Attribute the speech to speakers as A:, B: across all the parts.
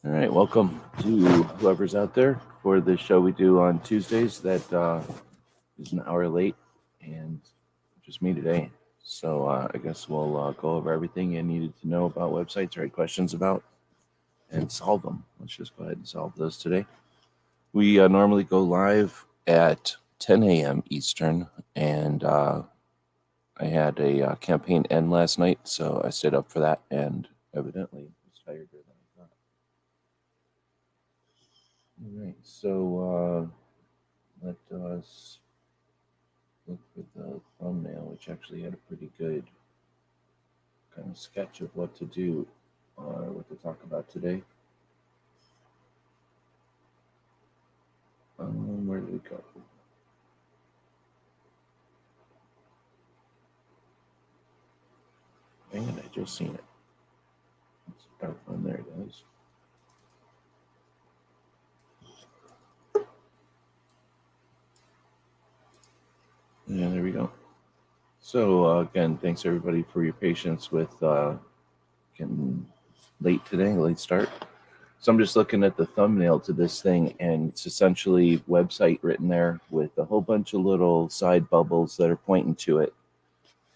A: All right, welcome to whoever's out there for the show we do on Tuesdays. That is an hour late, and just me today. So I guess we'll go over everything you needed to know about websites or had questions about, and solve them. Let's just go ahead and solve those today. We normally go live at 10 a.m. Eastern, and I had a campaign end last night, so I stayed up for that, and evidently was tired than I thought. All right, so let us look at the thumbnail, which actually had a pretty good kind of sketch of what to do or what to talk about today. Where did we go? Dang it, I just seen it. It's dark one. There it is. Yeah, there we go. So again, thanks everybody for your patience with getting late today, late start. So I'm just looking at the thumbnail to this thing, and it's essentially website written there with a whole bunch of little side bubbles that are pointing to it.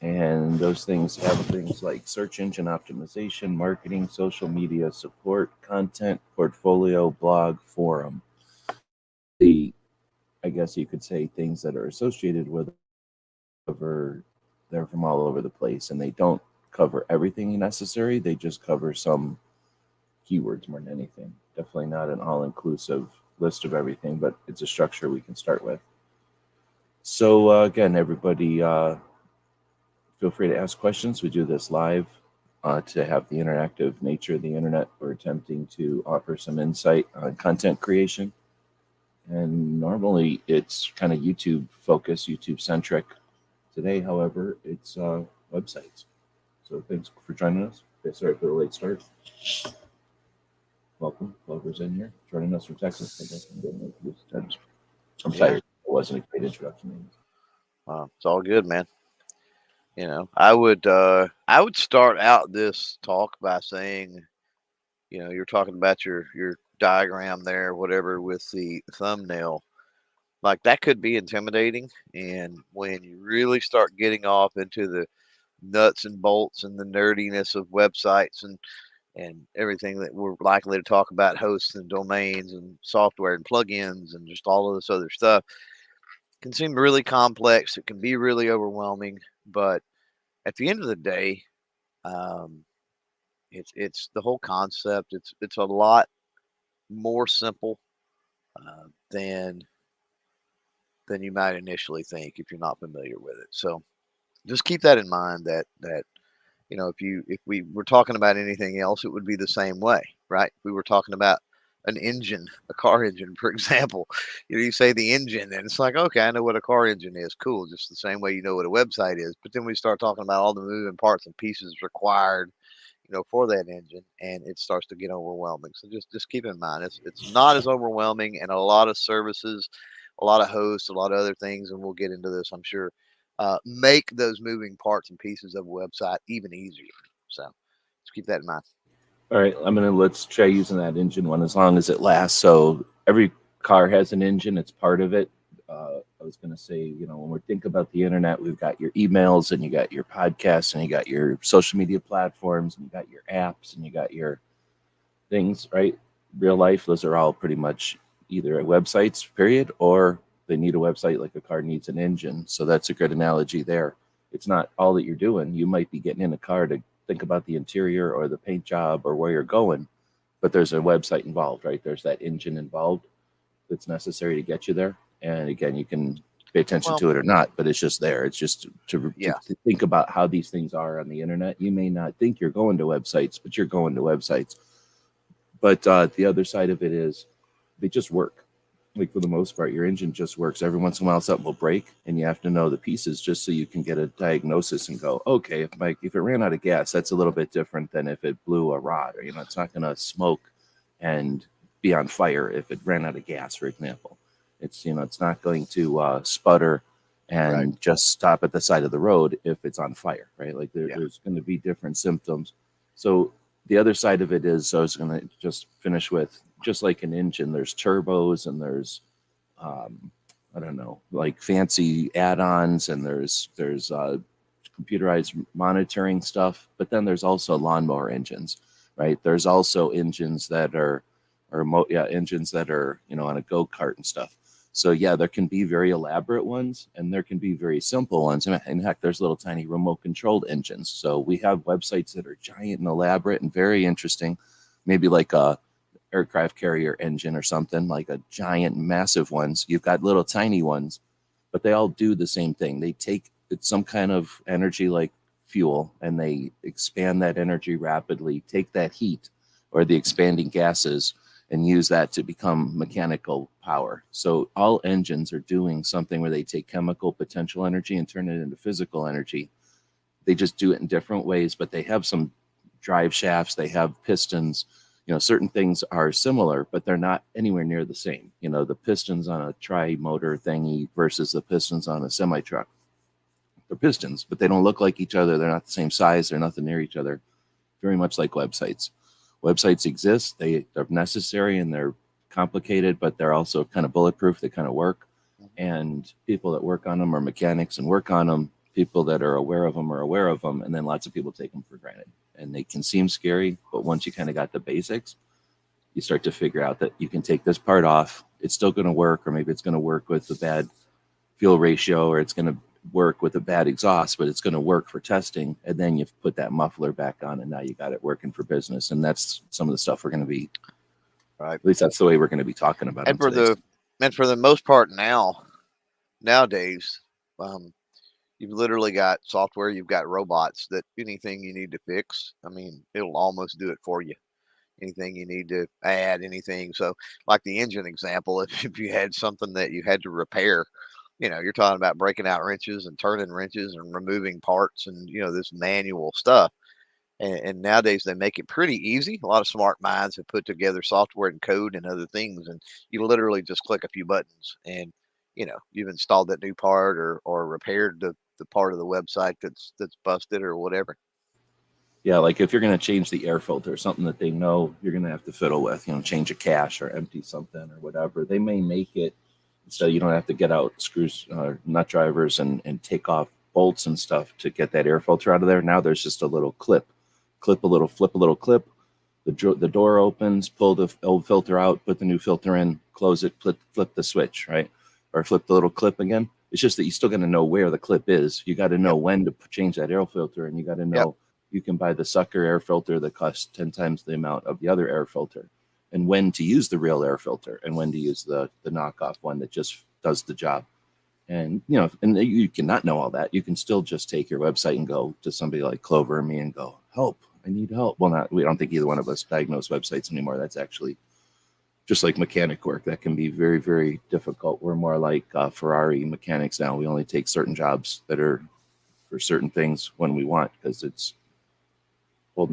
A: And those things have things like search engine optimization, marketing, social media support, content, portfolio, blog, forum. I guess you could say things that are associated with over they're from all over the place, and they don't cover everything necessary. They just cover some keywords more than anything. Definitely not an all-inclusive list of everything, but it's a structure we can start with. So again, everybody, feel free to ask questions. We do this live to have the interactive nature of the internet. We're attempting to offer some insight on content creation. And normally it's kind of YouTube focused, YouTube centric. Today, however, it's websites. So thanks for joining us. Sorry for the late start. Welcome, whoever's in here, joining us from Texas. I guess I'm tired. It wasn't a great introduction.
B: It's all good, man. I would start out this talk by saying, you're talking about your diagram there, whatever, with the thumbnail. Like, that could be intimidating, and when you really start getting off into the nuts and bolts and the nerdiness of websites and everything that we're likely to talk about, hosts and domains and software and plugins and just all of this other stuff, can seem really complex. It can be really overwhelming, but at the end of the day, um, it's the whole concept. It's a lot more simple than you might initially think if you're not familiar with it. So just keep that in mind. That if we were talking about anything else, it would be the same way, right? We were talking about an engine, a car engine, for example. You say the engine, and it's like, okay, I know what a car engine is. Cool. Just the same way you know what a website is. But then we start talking about all the moving parts and pieces required, for that engine, and it starts to get overwhelming. So just keep in mind, it's not as overwhelming, and a lot of services, a lot of hosts, a lot of other things, and we'll get into this, I'm sure, make those moving parts and pieces of a website even easier. So just keep that in mind.
A: All right, let's try using that engine one as long as it lasts. So every car has an engine; it's part of it. I was gonna say, when we think about the internet, we've got your emails, and you got your podcasts, and you got your social media platforms, and you got your apps, and you got your things. Right, real life, those are all pretty much either websites, period, or they need a website like a car needs an engine. So that's a good analogy there. It's not all that you're doing. You might be getting in a car to think about the interior or the paint job or where you're going, but there's a website involved, right? There's that engine involved that's necessary to get you there. And again, you can pay attention to it or not, but it's just there. It's just to think about how these things are on the internet. You may not think you're going to websites, but you're going to websites. But the other side of it is they just work. Like, for the most part, your engine just works. Every once in a while, something will break, and you have to know the pieces just so you can get a diagnosis and go, okay, if it ran out of gas, that's a little bit different than if it blew a rod, or it's not going to smoke and be on fire if it ran out of gas, for example. It's it's not going to sputter and just stop at the side of the road if it's on fire, right? Like there's going to be different symptoms. So the other side of it is, I was going to just finish with, just like an engine, there's turbos and there's, I don't know, like fancy add-ons, and there's computerized monitoring stuff, but then there's also lawnmower engines, right? There's also engines that are, engines that are, on a go-kart and stuff. So yeah, there can be very elaborate ones and there can be very simple ones. And heck, there's little tiny remote controlled engines. So we have websites that are giant and elaborate and very interesting, maybe like a aircraft carrier engine or something, like a giant massive ones. You've got little tiny ones, but they all do the same thing. They take some kind of energy like fuel and they expand that energy rapidly, take that heat or the expanding gases and use that to become mechanical power. So all engines are doing something where they take chemical potential energy and turn it into physical energy. They just do it in different ways, but they have some drive shafts, they have pistons. Certain things are similar, but they're not anywhere near the same. The pistons on a tri-motor thingy versus the pistons on a semi-truck. They're pistons, but they don't look like each other. They're not the same size. They're nothing near each other. Very much like websites. Websites exist. They're necessary and they're complicated, but they're also kind of bulletproof. They kind of work. And people that work on them are mechanics and work on them. People that are aware of them are aware of them. And then lots of people take them for granted. And they can seem scary, but once you kind of got the basics, you start to figure out that you can take this part off. It's still going to work, or maybe it's going to work with the bad fuel ratio, or it's going to work with a bad exhaust, but it's going to work for testing. And then you put that muffler back on and now you got it working for business. And that's some of the stuff we're going to be,
B: right.
A: At least that's the way we're going to be talking about it.
B: And for the most part nowadays, you've literally got software, you've got robots that anything you need to fix, I mean, it'll almost do it for you. Anything you need to add, anything. So like the engine example, if you had something that you had to repair, you're talking about breaking out wrenches and turning wrenches and removing parts and, this manual stuff. And nowadays they make it pretty easy. A lot of smart minds have put together software and code and other things. And you literally just click a few buttons and, you've installed that new part or repaired the part of the website that's busted or whatever.
A: Yeah, like if you're going to change the air filter, something that they know you're going to have to fiddle with, change a cache or empty something or whatever, they may make it so you don't have to get out screws, nut drivers, and take off bolts and stuff to get that air filter out of there. Now there's just a little flip a little clip. The door opens, pull the old filter out, put the new filter in, close it, flip the switch, right? Or flip the little clip again. It's just that you still got to know where the clip is. You got to know when to change that air filter, and you got to know you can buy the sucker air filter that costs 10 times the amount of the other air filter, and when to use the real air filter and when to use the knockoff one that just does the job. And, and you cannot know all that. You can still just take your website and go to somebody like Clover or me and go, help, I need help. Well, we don't think either one of us diagnose websites anymore. That's actually just like mechanic work. That can be very, very difficult. We're more like Ferrari mechanics now. We only take certain jobs that are for certain things when we want, because it's a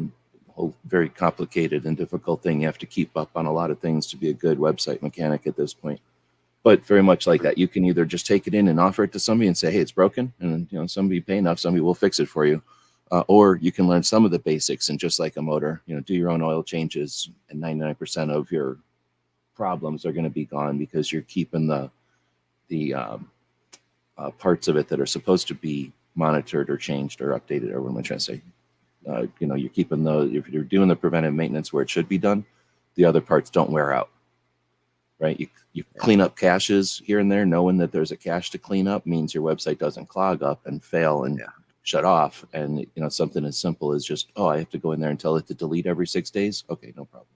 A: whole very complicated and difficult thing. You have to keep up on a lot of things to be a good website mechanic at this point. But very much like that, you can either just take it in and offer it to somebody and say, hey, it's broken. And, somebody pay enough, somebody will fix it for you. Or you can learn some of the basics and just like a motor, do your own oil changes, and 99% of your problems are going to be gone because you're keeping the parts of it that are supposed to be monitored or changed or updated, or what am I trying to say? You're keeping if you're doing the preventive maintenance where it should be done, the other parts don't wear out, right? You clean up caches here and there, knowing that there's a cache to clean up means your website doesn't clog up and fail and shut off. And, something as simple as just, I have to go in there and tell it to delete every 6 days. Okay, no problem.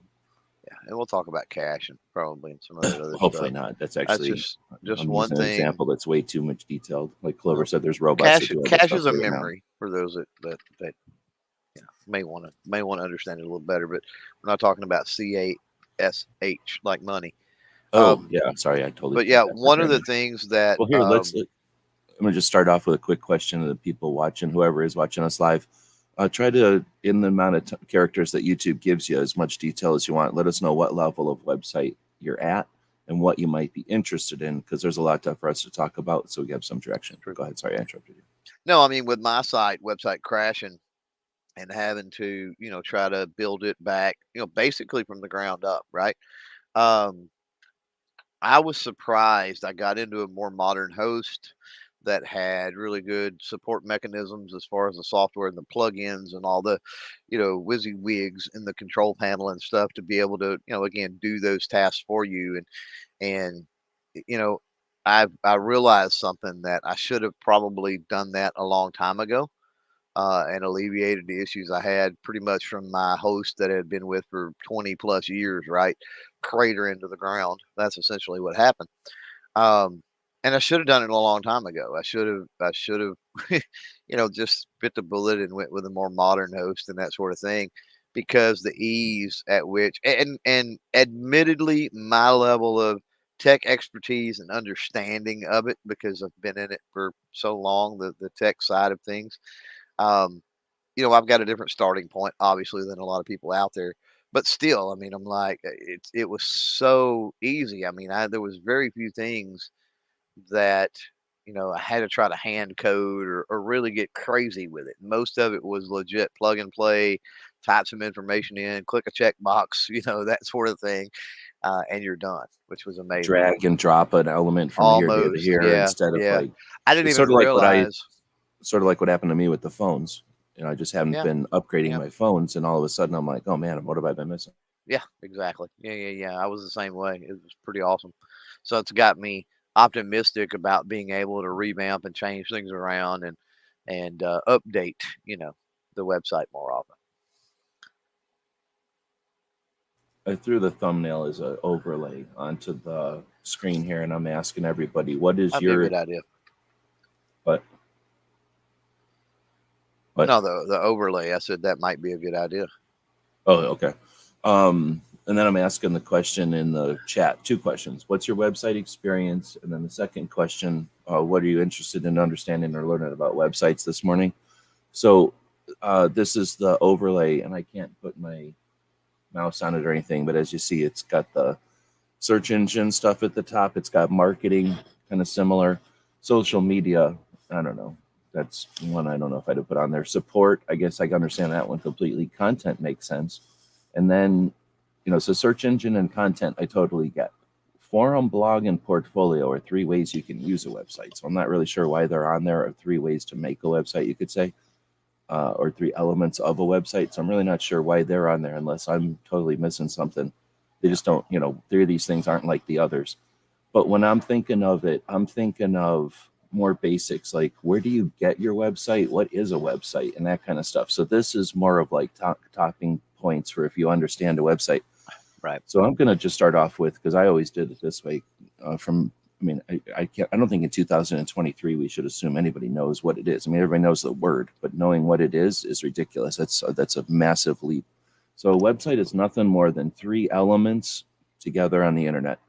B: Yeah, and we'll talk about cache and probably in some of that other
A: Hopefully
B: stuff.
A: not. That's actually
B: just one thing.
A: An example that's way too much detailed. Like Clover said, there's robots.
B: Cache is a memory for those that may want to understand it a little better. But we're not talking about CASH like money.
A: Yeah. Sorry, I totally.
B: But yeah, one of the things that.
A: Well, here I'm going to just start off with a quick question to the people watching, whoever is watching us live. Try to, in the amount of characters that YouTube gives you, as much detail as you want. Let us know what level of website you're at and what you might be interested in, because there's a lot for us to talk about, so we have some direction. Go ahead. Sorry, I interrupted you.
B: No, I mean, with my website crashing and having to, try to build it back, basically from the ground up, right? Um, I was surprised. I got into a more modern host that had really good support mechanisms as far as the software and the plugins and all the, WYSIWYGs in the control panel and stuff to be able to, again, do those tasks for you. And you know, I realized something that I should have probably done that a long time ago, and alleviated the issues I had pretty much from my host that I had been with for 20 plus years, right? Crater into the ground. That's essentially what happened. Um, and I should have done it a long time ago. I should have, just bit the bullet and went with a more modern host and that sort of thing, because the ease at which, and admittedly, my level of tech expertise and understanding of it, because I've been in it for so long, the tech side of things. Um, I've got a different starting point, obviously, than a lot of people out there. But still, I mean, I'm like, it was so easy. I mean, there was very few things that I had to try to hand code or really get crazy with it. Most of it was legit plug and play, type some information in, click a checkbox, that sort of thing, and you're done, which was amazing.
A: Drag and drop an element from here to
B: Almost,
A: here
B: yeah,
A: instead of
B: yeah.
A: like
B: I didn't
A: it's
B: even realize.
A: sort of like what happened to me with the phones. I just haven't
B: Yeah,
A: been upgrading
B: yeah.
A: my phones, and all of a sudden I'm like, oh man, what have I been missing?
B: Yeah, exactly. Yeah, yeah, yeah. I was the same way. It was pretty awesome. So it's got me optimistic about being able to revamp and change things around and update, the website more often.
A: I threw the thumbnail as an overlay onto the screen here, and I'm asking everybody, what is
B: That'd be a
A: your
B: good idea.
A: what what
B: No, the overlay. I said that might be a good idea.
A: Oh, okay. And then I'm asking the question in the chat, two questions. What's your website experience? And then the second question, what are you interested in understanding or learning about websites this morning? So this is the overlay, and I can't put my mouse on it or anything, but as you see, it's got the search engine stuff at the top. It's got marketing, kind of similar. Social media, I don't know. That's one I don't know if I'd have put on there. Support, I guess I can understand that one completely. Content makes sense. And then, so search engine and content, I totally get. Forum, blog, and portfolio are three ways you can use a website. So I'm not really sure why they're on there, or three ways to make a website, you could say, or three elements of a website. So I'm really not sure why they're on there unless I'm totally missing something. They just don't, three of these things aren't like the others. But when I'm thinking of it, I'm thinking of more basics, like where do you get your website? What is a website? And that kind of stuff. So this is more of like talking points for if you understand a website.
B: Right.
A: So I'm going to just start off with, because I always did it this way I don't think in 2023 we should assume anybody knows what it is. I mean, everybody knows the word, but knowing what it is ridiculous. That's a massive leap. So a website is nothing more than three elements together on the internet.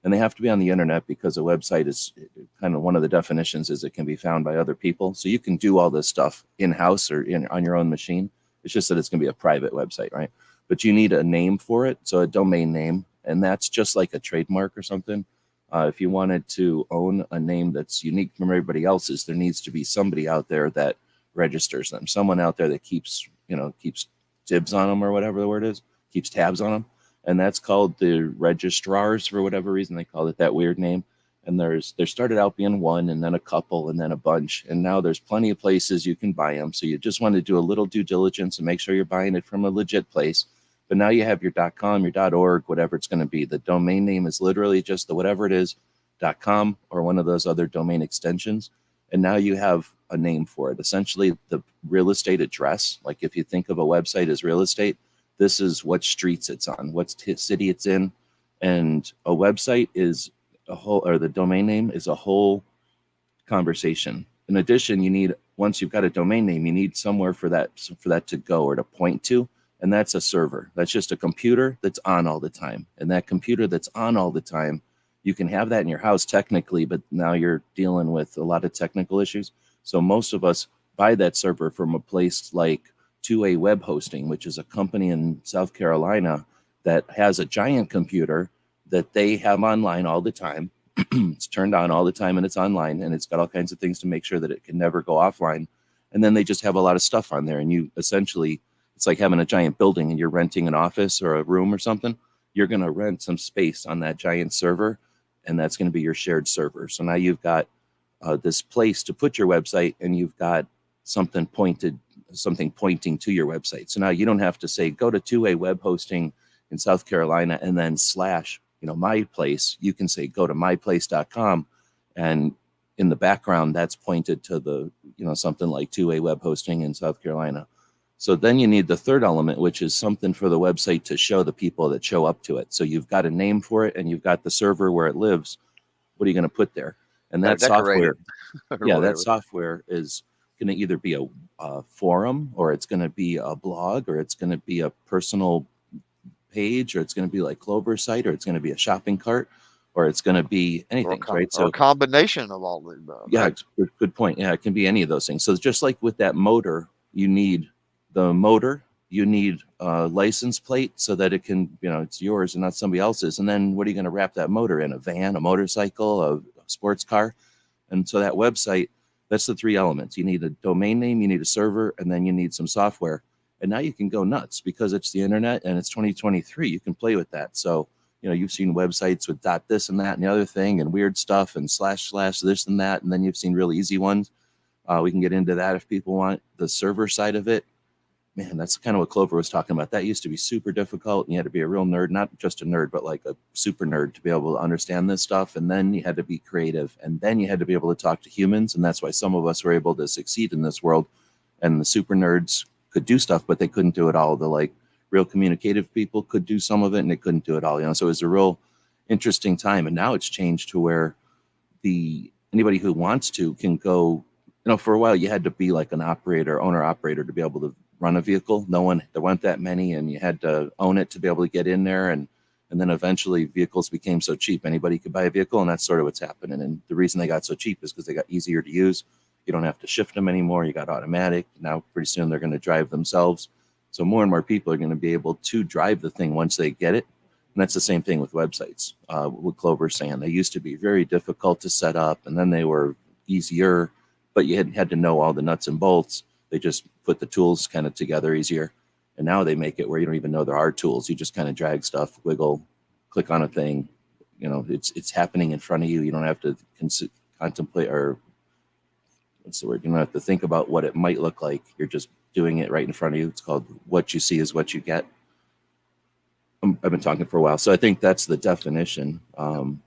A: And they have to be on the internet because a website is kind of one of the definitions is it can be found by other people. So you can do all this stuff in-house or on your own machine. It's just that it's going to be a private website, right? But you need a name for it, so a domain name, and that's just like a trademark or something. If you wanted to own a name that's unique from everybody else's, there needs to be somebody out there that registers them, someone out there that keeps dibs on them, or whatever the word is, keeps tabs on them. And that's called the registrars. For whatever reason, they call it that weird name. And there started out being one, and then a couple, and then a bunch. And now there's plenty of places you can buy them. So you just want to do a little due diligence and make sure you're buying it from a legit place. But now you have your .com, your .org, whatever it's going to be. The domain name is literally just the whatever it is, .com or one of those other domain extensions. And now you have a name for it. Essentially, the real estate address, like if you think of a website as real estate, this is what streets it's on, what city it's in. And a website is a whole, or the domain name is a whole conversation. In addition, you need, once you've got a domain name, you need somewhere for that to go or to point to. And that's a server. That's just a computer that's on all the time. And that computer that's on all the time, you can have that in your house technically, but now you're dealing with a lot of technical issues. So most of us buy that server from a place like 2A Web Hosting, which is a company in South Carolina that has a giant computer that they have online all the time. It's turned on all the time and it's online, and it's got all kinds of things to make sure that it can never go offline. and then they just have a lot of stuff on there. And you essentially, it's like having a giant building and you're renting an office or a room or something. You're going to rent some space on that giant server, and that's going to be your shared server. So now you've got this place to put your website, and you've got something pointing to your website. So now you don't have to say go to 2A web hosting in South Carolina and then slash, my place. You can say go to myplace.com, and in the background that's pointed to the, something like 2A web hosting in South Carolina. So then you need the third element, which is something for the website to show the people that show up to it. So you've got a name for it, and you've got the server where it lives. What are you going to put there? And that software, that software is going to either be a forum, or it's going to be a blog, or it's going to be a personal page, or it's going to be like Clover's site, or it's going to be a shopping cart, or it's going to be anything, right?
B: So a combination of all the above.
A: Yeah, right? Good point. Yeah, it can be any of those things. So just like with that motor, you need the motor, you need a license plate so that it can, it's yours and not somebody else's. And then what are you going to wrap that motor in? A van, a motorcycle, a sports car? And so that website, that's the three elements. You need a domain name, you need a server, and then you need some software. And now you can go nuts because it's the internet and it's 2023. You can play with that. So, you've seen websites with this and that and the other thing and weird stuff and slash this and that. And then you've seen real easy ones. We can get into that if people want. The server side of it, man, that's kind of what Clover was talking about. That used to be super difficult. And you had to be a real nerd, not just a nerd, but like a super nerd to be able to understand this stuff. And then you had to be creative, and then you had to be able to talk to humans. And that's why some of us were able to succeed in this world. And the super nerds could do stuff, but they couldn't do it all. The like real communicative people could do some of it, and they couldn't do it all. So it was a real interesting time. And now it's changed to where anybody who wants to can go. For a while you had to be like an owner operator to be able to run a vehicle. There weren't that many, and you had to own it to be able to get in there. And then eventually vehicles became so cheap, anybody could buy a vehicle, and that's sort of what's happening. And the reason they got so cheap is because they got easier to use. You don't have to shift them anymore. You got automatic. Now pretty soon they're going to drive themselves. So more and more people are going to be able to drive the thing once they get it. And that's the same thing with websites. What Clover's saying, they used to be very difficult to set up, and then they were easier, but you had to know all the nuts and bolts. They just put the tools kind of together easier. And now they make it where you don't even know there are tools. You just kind of drag stuff, wiggle, click on a thing. It's happening in front of you. You don't have to contemplate, or what's the word? You don't have to think about what it might look like. You're just doing it right in front of you. It's called what you see is what you get. I've been talking for a while. So I think that's the definition. I don't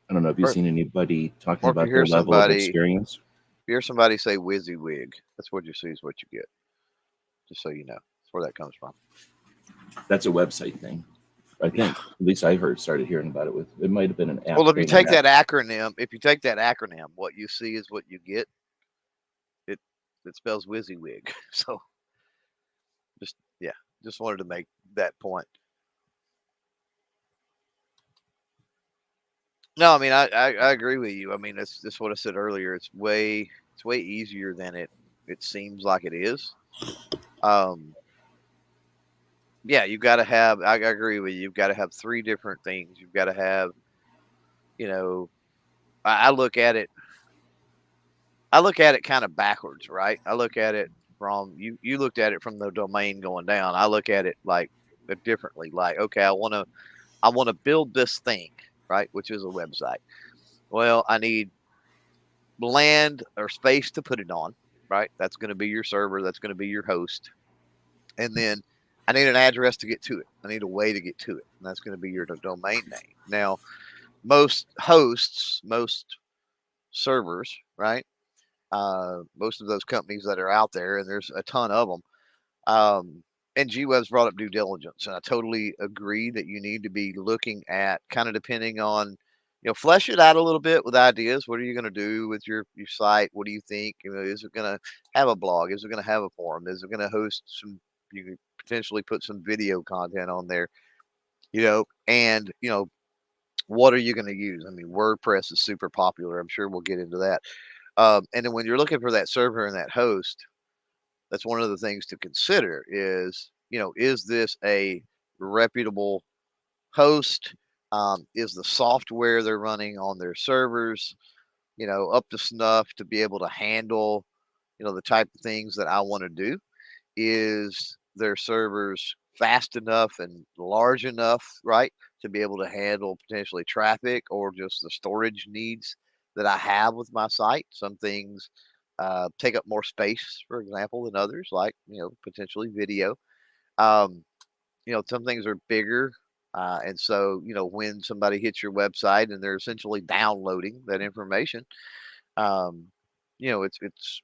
A: know if you've seen anybody talking about their level of experience.
B: If you hear somebody say WYSIWYG, that's what you see is what you get. Just so you know. That's where that comes from.
A: That's a website thing. I think. At least I started hearing about it it might have been an app.
B: Well, if you take that acronym, what you see is what you get. It spells WYSIWYG. So just wanted to make that point. No, I mean I agree with you. I mean that's what I said earlier. It's way easier than it seems like it is. You've got to have. I agree with you. You've got to have three different things. You've got to have. I look at it. Kind of backwards, right? I look at it from you looked at it from the domain going down. I look at it like differently. Like, okay, I want to build this thing, right? Which is a website. Well, I need land or space to put it on, right? That's going to be your server. That's going to be your host. And then I need an address to get to it. I need a way to get to it. And that's going to be your domain name. Now, most hosts, most servers, right? Most of those companies that are out there, and there's a ton of them. And G-Web's brought up due diligence, and I totally agree that you need to be looking at, kind of depending on, flesh it out a little bit with ideas. What are you going to do with your site? What do you think? Is it going to have a blog? Is it going to have a forum? Is it going to host some? You could potentially put some video content on there, and what are you going to use? I mean, WordPress is super popular. I'm sure we'll get into that. And then when you're looking for that server and that host, that's one of the things to consider is, is this a reputable host? Is the software they're running on their servers, up to snuff to be able to handle, the type of things that I want to do is their servers fast enough and large enough, right, to be able to handle potentially traffic or just the storage needs that I have with my site. Some things take up more space, for example, than others, like potentially video. Um, some things are bigger. And so, when somebody hits your website and they're essentially downloading that information, um, it's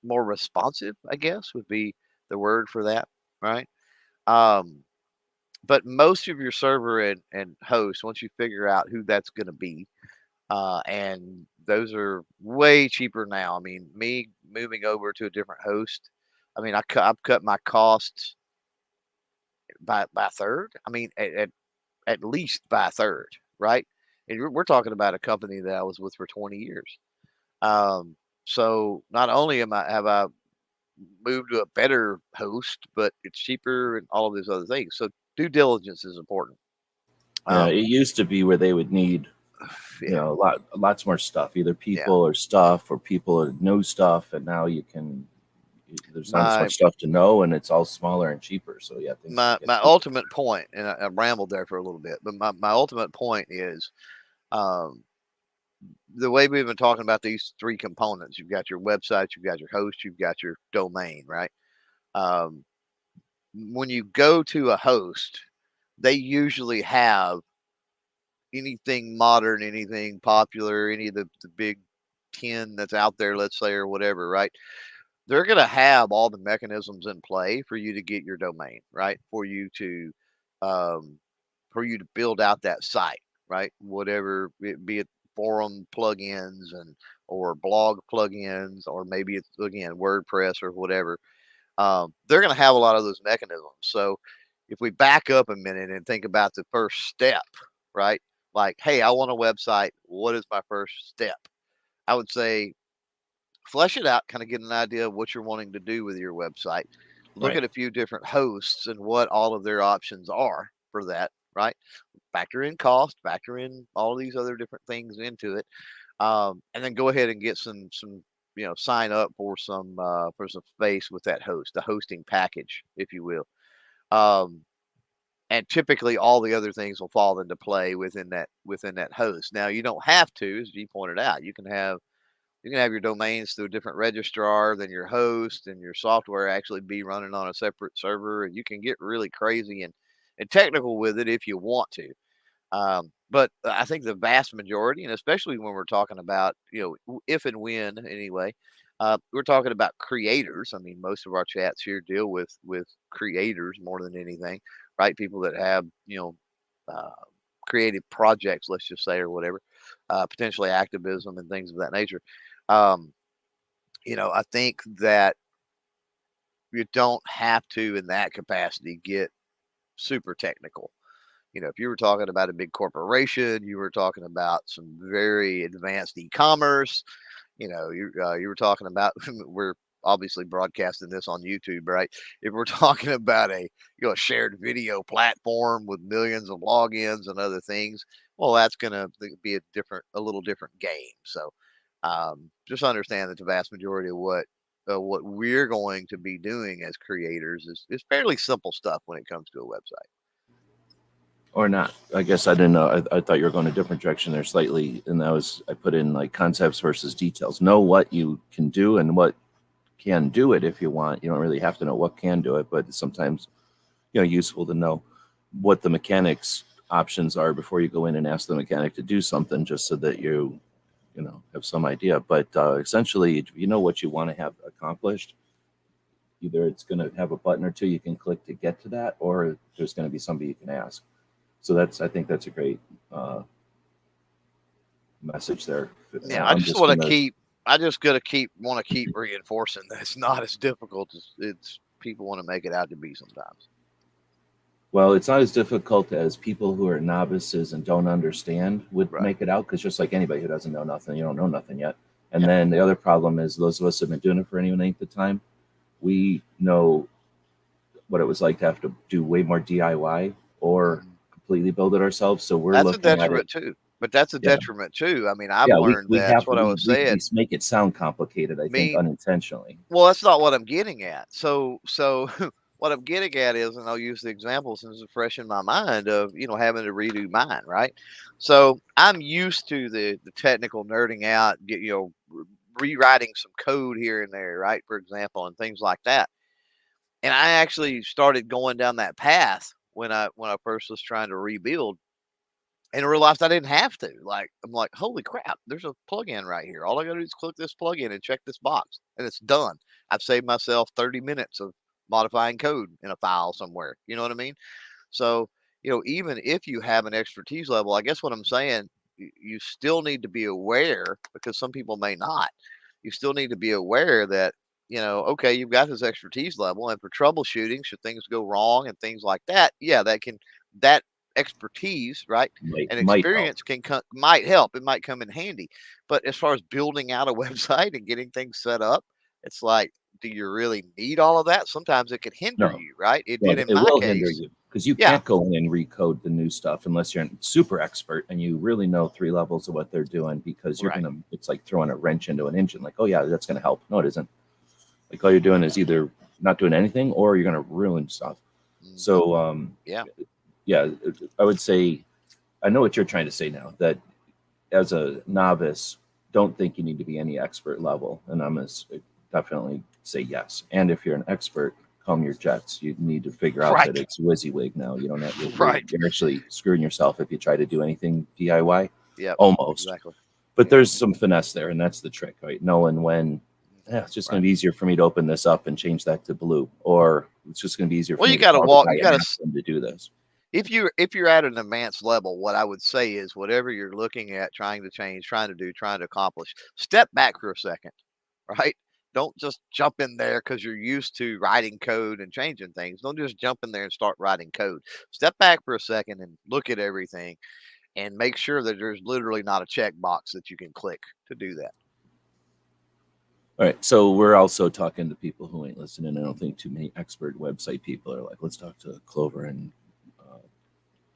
B: more responsive, I guess, would be the word for that, right? Um, but most of your server and host, once you figure out who that's going to be, and those are way cheaper now. I mean, me moving over to a different host, I mean, I've cut my costs by a third. I mean, at least by a third, right? And we're talking about a company that I was with for 20 years. Um, so not only have I move to a better host, but it's cheaper and all of these other things. So due diligence is important.
A: Yeah,
B: Um,
A: it used to be where they would need,
B: yeah,
A: lots more stuff, either
B: yeah.
A: people or stuff, or people that know stuff, and now there's not as
B: My
A: much stuff to know, and it's all smaller and cheaper. So yeah, things
B: my
A: get
B: my
A: cheaper.
B: ultimate point, and I rambled there for a little bit, but my ultimate point is um, the way we've been talking about these three components. You've got your website, you've got your host, you've got your domain, right? Um, when you go to a host, they usually have anything modern, anything popular, any of the big 10 that's out there, let's say, or whatever, right? They're going to have all the mechanisms in play for you to get your domain, right? Um, for you to build out that site, right? Whatever, be it forum plugins or blog plugins, or maybe it's again WordPress or whatever. They're going to have a lot of those mechanisms. So if we back up a minute and think about the first step, right? Like, hey, I want a website. What is my first step? I would say flesh it out, kind of get an idea of what you're wanting to do with your website. Look
A: Right.
B: at a few different hosts and what all of their options are for that, right? Factor in cost, factor in all of these other different things into it, and then go ahead and get some sign up for some space with that host, the hosting package, if you will. Um, and typically all the other things will fall into play within that host. Now you don't have to, as you pointed out, you can have your domains through a different registrar than your host, and your software actually be running on a separate server, and you can get really crazy and technical with it if you want to. But I think the vast majority, and especially when we're talking about, if and when anyway, we're talking about creators. I mean, most of our chats here deal with creators more than anything, right? People that have, uh, creative projects, let's just say, or whatever, potentially activism and things of that nature. Um, I think that you don't have to, in that capacity, get super technical. If you were talking about a big corporation, you were talking about some very advanced e-commerce. You were talking about we're obviously broadcasting this on YouTube, right? If we're talking about a shared video platform with millions of logins and other things, well, that's going to be a little different game. So just understand that the vast majority of what we're going to be doing as creators is fairly simple stuff when it comes to a website.
A: Or not. I guess I didn't know. I thought you were going a different direction there slightly, and I put in like concepts versus details. Know what you can do and what can do it if you want. You don't really have to know what can do it, but it's sometimes useful to know what the mechanics options are before you go in and ask the mechanic to do something, just so that you have some idea. But essentially, if you know what you want to have accomplished, either it's going to have a button or two you can click to get to that, or there's going to be somebody you can ask. So I think that's a great uh, message there.
B: Yeah,
A: I'm just gonna
B: I just gotta keep want to keep reinforcing that it's not as difficult as it's people want to make it out to be sometimes.
A: Well, it's not as difficult as people who are novices and don't understand would
B: Right.
A: make it out, because just like anybody who doesn't know nothing, you don't know nothing yet. And
B: Yeah.
A: then the other problem is those of us who have been doing it for any length of time, we know what it was like to have to do way more DIY or
B: Mhm.
A: completely build it ourselves. So we're
B: That's a
A: looking at it.
B: detriment too. but that's a
A: Yeah.
B: detriment too. I mean, I've
A: Yeah,
B: learned
A: we
B: that.
A: have
B: That's
A: to
B: what I was
A: we
B: saying.
A: make it sound complicated, I think,
B: Me,
A: unintentionally.
B: well, that's not what I'm getting at. So what I'm getting at is, and I'll use the example since it's fresh in my mind of, having to redo mine, right? So I'm used to the technical nerding out, rewriting some code here and there, right? For example, and things like that. And I actually started going down that path when I first was trying to rebuild and realized I didn't have to. Like, I'm like, holy crap, there's a plugin right here. All I gotta do is click this plugin and check this box, and it's done. I've saved myself 30 minutes of modifying code in a file somewhere. You know what I mean? So, even if you have an expertise level, I guess what I'm saying, you still need to be aware, because some people may not. You still need to be aware that, okay, you've got this expertise level, and for troubleshooting, should things go wrong and things like that, yeah, that expertise, right, and
A: Might help.
B: experience might help. It might come in handy. But as far as building out a website and getting things set up, it's like, do you really need all of that? Sometimes it could hinder
A: No.
B: you, right? It
A: Well,
B: did in
A: it
B: my
A: will hinder
B: case.
A: you because you
B: Yeah,
A: can't go in and recode the new stuff unless you're a super expert and you really know 3 levels of what they're doing, because
B: right.
A: it's like throwing a wrench into an engine. Like, oh yeah, that's gonna help. No, it isn't. Like all you're doing is either not doing anything or you're gonna ruin stuff.
B: Mhm.
A: So
B: Yeah,
A: yeah, I would say I know what you're trying to say now, that as a novice, don't think you need to be any expert level. And I'm going to definitely say yes. And if you're an expert, calm your jets. You need to figure out that
B: right,
A: it's WYSIWYG now. You don't have,
B: right.
A: you're actually screwing yourself if you try to do anything DIY,
B: Yep,
A: almost.
B: exactly.
A: But
B: Yeah,
A: there's some finesse there, and that's the trick, right? Knowing when, it's just going
B: right.
A: to be easier for me to open this up and change that to blue, or it's just going to be easier for
B: Well,
A: me
B: you
A: to
B: got to
A: call the
B: walk.
A: guy
B: You got
A: and
B: to,
A: ask him to do this.
B: if you're at an advanced level, what I would say is, whatever you're looking at, trying to change, trying to do, trying to accomplish, step back for a second, right? Don't just jump in there because you're used to writing code and changing things. Don't just jump in there and start writing code. Step back for a second and look at everything and make sure that there's literally not a checkbox that you can click to do that.
A: All right, so we're also talking to people who ain't listening. I don't think too many expert website people are like, let's talk to Clover and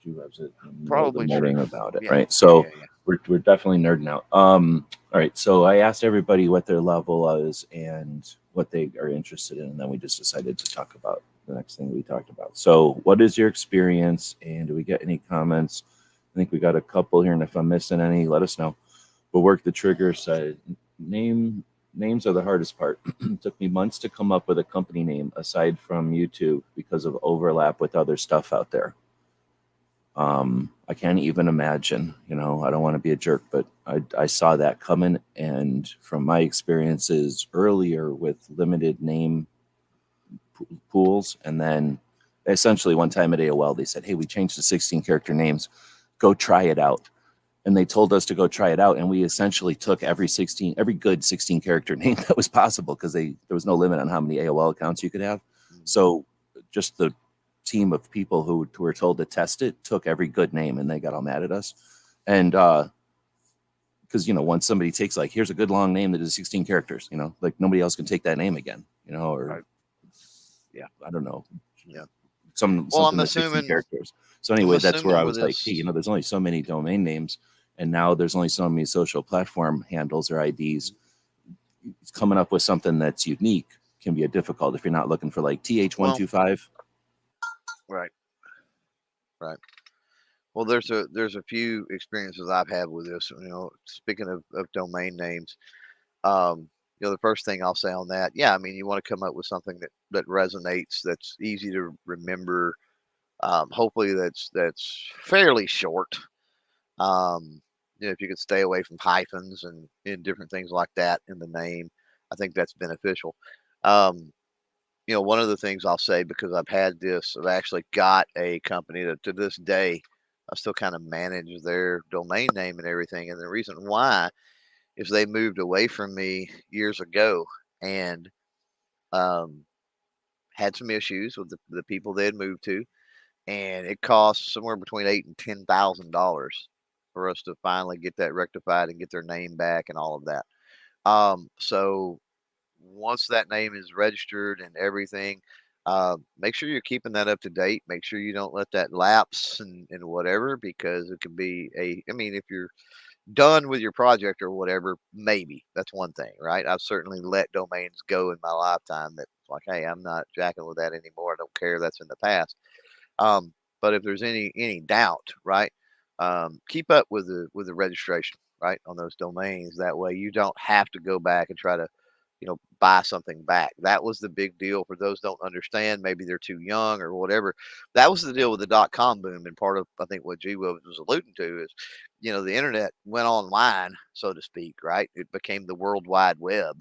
A: Drew loves it and know the
B: Probably true.
A: morning about it,
B: Yeah,
A: right?
B: yeah,
A: So
B: yeah, yeah.
A: we're definitely nerding out. All right, so I asked everybody what their level is and what they are interested in, and then we just decided to talk about the next thing we talked about. So, what is your experience, and do we get any comments? I think we got a couple here, and if I'm missing any, let us know. We'll work the trigger side. Names are the hardest part. It took me months to come up with a company name aside from YouTube because of overlap with other stuff out there. I can't even imagine, I don't want to be a jerk, but I saw that coming. And from my experiences earlier with limited name pools, and then essentially one time at AOL, they said, hey, we changed to 16 character names. Go try it out. And they told us to go try it out. And we essentially took every good 16 character name that was possible, because there was no limit on how many AOL accounts you could have.
B: Mhm.
A: So just the team of people who were told to test it took every good name, and they got all mad at us. And because once somebody takes, like, here's a good long name that is 16 characters, like nobody else can take that name again, or
B: Right. Yeah.
A: I don't know,
B: Yeah. Well,
A: something that's 16 characters. So
B: I'm
A: anyway, that's where
B: assuming
A: I
B: with
A: was like, hey,
B: this.
A: there's only so many domain names, and now there's only so many social platform handles or IDs. Coming up with something that's unique can be a difficult if you're not looking for like
B: Well,
A: TH125.
B: right, right. Well, there's a few experiences I've had with this. Speaking of domain names, the first thing I'll say on that, yeah, I mean, you want to come up with something that resonates, that's easy to remember. Hopefully, that's fairly short. If you could stay away from hyphens and different things like that in the name, I think that's beneficial. Um, one of the things I'll say, because I've actually got a company that to this day, I still kind of manage their domain name and everything. And the reason why is they moved away from me years ago and um, had some issues with the people they had moved to, and it cost somewhere between $8,000 and $10,000 for us to finally get that rectified and get their name back and all of that. So once that name is registered and everything, Make sure you're keeping that up to date. Make sure you don't let that lapse and whatever, because it could be I mean, if you're done with your project or whatever, maybe that's one thing, right? I've certainly let domains go in my lifetime that like, hey, I'm not jacking with that anymore. I don't care. That's in the past. Um, but if there's any doubt, right, keep up with the registration, right, on those domains. That way, you don't have to go back and try to, buy something back. That was the big deal for those don't understand. Maybe they're too young or whatever. That was the deal with the .com boom, and part of I think what G was alluding to is, the internet went online, so to speak, right? It became the World Wide Web.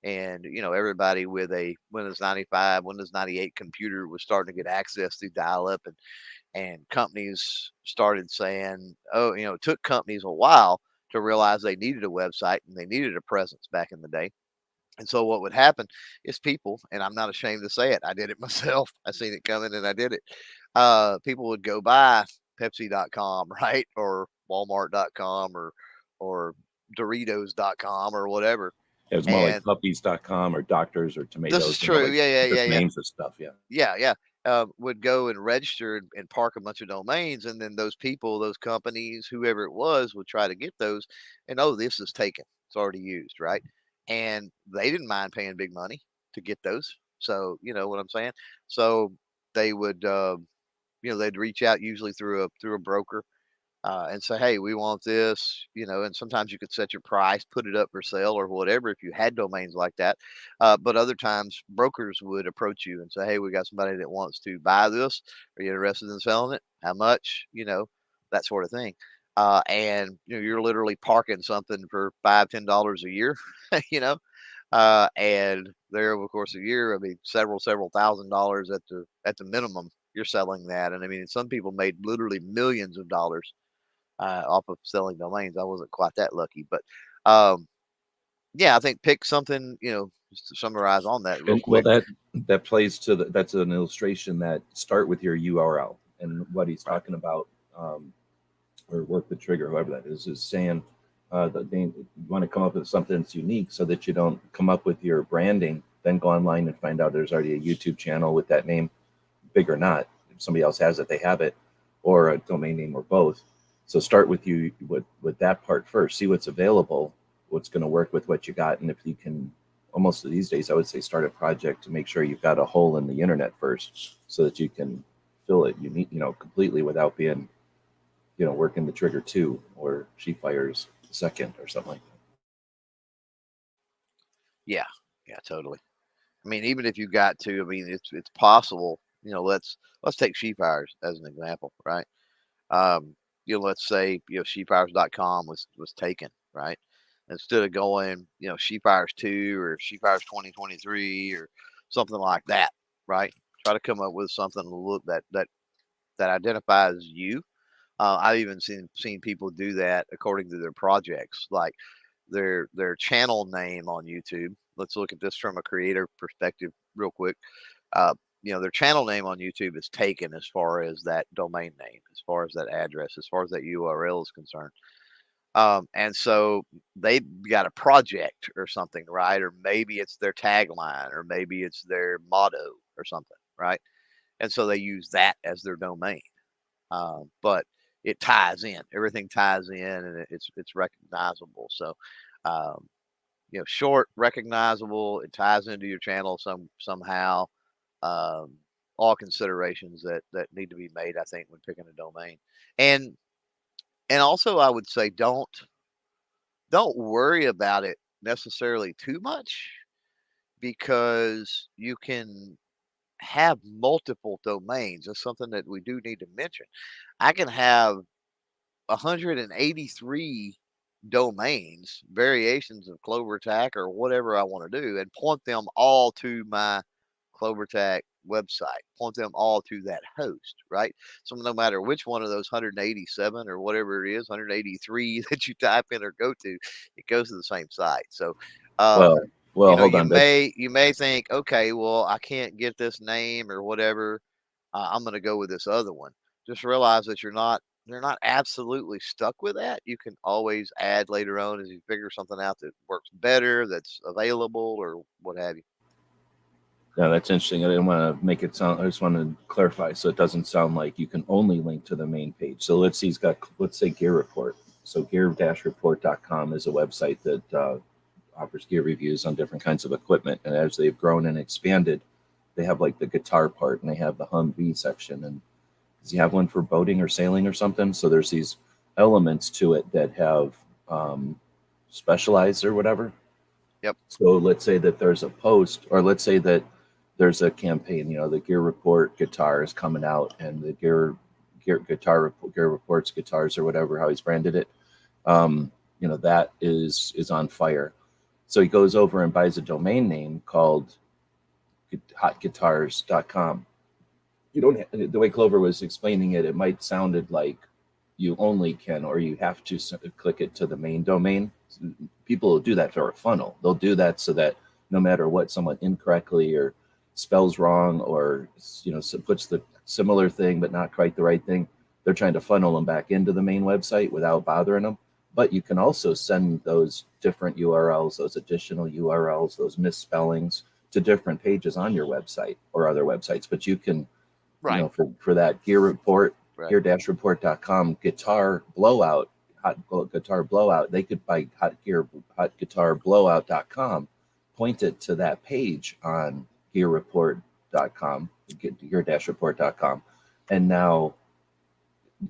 B: And everybody with a Windows 95, Windows 98 computer was starting to get access through dial-up, and companies started saying, oh, it took companies a while to realize they needed a website and they needed a presence back in the day. And so what would happen is people, and I'm not ashamed to say it, I did it myself. I seen it coming and I did it. People would go buy Pepsi.com, right? Or Walmart.com or Doritos.com or whatever.
A: It was more like
B: And
A: puppies.com or doctors or
B: this is
A: tomatoes,
B: true.
A: like
B: Yeah, yeah,
A: just
B: yeah, yeah.
A: names of stuff. Yeah.
B: Yeah, yeah. Would go and register and park a bunch of domains, and then those people, those companies, whoever it was, would try to get those, and oh, this is taken. It's already used, right? And they didn't mind paying big money to get those. So you know what I'm saying. So they would, they'd reach out usually through a broker, and say, "Hey, we want this," and sometimes you could set your price, put it up for sale or whatever if you had domains like that. But other times, brokers would approach you and say, "Hey, we got somebody that wants to buy this. Are you interested in selling it? How much? That sort of thing." And you're literally parking something for $5, $10 a year, you know, and there over the course of a year, I mean, several $1,000s at the minimum. You're selling that, and I mean, some people made literally millions of dollars off of selling domains. I wasn't quite that lucky, but um, yeah, I think pick something, just to summarize on that real
A: And well,
B: quick.
A: that plays to that's an illustration that start with your URL, and what he's
B: Right.
A: talking about, or work the trigger, whoever that is saying that you want to come up with something that's unique so that you don't come up with your branding, then go online and find out there's already a YouTube channel with that name, big or not. If somebody else has it, they have it, or a domain name or both. So start with you with that part first. See what's available, what's going to work with what you got, and if you can. Almost these days, I would say start a project to make sure you've got a hole in the internet first, so that you can fill it unique, completely without being, working the trigger two or she fires second or something like that.
B: Yeah, yeah, totally. I mean, even if you got to, I mean, it's possible. Let's take Sheepfires as an example, right? Um, let's say sheepfires.com was taken, right? Instead of going, Sheepfires 2 or Sheepfires 2023 or something like that, right? Try to come up with something to look that identifies you. I've even seen people do that according to their projects, like their channel name on YouTube. Let's look at this from a creator perspective, real quick. Uh, their channel name on YouTube is taken as far as that domain name, as far as that address, as far as that URL is concerned. And so they got a project or something, right? Or maybe it's their tagline, or maybe it's their motto or something, right? And so they use that as their domain. But it ties in. Everything ties in, and it's recognizable. So, um, short, recognizable. It ties into your channel somehow. Um, all considerations that need to be made, I think, when picking a domain. And also, I would say don't worry about it necessarily too much, because you can have multiple domains. That's something that we do need to mention. I can have 183 domains, variations of CloverTac or whatever I want to do, and point them all to my CloverTac website, point them all to that host, right? So no matter which one of those 187 or whatever it is, 183 that you type in or go to, it goes to the same site. So,
A: Well, hold
B: you
A: on. That's
B: may think, okay, well, I can't get this name or whatever. I'm going to go with this other one. Just realize that they're not absolutely stuck with that. You can always add later on as you figure something out that works better, that's available, or what have you.
A: Yeah, that's interesting. I didn't want to make it sound. I just want to clarify so it doesn't sound like you can only link to the main page. So let's say Gear Report. So gear-report.com is a website that offers gear reviews on different kinds of equipment. And as they've grown and expanded, they have like the guitar part and they have the Humvee section. And does he have one for boating or sailing or something? So there's these elements to it that have specialized or whatever.
B: Yep.
A: So let's say that there's a post, or let's say that there's a campaign. The Gear Report guitar is coming out, and the Gear Reports guitars or whatever how he's branded it. That is on fire. So he goes over and buys a domain name called hotguitars.com. You don't the way Clover was explaining it, it might sounded like you only can or you have to click it to the main domain. People will do that for a funnel. They'll do that so that no matter what someone incorrectly or spells wrong or puts the similar thing but not quite the right thing, they're trying to funnel them back into the main website without bothering them. But you can also send those different URLs, those additional URLs, those misspellings to different pages on your website or other websites. But you can,
B: Right.
A: for that Gear Report,
B: Right.
A: gear-report.com guitar blowout, hot guitar blowout, they could buy hotguitarblowout.com, point it to that page on gear-report.com, gear-report.com, and now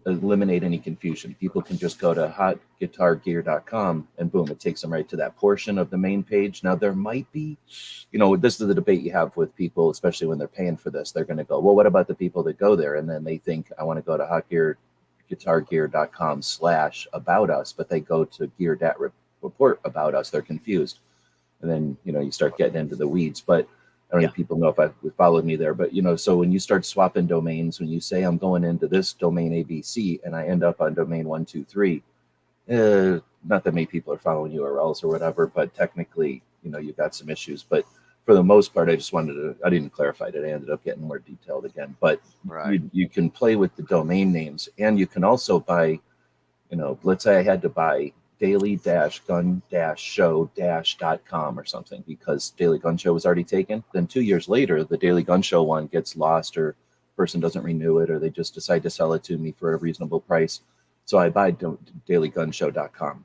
A: eliminate any confusion. People can just go to hotguitargear.com and boom, it takes them right to that portion of the main page. Now there might be, this is the debate you have with people, especially when they're paying for this. They're going to go, well, what about the people that go there? And then they think I want to go to hotguitargear.com/about us, but they go to gear.report about us. They're confused. And then, you start getting into the weeds, but I don't know if people know if followed me there, but so when you start swapping domains, when you say I'm going into this domain ABC and I end up on domain 123, not that many people are following URLs or whatever, but technically, you've got some issues. But for the most part, I didn't clarify it. I ended up getting more detailed again, but
B: Right.
A: you can play with the domain names and you can also buy, let's say I had to buy daily-gun-show-.com or something because Daily Gun Show was already taken. Then 2 years later, the Daily Gun Show one gets lost or person doesn't renew it or they just decide to sell it to me for a reasonable price. So I buy dailygunshow.com.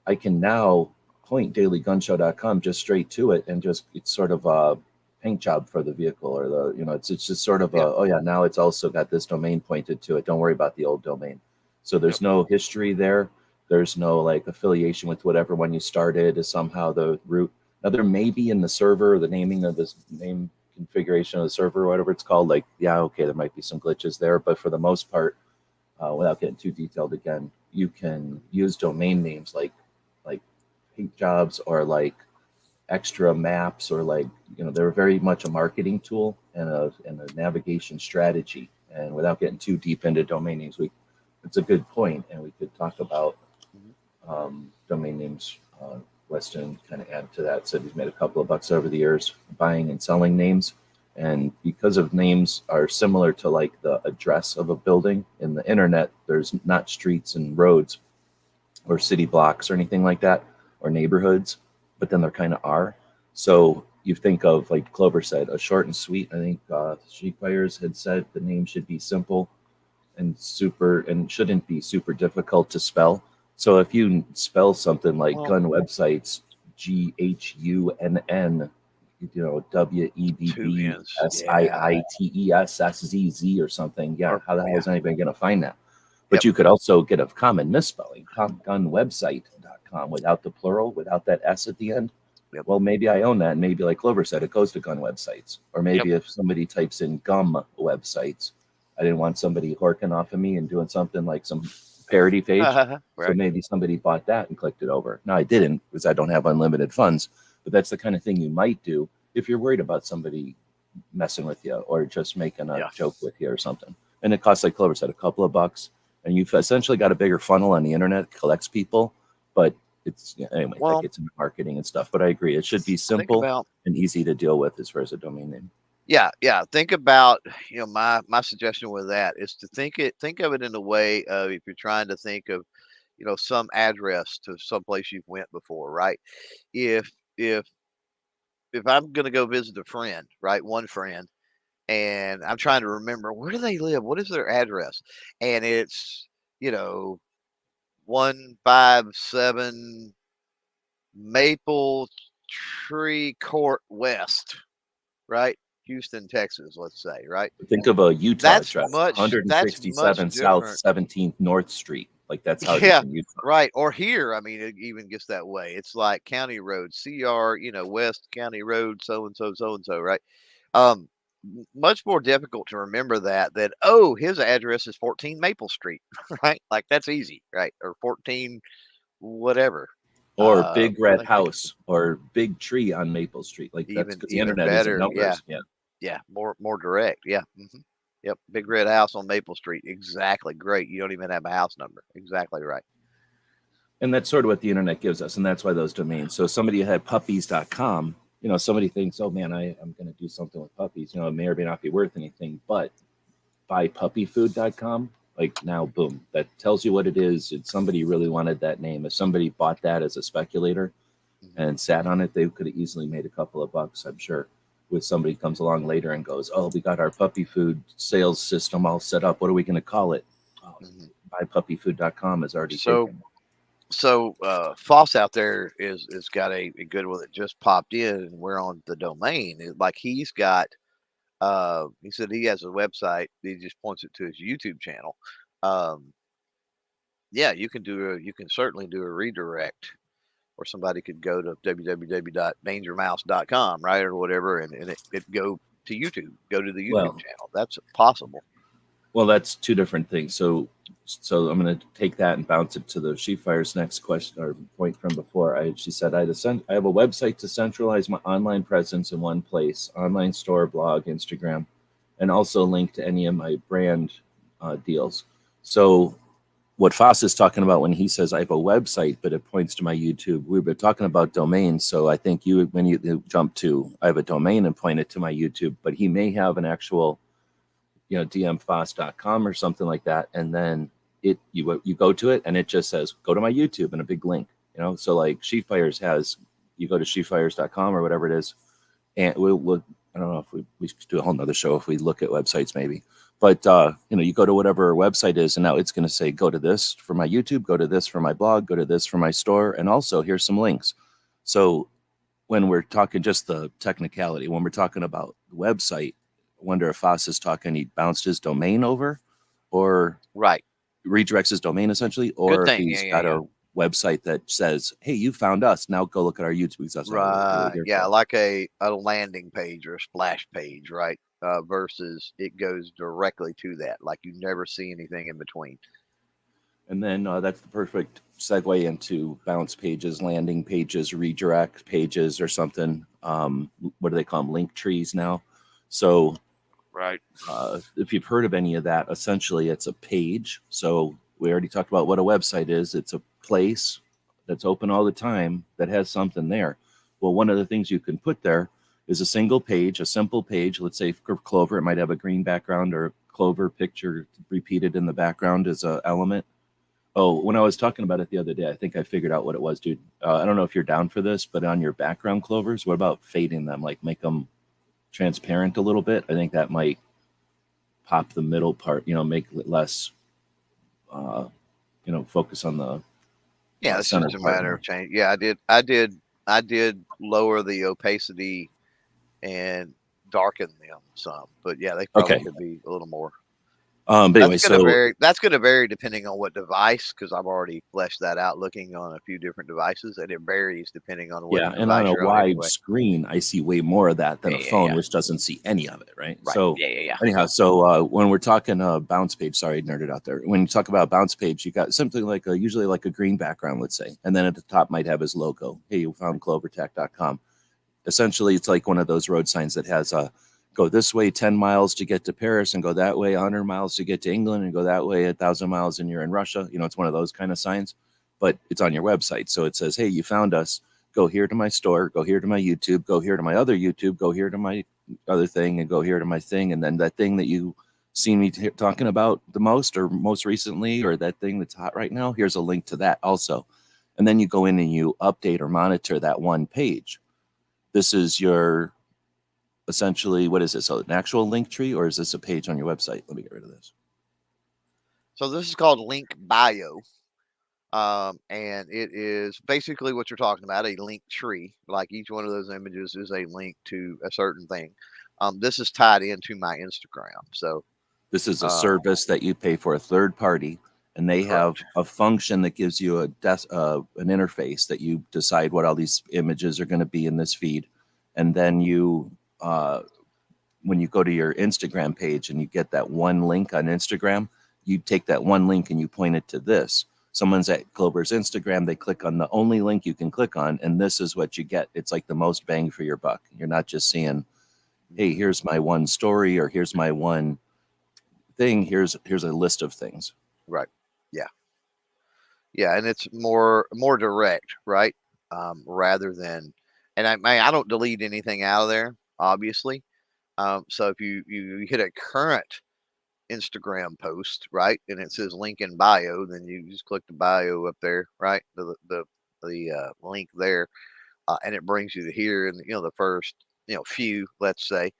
A: I can now point dailygunshow.com just straight to it and just it's sort of a paint job for the vehicle or it's just sort of now it's also got this domain pointed to it. Don't worry about the old domain. So there's no history there. There's no like affiliation with whatever one you started is somehow the root. Now there may be in the server, the naming of this name configuration of the server, or whatever it's called, like, there might be some glitches there, but for the most part, without getting too detailed again, you can use domain names like paint jobs or like extra maps or like, they're very much a marketing tool and a navigation strategy. And without getting too deep into domain names, it's a good point, and we could talk about domain names. Weston kind of added to that, said he's made a couple of bucks over the years buying and selling names. And because of names are similar to like the address of a building in the internet, there's not streets and roads or city blocks or anything like that or neighborhoods, but then there kind of are. So you think of, like Clover said, a short and sweet. I think Sheep Buyers had said the name should be simple and shouldn't be super difficult to spell. So if you spell something like gun websites, GHUNN, WEDBSIITESSZZ or something, how the hell is anybody going to find that? But you could also get a common misspelling, gunwebsite.com without the plural, without that S at the end.
B: Yep.
A: Well, maybe I own that. And maybe like Clover said, it goes to gun websites. Or maybe if somebody types in gum websites, I didn't want somebody horking off of me and doing something like some parody page.
B: Right.
A: So maybe somebody bought that and clicked it over. Now I didn't because I don't have unlimited funds, but that's the kind of thing you might do if you're worried about somebody messing with you or just making a joke with you or something. And it costs, like Clover said, a couple of bucks. And you've essentially got a bigger funnel on the internet, collects people, but it's anyway, that gets into marketing and stuff. But I agree, it should be simple and easy to deal with as far as a domain name.
B: Yeah. Think about, my suggestion with that is to think of it in a way of, if you're trying to think of, some address to some place you've went before, right? If if I'm going to go visit a friend, right, one friend, and I'm trying to remember where do they live, what is their address, and it's 157 Maple Tree Court West, right, Houston, Texas, let's say, right.
A: Think of a Utah
B: That's
A: address,
B: that's much
A: 167 South
B: different.
A: 17th North Street. Like that's how it is
B: Yeah,
A: in Utah.
B: right. Or here, I mean, it even gets that way. It's like county road, CR, West County Road, so and so, right? Um, Much more difficult to remember that, oh, his address is 14 Maple Street, right? Like that's easy, right? Or 14 whatever.
A: Or Big Red
B: Like
A: House or Big Tree on Maple Street. Like that's because the
B: even
A: internet isn't
B: better. Yeah,
A: numbers. Yeah.
B: yeah, more direct. Yeah. Yep. Big red house on Maple Street. Exactly. Great. You don't even have a house number. Exactly right.
A: And that's sort of what the internet gives us. And that's why those domains. So somebody had puppies.com, somebody thinks, oh man, I'm going to do something with puppies. It may or may not be worth anything, but buypuppyfood.com, like now, boom, that tells you what it is. If somebody really wanted that name, if somebody bought that as a speculator and sat on it, they could have easily made a couple of bucks, I'm sure. With somebody comes along later and goes, oh, we got our puppy food sales system all set up. What are we going to call it? Oh, buypuppyfood.com is already taken.
B: So Foss out there is got a good one that just popped in, and we're on the domain. Like he's got, he said he has a website. He just points it to his YouTube channel. Yeah, you can certainly do a redirect, or somebody could go to www.dangermouse.com, right, or whatever, and it go to YouTube, go to the YouTube channel. That's possible.
A: Well, that's two different things. So I'm going to take that and bounce it to the Sheepfire's next question or point from before. She said, I have a website to centralize my online presence in one place, online store, blog, Instagram, and also link to any of my brand deals. So what Foss is talking about when he says I have a website, but it points to my YouTube, we've been talking about domains. So I think when you jump to I have a domain and point it to my YouTube, but he may have an actual dmfoss.com or something like that, and then you go to it and it just says go to my YouTube and a big link. So like Sheepfires has, you go to sheepfires.com or whatever it is, and we'll I don't know if we should do a whole nother show if we look at websites maybe, but you go to whatever website is, and now it's going to say go to this for my YouTube, go to this for my blog, go to this for my store, and also here's some links. So when we're talking just the technicality, when we're talking about the website, I wonder if Foss is talking, he bounced his domain over, or
B: right,
A: redirects his domain essentially, or if he's got a website that says, hey, you found us, now go look at our YouTube. That's
B: right. Yeah, like a landing page or a splash page, right? Versus it goes directly to that, like you never see anything in between.
A: And then that's the perfect segue into bounce pages, landing pages, redirect pages, or something. What do they call them? Link trees now. So
B: right.
A: If you've heard of any of that, essentially it's a page. So we already talked about what a website is. It's a place that's open all the time that has something there. Well, one of the things you can put there is a single page, a simple page. Let's say for Clover, it might have a green background or a Clover picture repeated in the background as an element. Oh, when I was talking about it the other day, I think I figured out what it was, dude. I don't know if you're down for this, but on your background Clovers, what about fading them? Like make them transparent a little bit. I think that might pop the middle part, make it less, focus on the
B: it's just a matter of change. Yeah, I did lower the opacity and darken them some, but yeah, they probably could be a little more.
A: But anyway,
B: that's going to vary depending on what device, because I've already fleshed that out looking on a few different devices, and it varies depending on what.
A: Yeah, and on a wide screen, I see way more of that than a phone, which doesn't see any of it, right? So anyhow, so when we're talking bounce page, sorry, I nerded out there. When you talk about bounce page, you got something like usually like a green background, let's say, and then at the top might have his logo. Hey, you found clovertech.com. Essentially, it's like one of those road signs that has a go this way 10 miles to get to Paris, and go that way 100 miles to get to England, and go that way 1,000 miles and you're in Russia. It's one of those kind of signs, but it's on your website. So it says, hey, you found us. Go here to my store, go here to my YouTube, go here to my other YouTube, go here to my other thing, and go here to my thing. And then that thing that you see me talking about the most or most recently, or that thing that's hot right now, here's a link to that also. And then you go in and you update or monitor that one page. this is your essentially, what is this? So an actual link tree, or is this a page on your website? Let me get rid of this.
B: So this is called Link Bio. And it is basically what you're talking about, a link tree. Like each one of those images is a link to a certain thing. This is tied into my Instagram. So
A: this is a service that you pay for, a third party, and they have a function that gives you an interface that you decide what all these images are going to be in this feed. And then you, when you go to your Instagram page and you get that one link on Instagram, you take that one link and you point it to this. Someone's at Clover's Instagram, they click on the only link you can click on, and this is what you get. It's like the most bang for your buck. You're not just seeing, hey, here's my one story, or here's my one thing. Here's a list of things.
B: Right. Yeah. Yeah, and it's more direct, right? Rather than, and I don't delete anything out of there, obviously. So if you hit a current Instagram post, right, and it says link in bio, then you just click the bio up there, right, the link there, and it brings you to here, and the first few, let's say,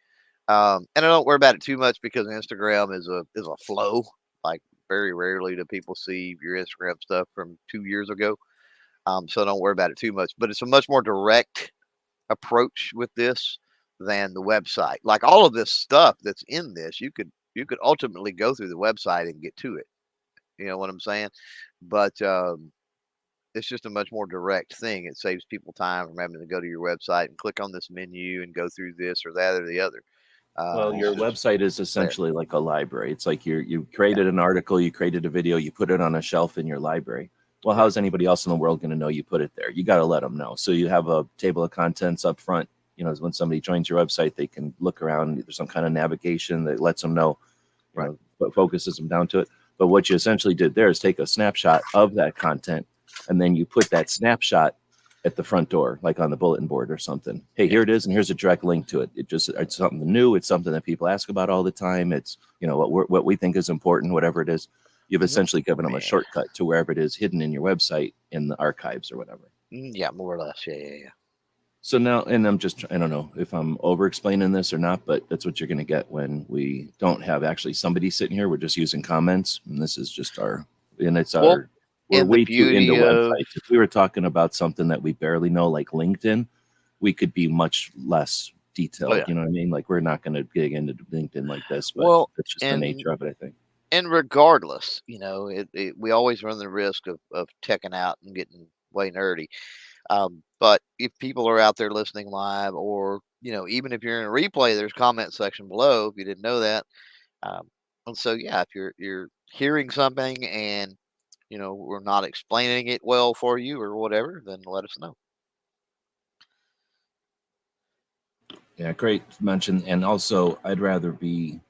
B: and I don't worry about it too much because Instagram is a flow. Like very rarely do people see your Instagram stuff from 2 years ago, so don't worry about it too much. But it's a much more direct approach with this than the website. Like all of this stuff that's in this, you could ultimately go through the website and get to it. You know what I'm saying? But it's just a much more direct thing. It saves people time from having to go to your website and click on this menu and go through this or that or the other.
A: Well, your website is essentially like a library. It's like you created an article, you created a video, you put it on a shelf in your library. Well, how's anybody else in the world going to know you put it there? You got to let them know. So you have a table of contents up front. When somebody joins your website, they can look around. There's some kind of navigation that lets them know, but focuses them down to it. But what you essentially did there is take a snapshot of that content, and then you put that snapshot at the front door, like on the bulletin board or something. Hey, here it is, and here's a direct link to it. It's something new. It's something that people ask about all the time. It's what we think is important, whatever it is. You've essentially given them a shortcut to wherever it is hidden in your website in the archives or whatever.
B: Yeah, more or less. Yeah.
A: So now, and I don't know if I'm over explaining this or not, but that's what you're going to get when we don't have actually somebody sitting here. We're just using comments, and this is just we're way too into websites. If we were talking about something that we barely know, like LinkedIn, we could be much less detailed.
B: Oh, yeah.
A: You know what I mean? Like we're not going to dig into LinkedIn like this, but that's just the nature of it, I think.
B: And regardless, we always run the risk of teching out and getting way nerdy. But if people are out there listening live, or even if you're in a replay, there's comment section below if you didn't know that. And so if you're hearing something and we're not explaining it well for you or whatever, then let us know.
A: Yeah, great to mention. And also, I'd rather be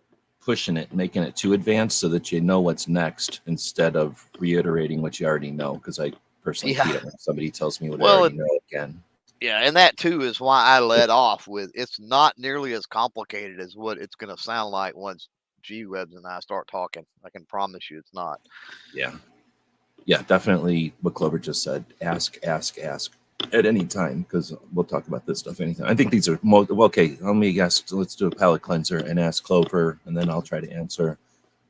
A: pushing it, making it too advanced so that you know what's next instead of reiterating what you already know. Because I personally hate it when somebody tells me what I already know again.
B: Yeah, and that too is why I led off with it's not nearly as complicated as what it's going to sound like once G-Webs and I start talking. I can promise you it's not.
A: Yeah, definitely what Clover just said. Ask at any time, because we'll talk about this stuff anytime. I think these are okay. Let me guess. Let's do a palate cleanser and ask Clover, and then I'll try to answer.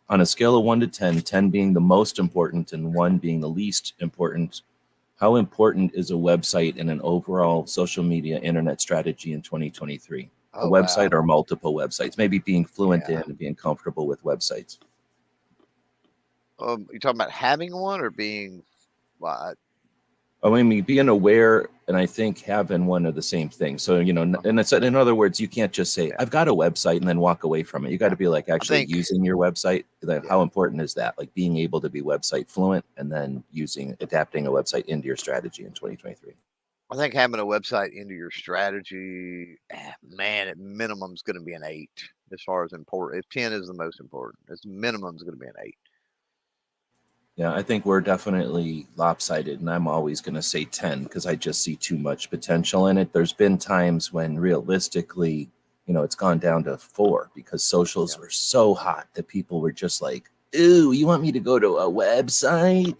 A: On a scale of 1 to 10, 10 being the most important and 1 being the least important, how important is a website in an overall social media internet strategy in 2023? A website or multiple websites? Maybe being fluent in and being comfortable with websites.
B: You talking about having one or being what?
A: I mean, being aware and I think having one are the same thing. So, and it's, in other words, you can't just say, I've got a website and then walk away from it. You got to be like actually using your website. How important is that? Like being able to be website fluent and then adapting a website into your strategy in 2023.
B: I think having a website into your strategy, man, at minimum is going to be an 8 as far as important. If 10 is the most important, its minimum is going to be an 8.
A: Yeah, I think we're definitely lopsided, and I'm always going to say 10 because I just see too much potential in it. There's been times when realistically, it's gone down to 4 because socials were so hot that people were just like, ooh, you want me to go to a website?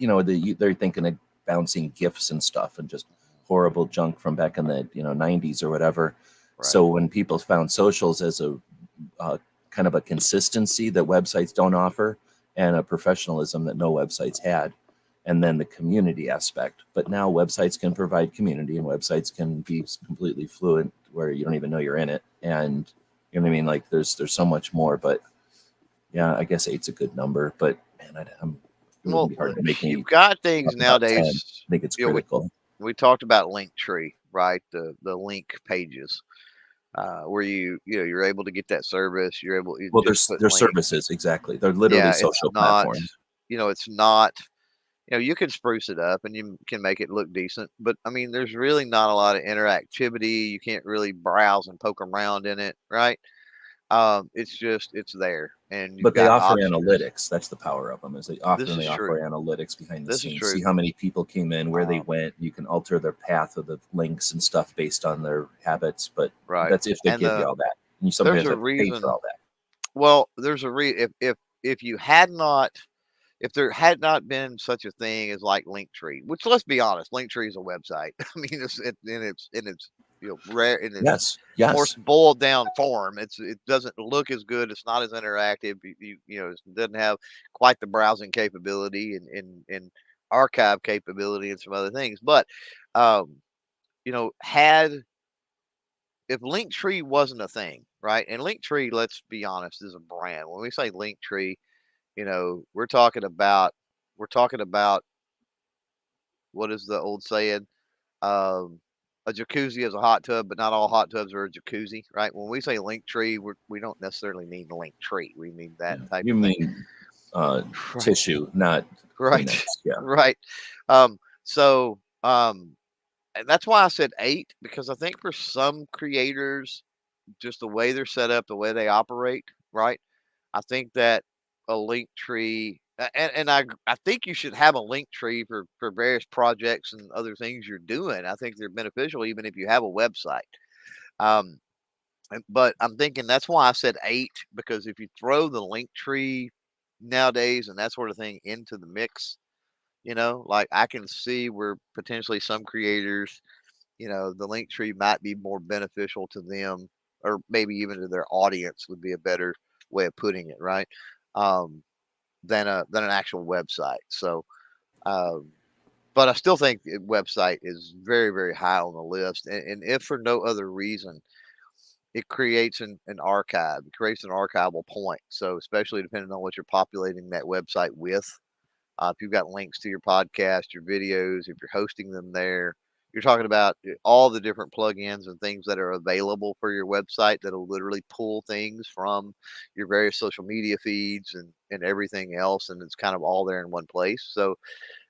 A: They're thinking of bouncing GIFs and stuff and just horrible junk from back in the 90s or whatever.
B: Right.
A: So when people found socials as a kind of a consistency that websites don't offer, and a professionalism that no websites had, and then the community aspect. But now websites can provide community, and websites can be completely fluent where you don't even know you're in it. And you know what I mean? Like there's so much more. But yeah, I guess 8's a good number. But man, it would be hard to make
B: you've got things
A: about 10.
B: nowadays.
A: I think it's critical.
B: We talked about Linktree, right? The link pages. Where you're able to get that service. You're able.
A: Well, there's services, exactly. They're literally social platforms.
B: It's not. You can spruce it up and you can make it look decent, but I mean, there's really not a lot of interactivity. You can't really browse and poke around in it, right? It's there, and
A: but they offer analytics. That's the power of them. Is they offer analytics behind the
B: This
A: scenes. See how many people came in, where they went. You can alter their path of the links and stuff based on their habits. But that's if they give you all that. And you sometimes have to pay for all that.
B: Well, there's a if you had not. If there had not been such a thing as like Linktree, which let's be honest, Linktree is a website. I mean, it's rare in its more boiled down form. It doesn't look as good. It's not as interactive. It doesn't have quite the browsing capability and archive capability and some other things. But if Linktree wasn't a thing, right? And Linktree, let's be honest, is a brand. When we say Linktree, we're talking about what is the old saying? A jacuzzi is a hot tub, but not all hot tubs are a jacuzzi, right? When we say Linktree, we don't necessarily mean Linktree. We mean that type of thing.
A: You mean tissue, not
B: right.
A: Kleenex. Yeah.
B: Right. And that's why I said 8, because I think for some creators, just the way they're set up, the way they operate, right? I think that a Linktree, and I think you should have a Linktree for various projects and other things you're doing. I think they're beneficial even if you have a website. But I'm thinking that's why I said 8, because if you throw the Linktree nowadays and that sort of thing into the mix, like I can see where potentially some creators, the Linktree might be more beneficial to them, or maybe even to their audience would be a better way of putting it, right? Than an actual website. So, but I still think the website is very, very high on the list. And if for no other reason, it creates an archive. It creates an archival point. So, especially depending on what you're populating that website with, if you've got links to your podcast, your videos, if you're hosting them there, you're talking about all the different plugins and things that are available for your website that'll literally pull things from your various social media feeds and everything else. And it's kind of all there in one place. So,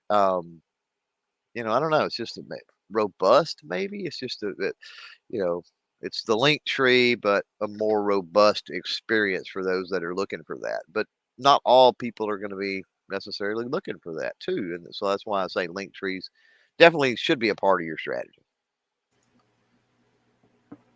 B: I don't know. It's just robust, maybe. It's just it's the Linktree, but a more robust experience for those that are looking for that. But not all people are going to be necessarily looking for that too. And so that's why I say Linktrees definitely should be a part of your strategy.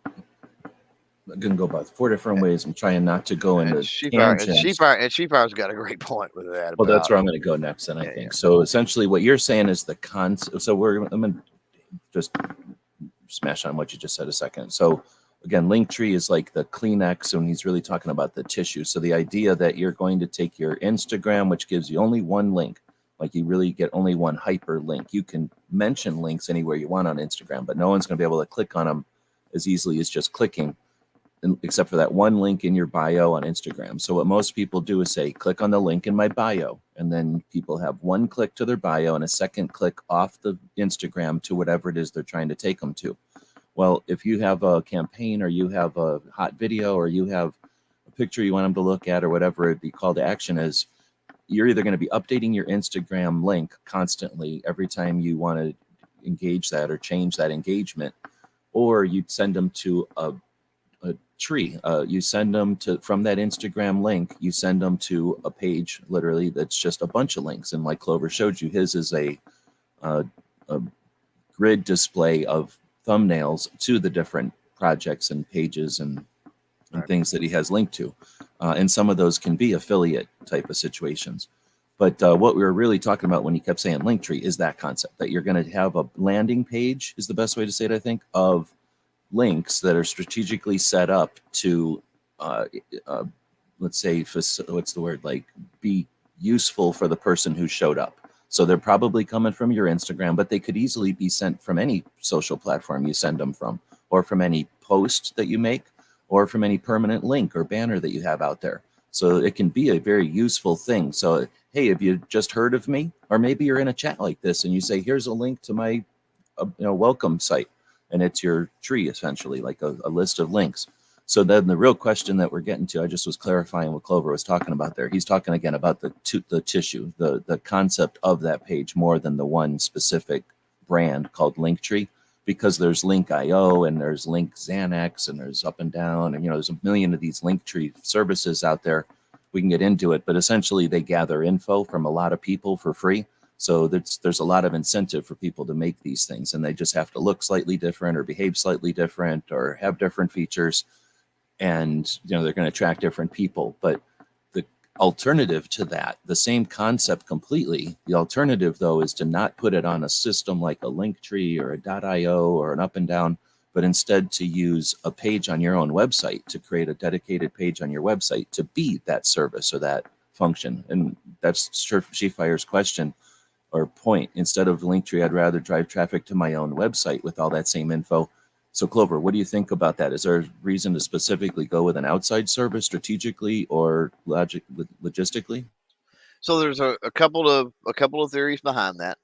A: I can go about 4 different ways. I'm trying not to go into
B: tangents. And Sheefire's got a great point with that.
A: Well, that's where I'm going to go next, then I think. Yeah. So essentially, what you're saying is the concept. So I'm going to just smash on what you just said a second. So again, Linktree is like the Kleenex, and he's really talking about the tissue. So the idea that you're going to take your Instagram, which gives you only one link, like you really get only one hyperlink. You can mention links anywhere you want on Instagram, but no one's going to be able to click on them as easily as just clicking, except for that one link in your bio on Instagram. So what most people do is say, click on the link in my bio. And then people have one click to their bio and a second click off the Instagram to whatever it is they're trying to take them to. Well, if you have a campaign, or you have a hot video, or you have a picture you want them to look at, or whatever the call to action is, you're either going to be updating your Instagram link constantly every time you want to engage that or change that engagement, or you'd send them to a tree. You send them from that Instagram link, you send them to a page literally that's just a bunch of links. And like Clover showed you, his is a grid display of thumbnails to the different projects and pages and things that he has linked to. And some of those can be affiliate type of situations. But what we were really talking about when you kept saying Linktree is that concept that you're going to have a landing page, is the best way to say it, I think, of links that are strategically set up to, uh, uh, let's say, what's the word, like be useful for the person who showed up. So they're probably coming from your Instagram, but they could easily be sent from any social platform you send them from, or from any post that you make, or from any permanent link or banner that you have out there. So it can be a very useful thing. So, hey, have you just heard of me? Or maybe you're in a chat like this and you say, here's a link to my welcome site. And it's your tree, essentially, like a list of links. So then the real question that we're getting to, I just was clarifying what Clover was talking about there. He's talking again about the tissue, the concept of that page more than the one specific brand called Linktree, because there's Link.io and there's Link Xanax and there's Up and Down, and there's a million of these Linktree services out there. We can get into it, but essentially they gather info from a lot of people for free. So there's a lot of incentive for people to make these things, and they just have to look slightly different or behave slightly different or have different features, and they're going to attract different people. But the alternative to that, the same concept completely, the alternative though is to not put it on a system like a Linktree or a .io or an Up and Down, but instead to use a page on your own website, to create a dedicated page on your website to be that service or that function. And that's Chief Fire's question or point. Instead of Linktree, I'd rather drive traffic to my own website with all that same info. So Clover, what do you think about that? Is there a reason to specifically go with an outside service strategically or logistically?
B: So there's a couple of theories behind that.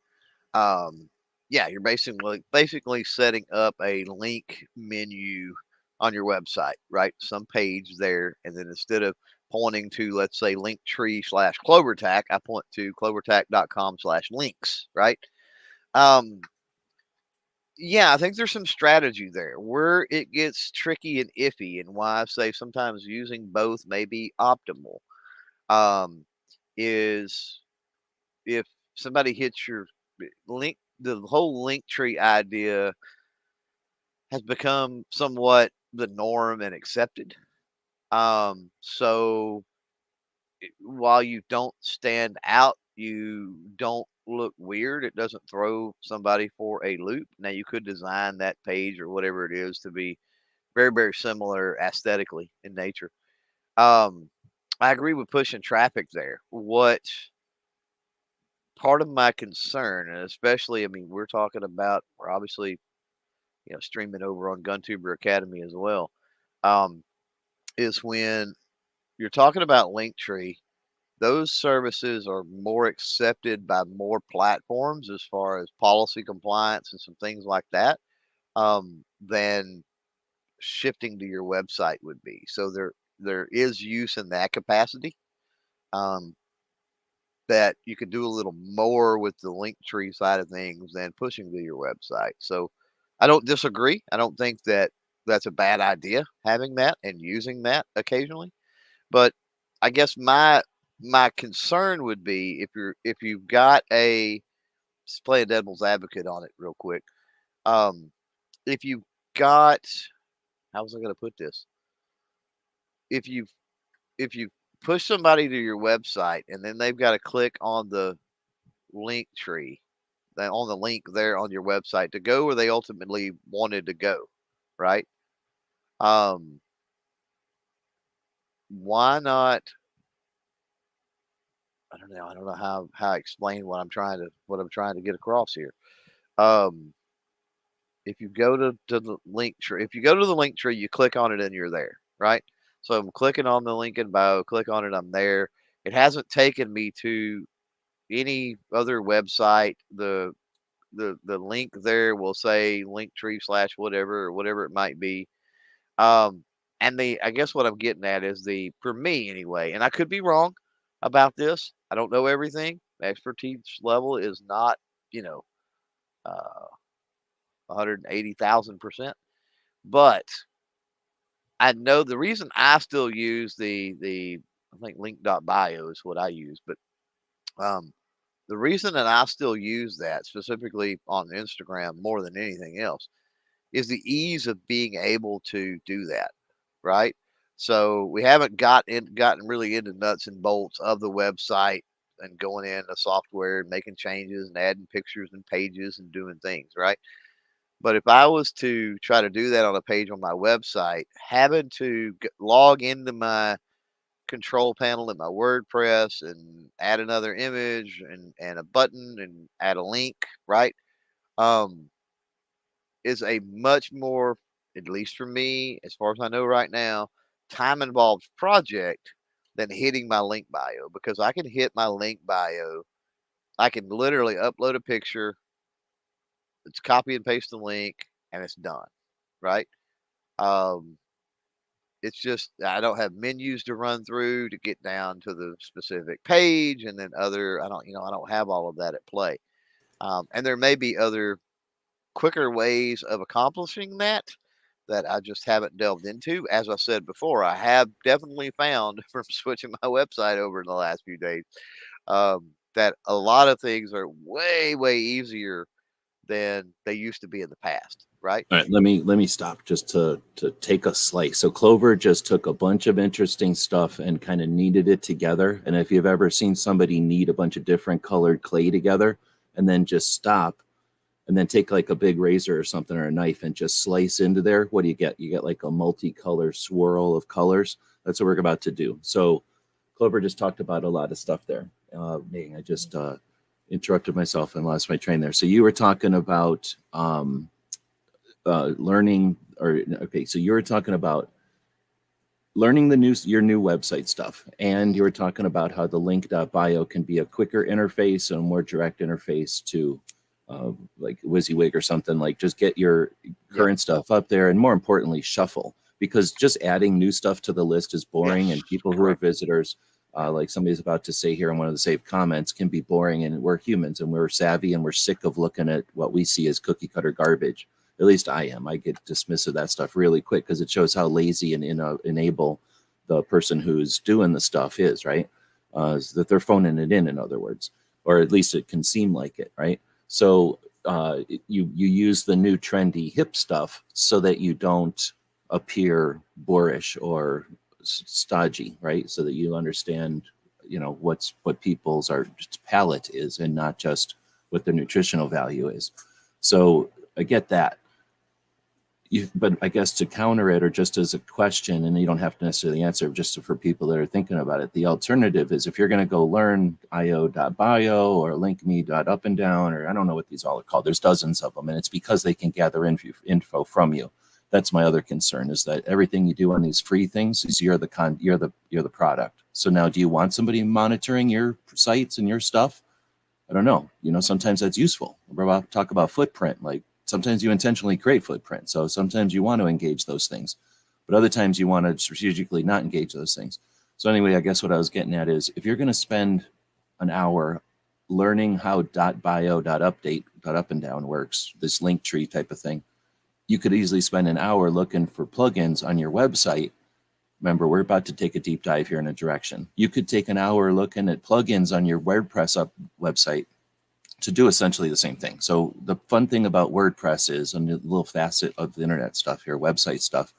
B: Yeah, you're basically setting up a link menu on your website, right? Some page there, and then instead of pointing to, let's say, Linktree/CloverTac, I point to clovertac.com/links, right? Um, yeah, I think there's some strategy there. Where it gets tricky and iffy, and why I say sometimes using both may be optimal, um, is if somebody hits your link, the whole link tree idea has become somewhat the norm and accepted. So while you don't stand out, you don't look weird. It doesn't throw somebody for a loop. Now you could design that page or whatever it is to be very, very similar aesthetically in nature. Um, I agree with pushing traffic there. What part of my concern, and especially, I mean, we're obviously, streaming over on GunTuber Academy as well, um, is when you're talking about Linktree, those services are more accepted by more platforms as far as policy compliance and some things like that, than shifting to your website would be. So there is use in that capacity. Um, that you could do a little more with the link tree side of things than pushing to your website. So I don't disagree. I don't think that that's a bad idea having that and using that occasionally. But I guess my concern would be if you've got just play a devil's advocate on it real quick. Um, if you've got how was I going to put this? If you if you push somebody to your website and then they've got to click on the link tree, on the link there on your website to go where they ultimately wanted to go, right? Um, why not? I don't know. I don't know how I explain what I'm trying to get across here. Um, if you go to the link tree, if you go to the link tree, you click on it and you're there, right? So I'm clicking on the link in bio, click on it, I'm there. It hasn't taken me to any other website. The link there will say Linktree slash whatever or whatever it might be. Um, and I guess what I'm getting at is for me anyway, and I could be wrong about this. I don't know everything. Expertise level is not, you know, uh, 180,000%. But I know the reason I still use I think link.bio is what I use, but um, the reason that I still use that specifically on Instagram more than anything else is the ease of being able to do that, right? So we haven't gotten really into nuts and bolts of the website and going in the software and making changes and adding pictures and pages and doing things, right? But if I was to try to do that on a page on my website, having to log into my control panel in my WordPress and add another image and a button and add a link, right? Um, is a much more, at least for me, as far as I know right now, time involved project than hitting my link bio, because I can hit my link bio. I can literally upload a picture, it's copy and paste the link, and it's done, right? Um, it's just I don't have menus to run through to get down to the specific page, and then other I don't have all of that at play. And there may be other quicker ways of accomplishing that that I just haven't delved into. As I said before, I have definitely found from switching my website over in the last few days that a lot of things are way, way easier than they used to be in the past, right?
A: All right, let me stop just to take a slice. So Clover just took a bunch of interesting stuff and kind of kneaded it together. And if you've ever seen somebody knead a bunch of different colored clay together and then just stop and then take like a big razor or something or a knife and just slice into there, what do you get? You get like a multicolor swirl of colors. That's what we're about to do. So Clover just talked about a lot of stuff there. Dang, I just interrupted myself and lost my train there. So you were talking about learning, or okay, so you were talking about learning your new website stuff, and you were talking about how the link.bio can be a quicker interface and a more direct interface to like WYSIWYG or something. Like just get your current stuff up there, and more importantly, shuffle, because just adding new stuff to the list is boring, and people who are visitors, like somebody's about to say here in one of the saved comments, can be boring, and we're humans and we're savvy and we're sick of looking at what we see as cookie cutter garbage. At least I am. I get dismissive of that stuff really quick because it shows how lazy and enable the person who's doing the stuff is, right? That they're phoning it in other words, or at least it can seem like it, right? So you use the new trendy hip stuff so that you don't appear boorish or stodgy, right? So that you understand, what people's palate is and not just what their nutritional value is. So I get that. But I guess to counter it, or just as a question, and you don't have to necessarily answer, just for people that are thinking about it, the alternative is if you're going to go learn io.bio or linkme.upandown, or I don't know what these all are called. There's dozens of them, and it's because they can gather info from you. That's my other concern, is that everything you do on these free things is you're the product. So now, do you want somebody monitoring your sites and your stuff? I don't know. Sometimes that's useful. We're about to talk about footprint, like. Sometimes you intentionally create footprint. So sometimes you want to engage those things, but other times you want to strategically not engage those things. So anyway, I guess what I was getting at is if you're going to spend an hour learning how .bio.update, .upandown works, this link tree type of thing, you could easily spend an hour looking for plugins on your website. Remember, we're about to take a deep dive here in a direction. You could take an hour looking at plugins on your WordPress website to do essentially the same thing. So the fun thing about WordPress is, and a little facet of the internet stuff here, website stuff,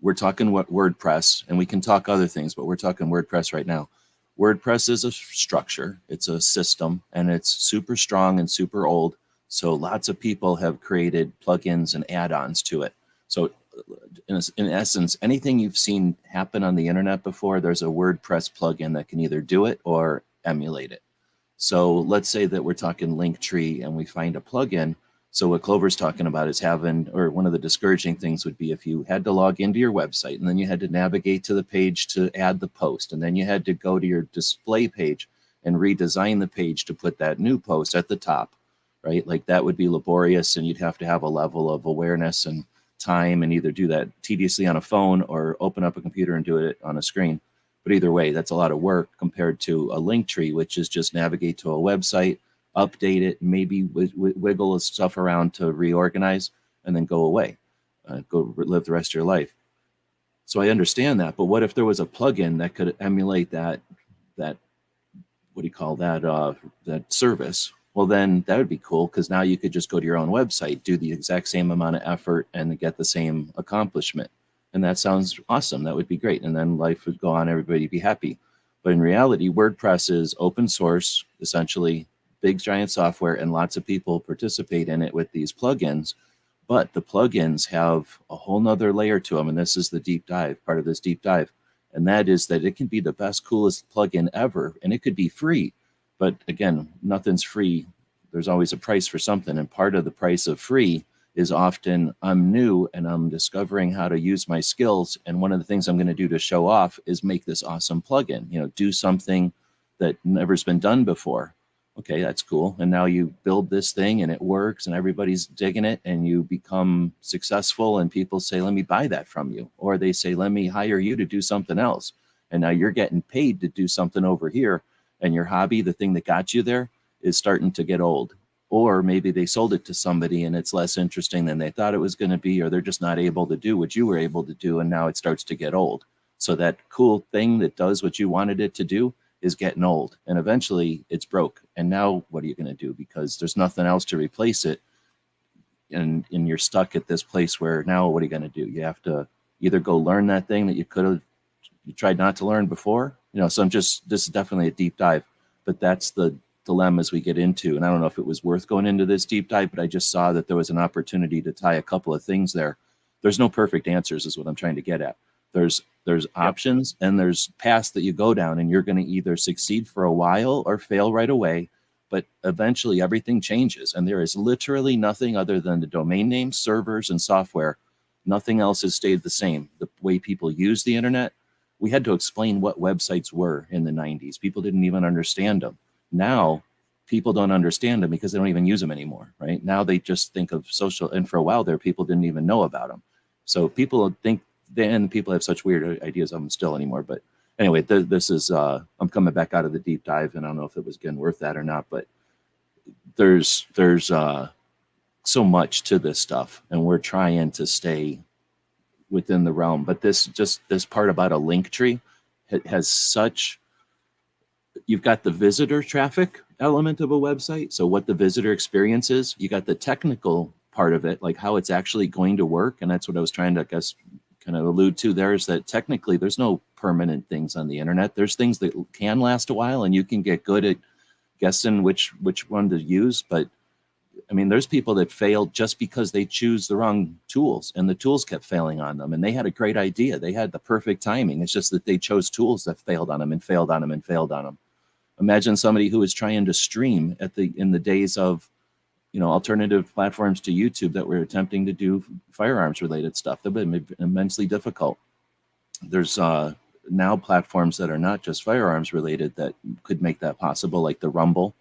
A: we're talking what WordPress, and we can talk other things, but we're talking WordPress right now. WordPress is a structure, it's a system, and it's super strong and super old. So lots of people have created plugins and add-ons to it. So in essence, anything you've seen happen on the internet before, there's a WordPress plugin that can either do it or emulate it. So let's say that we're talking Linktree and we find a plugin. So what Clover's talking about is or one of the discouraging things would be if you had to log into your website and then you had to navigate to the page to add the post, and then you had to go to your display page and redesign the page to put that new post at the top, right? Like that would be laborious, and you'd have to have a level of awareness and time and either do that tediously on a phone or open up a computer and do it on a screen. But either way, that's a lot of work compared to a link tree, which is just navigate to a website, update it, maybe wiggle stuff around to reorganize, and then go away, go live the rest of your life. So I understand that. But what if there was a plugin that could emulate that what do you call that, that service? Well, then that would be cool, because now you could just go to your own website, do the exact same amount of effort, and get the same accomplishment. And that sounds awesome. That would be great. And then life would go on. Everybody would be happy. But in reality, WordPress is open source, essentially big giant software, and lots of people participate in it with these plugins. But the plugins have a whole nother layer to them. And this is the deep dive, part of this deep dive. And that is that it can be the best, coolest plugin ever. And it could be free. But again, nothing's free. There's always a price for something. And part of the price of free is often I'm new and I'm discovering how to use my skills. And one of the things I'm going to do to show off is make this awesome plugin, do something that never's been done before. Okay, that's cool. And now you build this thing and it works and everybody's digging it and you become successful and people say, let me buy that from you. Or they say, let me hire you to do something else. And now you're getting paid to do something over here. And your hobby, the thing that got you there, is starting to get old. Or maybe they sold it to somebody and it's less interesting than they thought it was going to be, or they're just not able to do what you were able to do. And now it starts to get old. So that cool thing that does what you wanted it to do is getting old, and eventually it's broke. And now what are you going to do? Because there's nothing else to replace it. And you're stuck at this place where now what are you going to do? You have to either go learn that thing that you tried not to learn before. So this is definitely a deep dive, but that's the dilemmas we get into. And I don't know if it was worth going into this deep dive, but I just saw that there was an opportunity to tie a couple of things there. There's no perfect answers is what I'm trying to get at. There's options and there's paths that you go down, and you're going to either succeed for a while or fail right away. But eventually everything changes, and there is literally nothing other than the domain names, servers, and software. Nothing else has stayed the same. The way people use the internet, we had to explain what websites were in the 90s. People didn't even understand them. Now people don't understand them because they don't even use them anymore, right? Now they just think of social, and for a while there, people didn't even know about them. So people think, then people have such weird ideas of them still anymore. But anyway, this is, I'm coming back out of the deep dive, and I don't know if it was again worth that or not, but there's so much to this stuff, and we're trying to stay within the realm. But this part about a link tree has such, you've got the visitor traffic element of a website. So what the visitor experience is, you got the technical part of it, like how it's actually going to work. And that's what I was trying to, I guess, kind of allude to there, is that technically there's no permanent things on the internet. There's things that can last a while, and you can get good at guessing which one to use. But I mean, there's people that failed just because they choose the wrong tools, and the tools kept failing on them. And they had a great idea. They had the perfect timing. It's just that they chose tools that failed on them and failed on them and failed on them. Imagine somebody who was trying to stream in the days of, alternative platforms to YouTube that were attempting to do firearms related stuff. That would have been immensely difficult. There's now platforms that are not just firearms related that could make that possible, like the Rumble,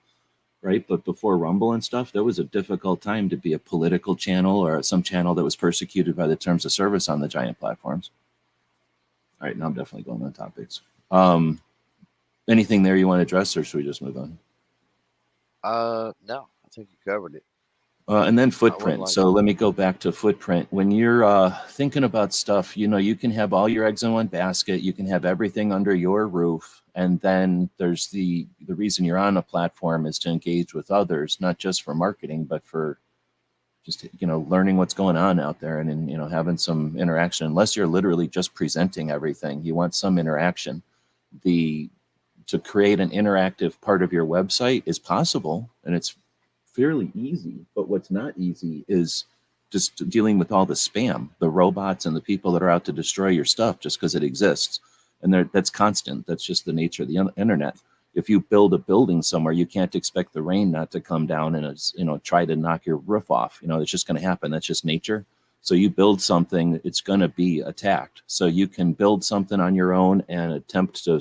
A: right? But before Rumble and stuff, there was a difficult time to be a political channel or some channel that was persecuted by the terms of service on the giant platforms. All right, now I'm definitely going on topics. Anything there you want to address, or should we just move on?
B: No, I think you covered it.
A: And then footprint. So let me go back to footprint. When you're thinking about stuff, you can have all your eggs in one basket. You can have everything under your roof. And then there's the reason you're on a platform is to engage with others, not just for marketing, but for just, learning what's going on out there and having some interaction. Unless you're literally just presenting everything, you want some interaction. To create an interactive part of your website is possible, and it's fairly easy. But what's not easy is just dealing with all the spam, the robots and the people that are out to destroy your stuff just because it exists. And that's constant. That's just the nature of the internet. If you build a building somewhere, you can't expect the rain not to come down and try to knock your roof off. It's just going to happen. That's just nature. So you build something, it's going to be attacked. So you can build something on your own and attempt to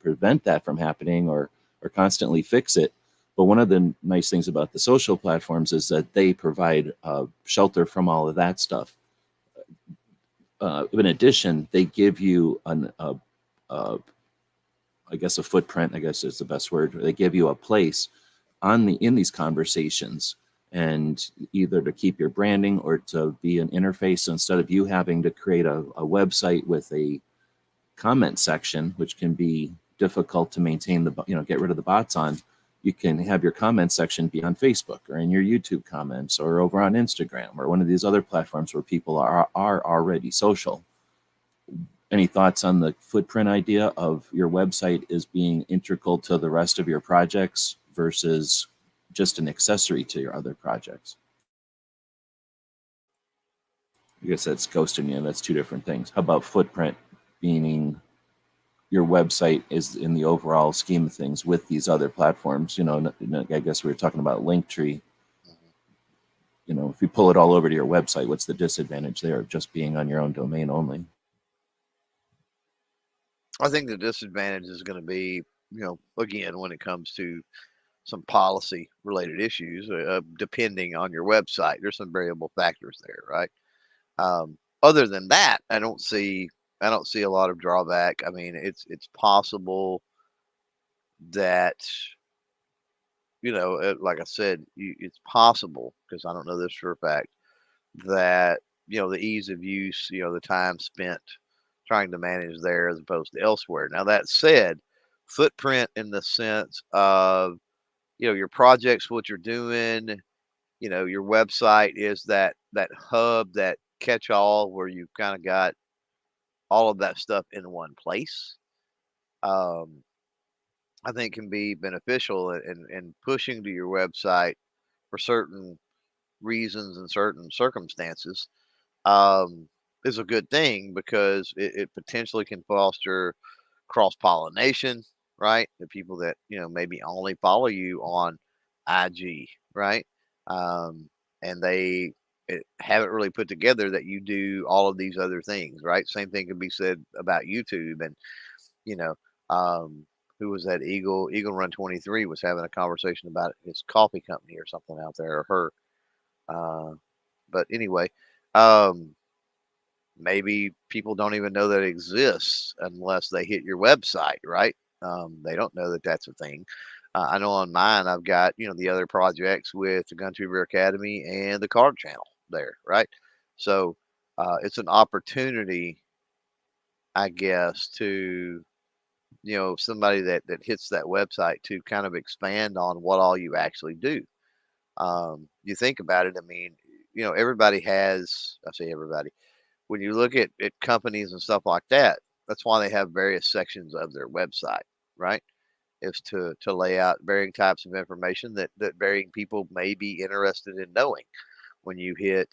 A: prevent that from happening or constantly fix it. But one of the nice things about the social platforms is that they provide shelter from all of that stuff. In addition, they give you I guess a footprint, I guess is the best word. They give you a place in these conversations, and either to keep your branding or to be an interface, instead of you having to create a website with a comment section, which can be difficult to maintain, get rid of the bots on. You can have your comment section be on Facebook or in your YouTube comments or over on Instagram or one of these other platforms where people are already social. Any thoughts on the footprint idea of your website is being integral to the rest of your projects versus just an accessory to your other projects? I guess that's ghosting you. That's two different things. How about footprint, meaning your website is in the overall scheme of things with these other platforms? I guess we were talking about Linktree. If you pull it all over to your website, what's the disadvantage there of just being on your own domain only?
B: I think the disadvantage is going to be, again, when it comes to some policy related issues, depending on your website, there's some variable factors there, right? Other than that, I don't see a lot of drawback. I mean, it's possible that, like I said, it's possible, because I don't know this for a fact, that, the ease of use, the time spent trying to manage there as opposed to elsewhere. Now, that said, footprint in the sense of, your projects, what you're doing, your website is that hub, that catch all where you've kind of got all of that stuff in one place. Um, I think can be beneficial in pushing to your website for certain reasons and certain circumstances, um, is a good thing, because it potentially can foster cross pollination, right? The people that, maybe only follow you on IG, right? Um, and haven't really put together that you do all of these other things, right? Same thing can be said about YouTube. And, you know, um, who was that? Eagle Run 23 was having a conversation about his coffee company or something out there, or her. Uh, but anyway, um, maybe people don't even know that it exists unless they hit your website, right? They don't know that that's a thing. I know on mine, I've got, the other projects with the GunTuber Academy and the card channel there, right? So it's an opportunity, I guess, to, somebody that hits that website to kind of expand on what all you actually do. You think about it, I mean, everybody has, I say everybody, when you look at companies and stuff like that, that's why they have various sections of their website, right? Is to lay out varying types of information that varying people may be interested in knowing. When you hit,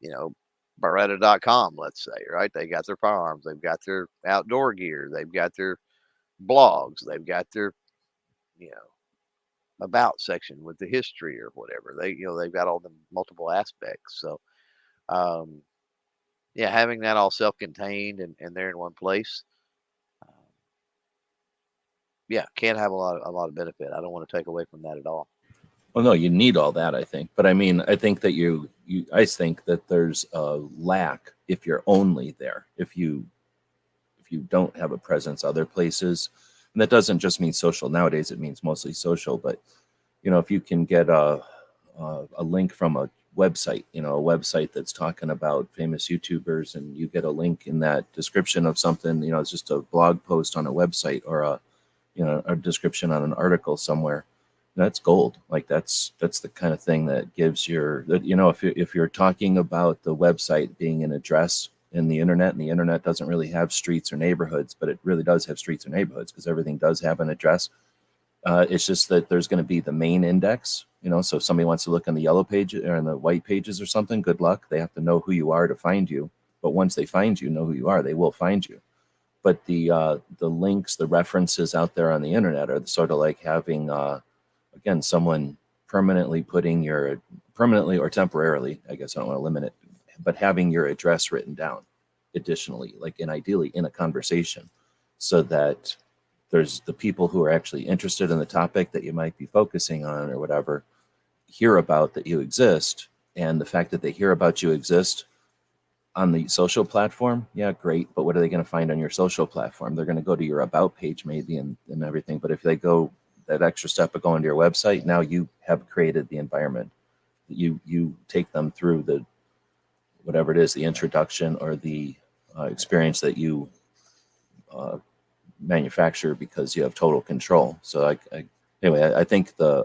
B: you know, Beretta.com, let's say, right? They got their firearms, they've got their outdoor gear, they've got their blogs, they've got their, you know, about section with the history or whatever. They've got all the multiple aspects. So, um, yeah, having that all self-contained and there in one place, um, yeah, can have a lot of benefit. I don't want to take away from that at all.
A: Well, no, you need all that, I think. But I mean, I think that I think that there's a lack if you're only there. If you don't have a presence other places, and that doesn't just mean social. Nowadays, it means mostly social. But if you can get a link from a website, a website that's talking about famous YouTubers, and you get a link in that description of something, it's just a blog post on a website, or a description on an article somewhere. That's gold. Like that's the kind of thing that gives if you're talking about the website being an address in the internet, and the internet doesn't really have streets or neighborhoods, but it really does have streets or neighborhoods because everything does have an address. It's just that there's going to be the main index, so if somebody wants to look on the yellow page or in the white pages or something, good luck. They have to know who you are to find you. But once they find you, know who you are, they will find you. But the links, the references out there on the internet are sort of like having, again, someone permanently or temporarily, I guess I don't want to limit it, but having your address written down additionally, and ideally in a conversation, so that there's the people who are actually interested in the topic that you might be focusing on or whatever, hear about that you exist. And the fact that they hear about you exist on the social platform, yeah, great. But what are they going to find on your social platform? They're going to go to your about page maybe and everything. But if they go that extra step of going to your website, now you have created the environment. You take them through the whatever it is, the introduction or the experience that you manufacture, because you have total control. So anyway, I think the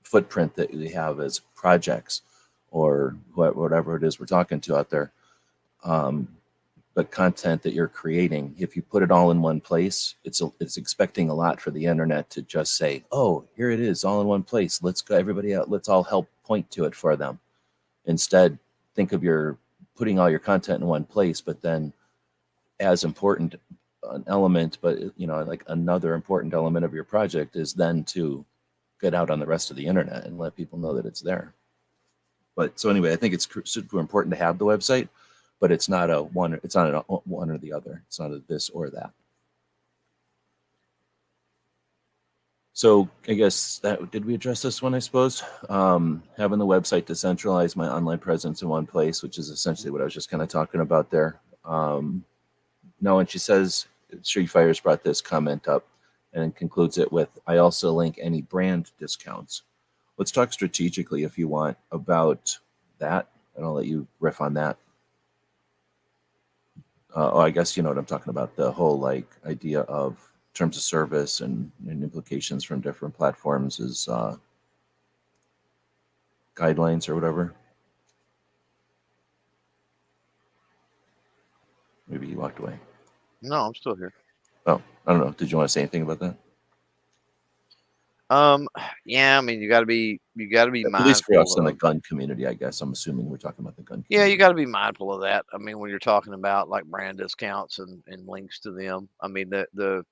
A: footprint that we have as projects or whatever it is we're talking to out there, but content that you're creating, if you put it all in one place, it's expecting a lot for the internet to just say, oh, here it is all in one place. Let's go, everybody out. Let's all help point to it for them. Instead, think of your putting all your content in one place, but then as important an element, but like another important element of your project is then to get out on the rest of the internet and let people know that it's there. But so anyway, I think it's super important to have the website, but it's not a one. It's not a one or the other. It's not a this or that. So I guess that did we address this one? I suppose having the website to centralize my online presence in one place, which is essentially what I was just kind of talking about there. No, and she says Street Fire's brought this comment up and concludes it with, "I also link any brand discounts." Let's talk strategically, if you want, about that, and I'll let you riff on that. Oh, I guess you know what I'm talking about. The whole like idea of terms of service and implications from different platforms is guidelines or whatever. Maybe he walked away.
B: No, I'm still here.
A: Oh, I don't know. Did you want to say anything about that?
B: Yeah, I mean, you got to be mindful.
A: At least for us in the gun community, I guess. I'm assuming we're talking about the gun community.
B: Yeah, you got to be mindful of that. I mean, when you're talking about like brand discounts and links to them, I mean, the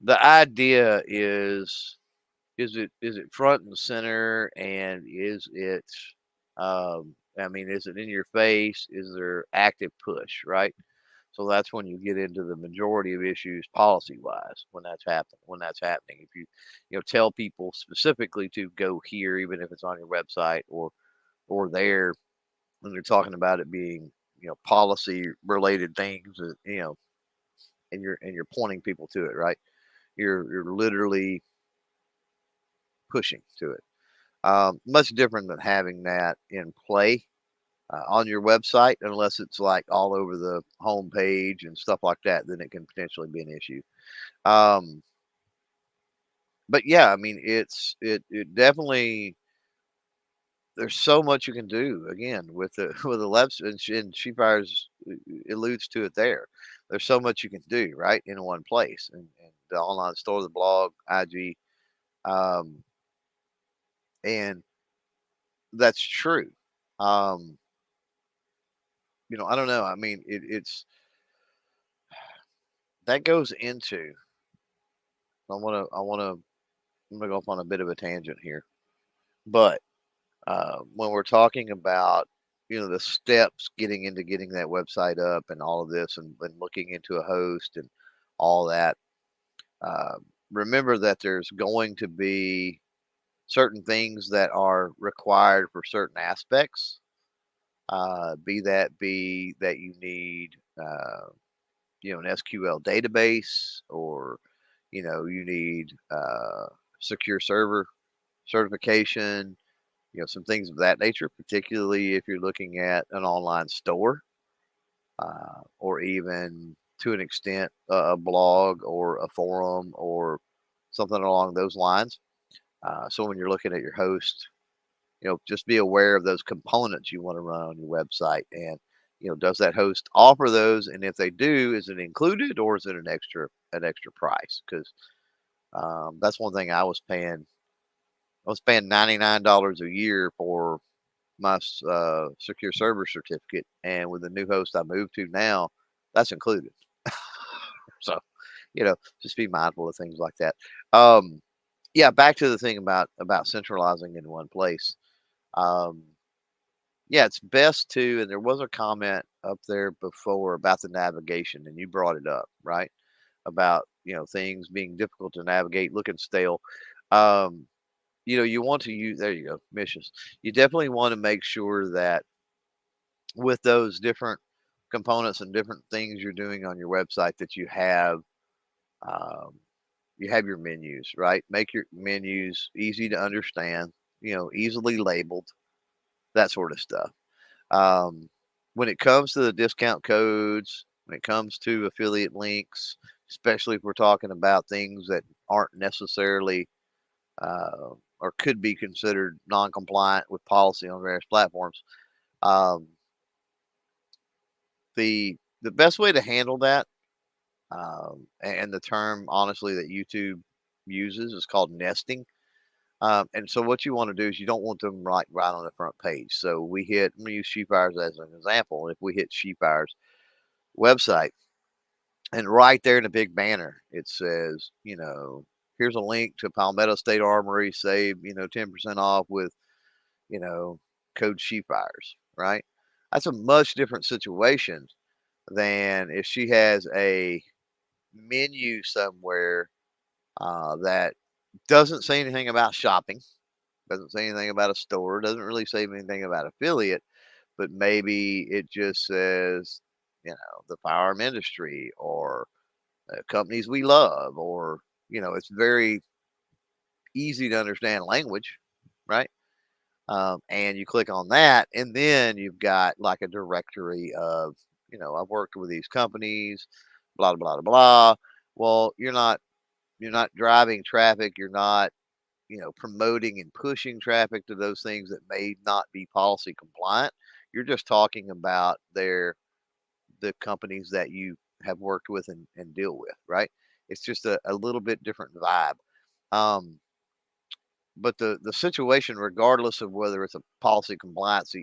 B: idea is it front and center, and is it, I mean, is it in your face? Is there active push, right? So that's when you get into the majority of issues policy wise when that's happening. If you tell people specifically to go here, even if it's on your website or there, when they're talking about it being policy related things, and you're pointing people to it, right? You're literally pushing to it. Much different than having that in play on your website, unless it's like all over the home page and stuff like that. Then it can potentially be an issue. Um, but yeah, I mean, it definitely. There's so much you can do again with the with the left, and she fires alludes to it there. There's so much you can do right in one place, and the online store, the blog, IG, um, and that's true. Um, I don't know. I mean, it's that goes into. I'm gonna go off on a bit of a tangent here, but when we're talking about the steps getting that website up and all of this, and looking into a host and all that, uh, remember that there's going to be certain things that are required for certain aspects. Be that you need an SQL database, or you need secure server certification, some things of that nature, particularly if you're looking at an online store, or even to an extent a blog or a forum or something along those lines. So when you're looking at your host, just be aware of those components you want to run on your website, and does that host offer those? And if they do, is it included, or is it an extra price? Because that's one thing I was paying. I was paying $99 a year for my secure server certificate, and with the new host I moved to now, that's included. So, just be mindful of things like that. Yeah, back to the thing about centralizing in one place. Um, yeah, it's best to, and there was a comment up there before about the navigation, and you brought it up, right? About things being difficult to navigate, looking stale. Um, you want to use, there you go, missions. You definitely want to make sure that with those different components and different things you're doing on your website, that um, you have your menus, right? Make your menus easy to understand, easily labeled, that sort of stuff. Um, when it comes to the discount codes, when it comes to affiliate links, especially if we're talking about things that aren't necessarily or could be considered non-compliant with policy on various platforms, um, the the best way to handle that, and the term honestly that YouTube uses is called nesting. And so what you want to do is you don't want them right on the front page. So I'm gonna use Sheepfires as an example. If we hit Sheepfires website, and right there in a big banner, it says, here's a link to Palmetto State Armory, save, 10% off with, you know, code Sheepfires, right? That's a much different situation than if she has a menu somewhere that doesn't say anything about shopping, doesn't say anything about a store, doesn't really say anything about affiliate, but maybe it just says, the firearm industry or companies we love, or, it's very easy to understand language, right? And you click on that, and then you've got like a directory of, I've worked with these companies, blah blah blah blah. Well, you're not driving traffic. You're not, promoting and pushing traffic to those things that may not be policy compliant. You're just talking about the companies that you have worked with and deal with, right? It's just a little bit different vibe. Um, but the situation, regardless of whether it's a policy compliance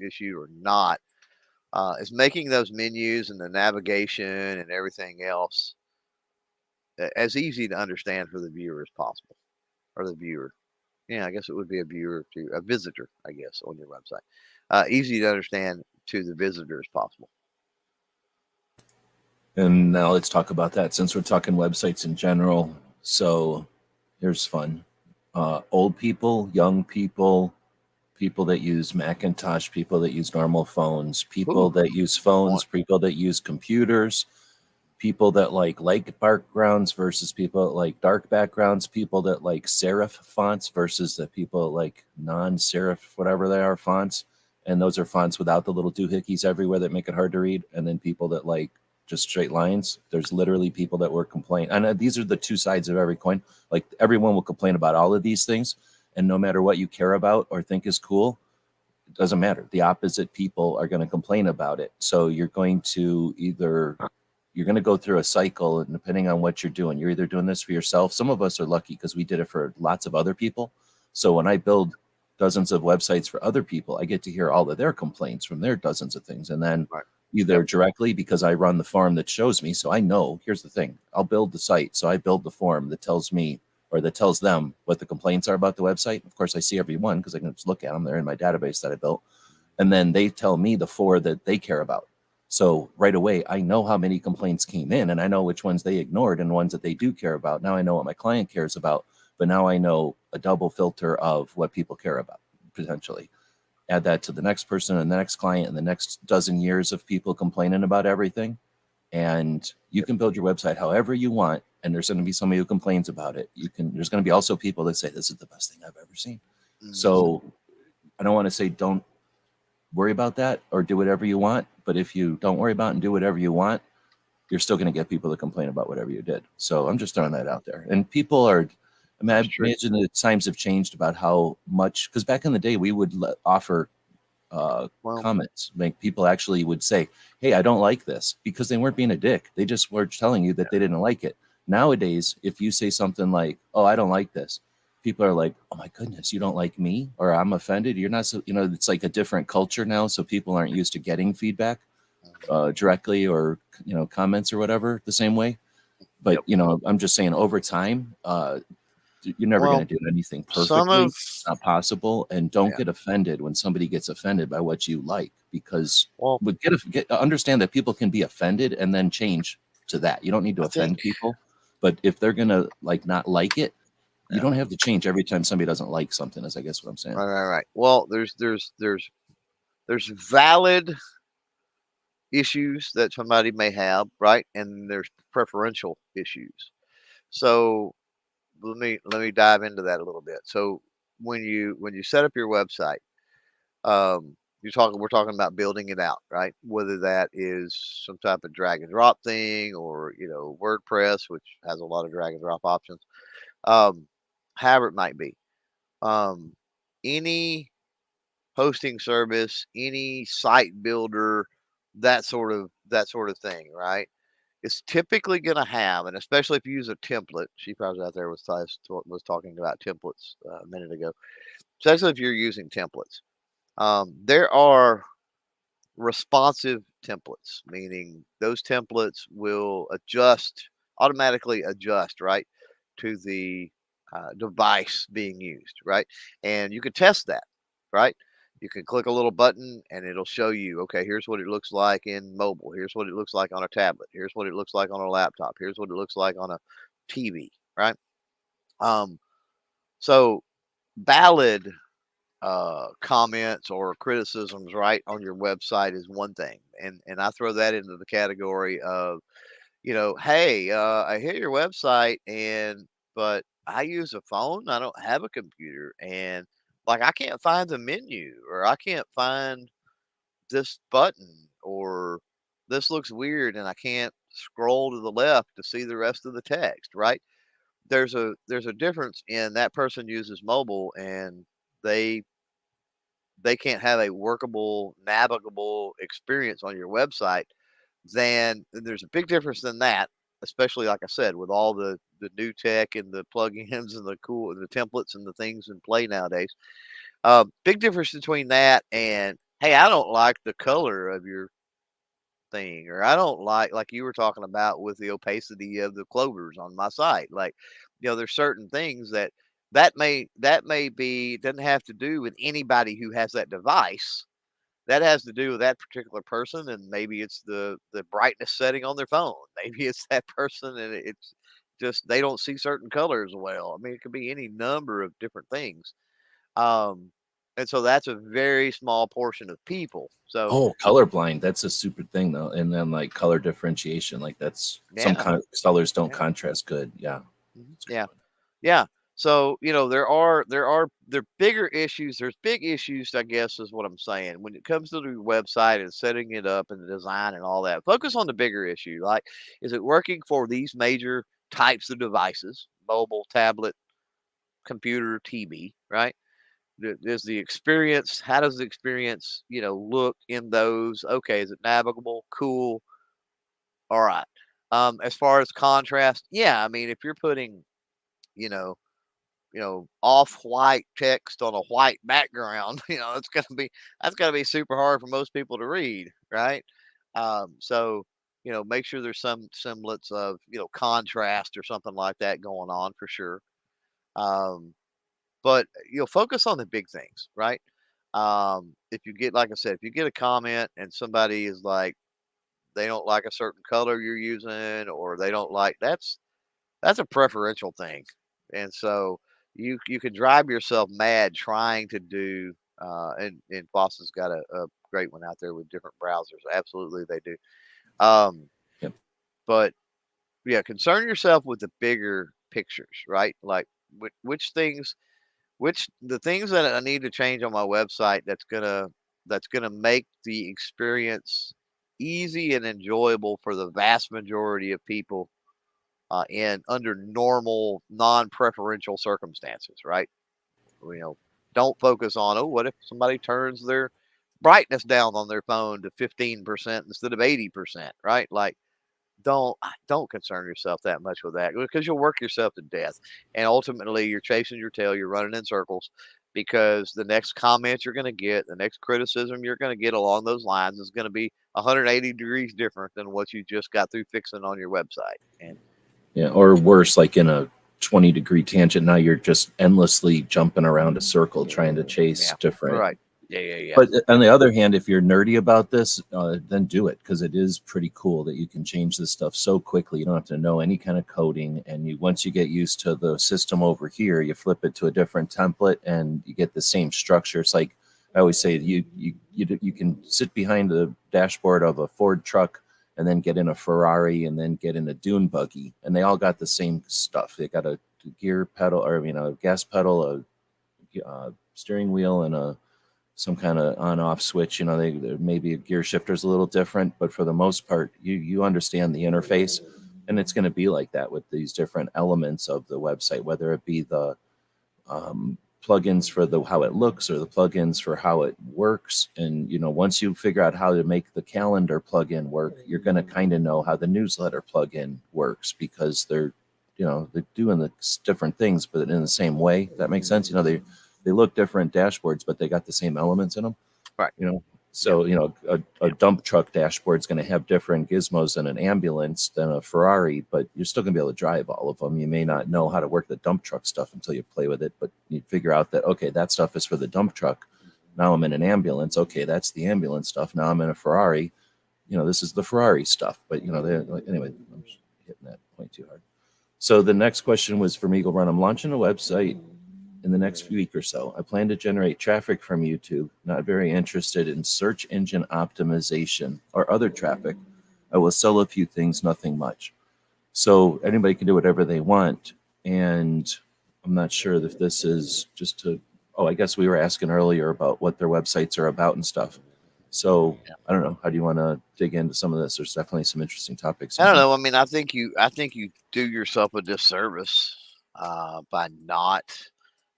B: issue or not, is making those menus and the navigation and everything else as easy to understand for the viewer as possible, or the viewer. Yeah, I guess it would be a viewer to a visitor, I guess, on your website. Easy to understand to the visitor as possible.
A: And now let's talk about that since we're talking websites in general. So here's fun. Old people, young people, people that use Macintosh, people that use normal phones, people
B: Ooh,
A: that use
B: good point.
A: phones, people that use computers, people that like light backgrounds versus people that like dark backgrounds, people that like serif fonts versus the people that like non-serif, whatever they are, fonts. And those are fonts without the little doohickeys everywhere that make it hard to read. And then people that like just straight lines. There's literally people that were complaining. And these are the two sides of every coin. Like everyone will complain about all of these things. And no matter what you care about or think is cool, it doesn't matter. The opposite people are going to complain about it. So you're going to go through a cycle, and depending on what you're doing, you're either doing this for yourself. Some of us are lucky because we did it for lots of other people. So when I build dozens of websites for other people, I get to hear all of their complaints from their dozens of things. And then
B: Right.
A: either
B: Yep.
A: directly because I run the farm that shows me. So I know, here's the thing, I'll build the site. So I build the form that tells me or that tells them what the complaints are about the website. Of course, I see every one because I can just look at them. They're in my database that I built. And then they tell me the four that they care about. So right away, I know how many complaints came in, and I know which ones they ignored and ones that they do care about. Now I know what my client cares about, but now I know a double filter of what people care about, potentially. Add that to the next person and the next client and the next dozen years of people complaining about everything. And you can build your website however you want. And there's going to be somebody who complains about it. There's going to be also people that say, this is the best thing I've ever seen.
B: Mhm.
A: So I don't want to say don't worry about that or do whatever you want. But if you don't worry about and do whatever you want, you're still going to get people to complain about whatever you did. So I'm just throwing that out there. And people are,
B: That's true.
A: imagine the times have changed about how much, because back in the day, we would offer
B: Well,
A: comments. Like people actually would say, hey, I don't like this, because they weren't being a dick. They just were telling you that they didn't like it. Nowadays, if you say something like, oh, I don't like this, people are like, oh my goodness, you don't like me, or I'm offended. You're not so, it's like a different culture now. So people aren't used to getting feedback directly, or, comments or whatever the same way. But,
B: yep.
A: I'm just saying over time, you're never going
B: Well,
A: to do anything
B: some
A: perfectly.
B: of
A: It's not possible. And don't
B: yeah.
A: get offended when somebody gets offended by what you like, because
B: Well,
A: understand that people can be offended and then change to that. You don't need to
B: I think
A: offend people, but if they're going to like not like it, you
B: yeah.
A: don't have to change every time somebody doesn't like something, is I guess what I'm saying.
B: Right. Well, there's valid issues that somebody may have, right? And there's preferential issues. So let me dive into that a little bit. So when you set up your website, we're talking about building it out, right? Whether that is some type of drag and drop thing, or WordPress, which has a lot of drag and drop options. Um, However it might be. Um, any hosting service, any site builder, that sort of thing, right? It's typically going to have, and especially if you use a template. She probably out there was talking about templates a minute ago. Especially if you're using templates, there are responsive templates, meaning those templates will automatically adjust, right, to the device being used, right? And you can test that, right? You can click a little button and it'll show you, okay, here's what it looks like in mobile. Here's what it looks like on a tablet. Here's what it looks like on a laptop. Here's what it looks like on a TV, right? Um, so valid comments or criticisms right on your website is one thing, and I throw that into the category of, hey, I hit your website, but I use a phone, I don't have a computer, and like I can't find the menu, or I can't find this button, or this looks weird and I can't scroll to the left to see the rest of the text, right? There's a difference in that person uses mobile, and they they can't have a workable, navigable experience on your website, then there's a big difference than that, especially like I said, with all the new tech and the plugins and the templates and the things in play nowadays. Big difference between that and, hey, I don't like the color of your thing, or I don't like you were talking about with the opacity of the clovers on my site. Like, there's certain things that may be, doesn't have to do with anybody who has that device. That has to do with that particular person, and maybe it's the brightness setting on their phone. Maybe it's that person, and it's just they don't see certain colors well. I mean, it could be any number of different things. Um, and so that's a very small portion of people. So
A: Oh, colorblind. That's a super thing though. And then like color differentiation, like that's some
B: yeah,
A: kind of colors don't
B: yeah.
A: contrast good. Yeah.
B: Mhm.
A: It's a good
B: Yeah,
A: one.
B: yeah. So, there are bigger issues. There's big issues, I guess, is what I'm saying. When it comes to the website and setting it up and the design and all that, focus on the bigger issue. Like, is it working for these major types of devices? Mobile, tablet, computer, TV, right? Is the experience, how does the experience, look in those? Okay, is it navigable? Cool. All right. As far as contrast, yeah, I mean, if you're putting, you know, off-white text on a white background, that's gonna be super hard for most people to read, right? So, make sure there's some semblance of, contrast or something like that going on for sure. Um, but you'll focus on the big things, right? If you get, like I said, if you get a comment and somebody is like, they don't like a certain color you're using, or they don't like, that's a preferential thing, and so you can drive yourself mad trying to do. And Boston's got a great one out there with different browsers. Absolutely, they do. Um,
A: Yep.
B: but yeah, concern yourself with the bigger pictures, right? Like which things, which the things that I need to change on my website that's gonna make the experience easy and enjoyable for the vast majority of people and under normal, non-preferential circumstances, right? You know, don't focus on, oh, what if somebody turns their brightness down on their phone to 15% instead of 80%, right? Like, don't concern yourself that much with that, because you'll work yourself to death, and ultimately you're chasing your tail, you're running in circles, because the next comment you're going to get, the next criticism you're going to get along those lines is going to be 180 degrees different than what you just got through fixing on your website. And
A: Yeah. Or worse, like in a 20-degree tangent. Now you're just endlessly jumping around a circle trying to chase
B: yeah,
A: different.
B: right. Yeah, yeah, yeah.
A: But on the other hand, if you're nerdy about this, then do it, because it is pretty cool that you can change this stuff so quickly. You don't have to know any kind of coding, and once you get used to the system over here, you flip it to a different template, and you get the same structure. It's like I always say, you can sit behind the dashboard of a Ford truck, and then get in a Ferrari, and then get in a dune buggy, and they all got the same stuff. They got a gear pedal, or a gas pedal, a steering wheel, and some kind of on-off switch. Maybe a gear shifter is a little different, but for the most part, you understand the interface, and it's going to be like that with these different elements of the website, whether it be the plugins for the how it looks or the plugins for how it works. And once you figure out how to make the calendar plugin work, you're going to kind of know how the newsletter plugin works, because they're doing the different things, but in the same way. If that makes sense. They look different dashboards, but they got the same elements in them.
B: Right.
A: So a dump truck dashboard is going to have different gizmos than an ambulance than a Ferrari, but you're still going to be able to drive all of them. You may not know how to work the dump truck stuff until you play with it, but you figure out that, okay, that stuff is for the dump truck. Now I'm in an ambulance. Okay, that's the ambulance stuff. Now I'm in a Ferrari. This is the Ferrari stuff. But anyway, I'm just hitting that point too hard. So the next question was from Eagle Run. I'm launching a website in the next week or so. I plan to generate traffic from YouTube. Not very interested in search engine optimization or other traffic. I will sell a few things, nothing much. So anybody can do whatever they want. And I'm not sure if this is just to, I guess we were asking earlier about what their websites are about and stuff. So I don't know. How do you want to dig into some of this? There's definitely some interesting topics.
B: I don't know. I mean, I think you do yourself a disservice by not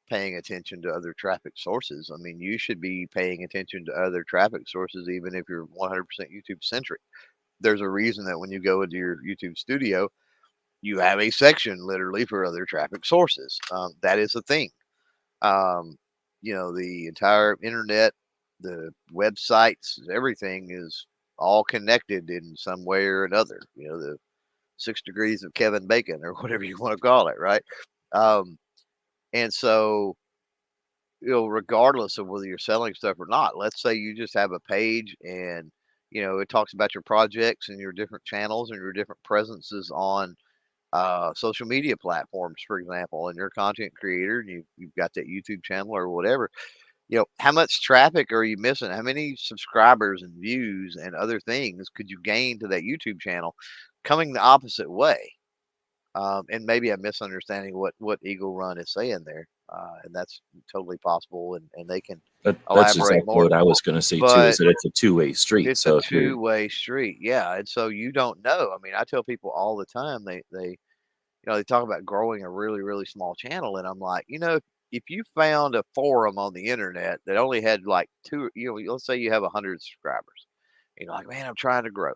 B: paying attention to other traffic sources. I mean, you should be paying attention to other traffic sources, even if you're 100% YouTube centric. There's a reason that when you go into your YouTube studio, you have a section literally for other traffic sources. That is a thing. The entire internet, the websites, everything is all connected in some way or another. The 6 degrees of Kevin Bacon or whatever you want to call it, right? And so, regardless of whether you're selling stuff or not, let's say you just have a page and, it talks about your projects and your different channels and your different presences on social media platforms, for example, and you're a content creator and you've got that YouTube channel or whatever. How much traffic are you missing? How many subscribers and views and other things could you gain to that YouTube channel coming the opposite way? And maybe I'm misunderstanding what Eagle Run is saying there. And that's totally possible. And they can
A: that's
B: elaborate
A: exactly
B: more.
A: what I was going to say too, is that it's a two-way street.
B: It's
A: so
B: a two-way street. Yeah. And so you don't know. I mean, I tell people all the time, they talk about growing a really, really small channel. And I'm like, if you found a forum on the internet that only had like two, let's say you have 100 subscribers, and you're like, man, I'm trying to grow.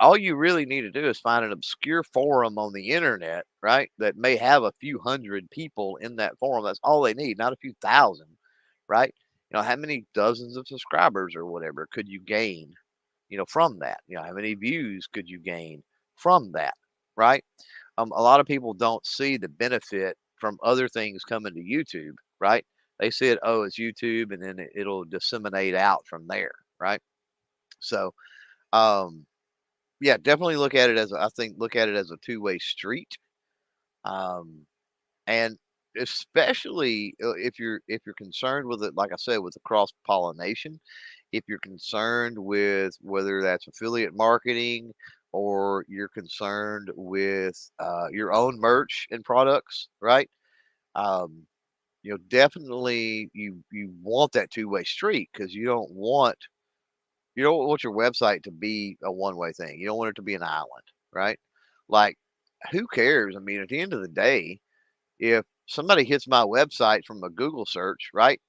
B: All you really need to do is find an obscure forum on the internet, right? That may have a few hundred people in that forum. That's all they need, not a few thousand, right? How many dozens of subscribers or whatever could you gain, from that? How many views could you gain from that, right? A lot of people don't see the benefit from other things coming to YouTube, right? They see it, oh, it's YouTube, and then it'll disseminate out from there, right? So, yeah, definitely look at it as a two-way street, and especially if you're concerned with it, like I said, with the cross pollination. If you're concerned with whether that's affiliate marketing or you're concerned with your own merch and products, right? Um, definitely you want that two-way street, because you don't want your website to be a one-way thing. You don't want it to be an island, right? Like, who cares? I mean, at the end of the day, if somebody hits my website from a Google search, right,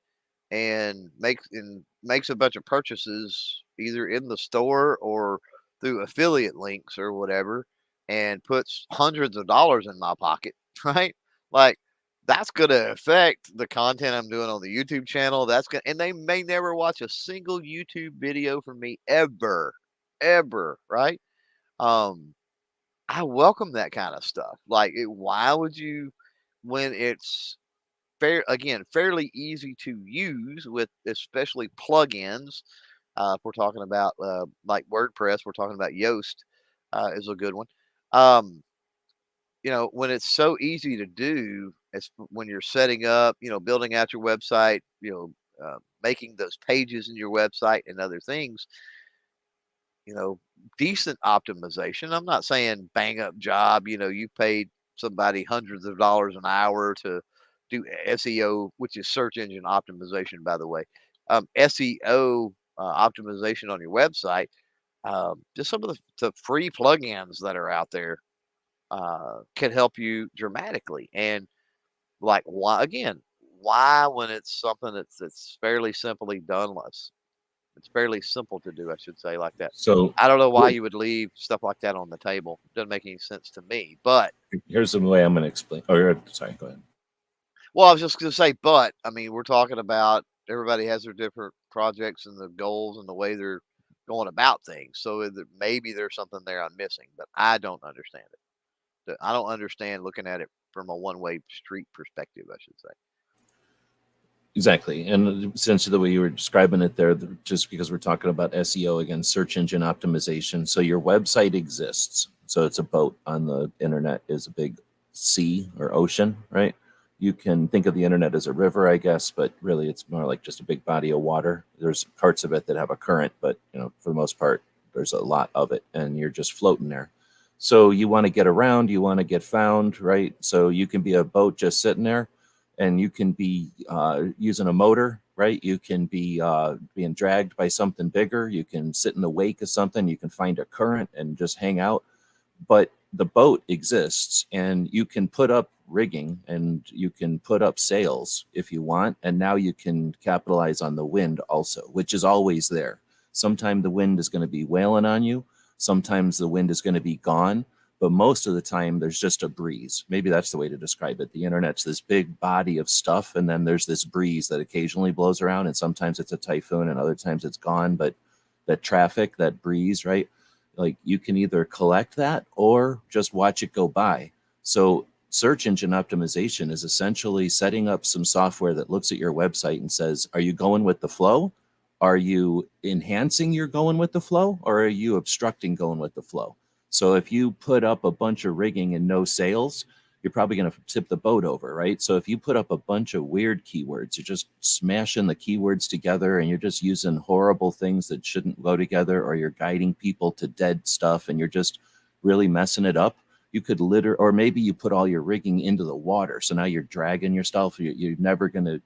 B: and makes a bunch of purchases either in the store or through affiliate links or whatever, and puts hundreds of dollars in my pocket, right? Like, that's going to affect the content I'm doing on the YouTube channel. And they may never watch a single YouTube video from me ever, right? Um, I welcome that kind of stuff. Like, why would you, when it's fairly easy to use, with especially plugins. If we're talking about like WordPress, we're talking about Yoast is a good one. Um, when it's so easy to do, as when you're setting up, building out your website, making those pages in your website and other things, decent optimization. I'm not saying bang up job. You paid somebody hundreds of dollars an hour to do SEO, which is search engine optimization, by the way. SEO optimization on your website. Just some of the free plugins that are out there can help you dramatically. And like, why again? why, when it's something that's fairly simply done less, it's fairly simple to do, I should say, like that.
A: So
B: I don't know why you would leave stuff like that on the table. Doesn't make any sense to me. But
A: here's the way I'm going to explain. Oh, sorry, go ahead.
B: well, I was just going to say, but I mean, we're talking about everybody has their different projects and the goals and the way they're going about things. So maybe there's something there I'm missing, but I don't understand it. I don't understand looking at it from a one-way street perspective, I should say.
A: Exactly. And essentially the way you were describing it there, just because we're talking about SEO again, search engine optimization. So your website exists. So it's a boat on the internet is a big sea or ocean, right? You can think of the internet as a river, I guess, but really it's more like just a big body of water. There's parts of it that have a current, but for the most part, there's a lot of it and you're just floating there. So you want to get around, you want to get found, right? So you can be a boat just sitting there and you can be using a motor, right? You can be being dragged by something bigger. You can sit in the wake of something. You can find a current and just hang out. But the boat exists, and you can put up rigging and you can put up sails if you want. And now you can capitalize on the wind also, which is always there. Sometimes the wind is going to be wailing on you. Sometimes the wind is going to be gone, but most of the time there's just a breeze. Maybe that's the way to describe it. The internet's this big body of stuff, and then there's this breeze that occasionally blows around, and sometimes it's a typhoon and other times it's gone. But that traffic, that breeze, right? Like you can either collect that or just watch it go by. So search engine optimization is essentially setting up some software that looks at your website and says, are you going with the flow? Are you enhancing your going with the flow, or are you obstructing going with the flow? So if you put up a bunch of rigging and no sales, you're probably going to tip the boat over, right? So if you put up a bunch of weird keywords, you're just smashing the keywords together and you're just using horrible things that shouldn't go together, or you're guiding people to dead stuff and you're just really messing it up. You could or maybe you put all your rigging into the water. So now you're dragging your stuff. You're never going to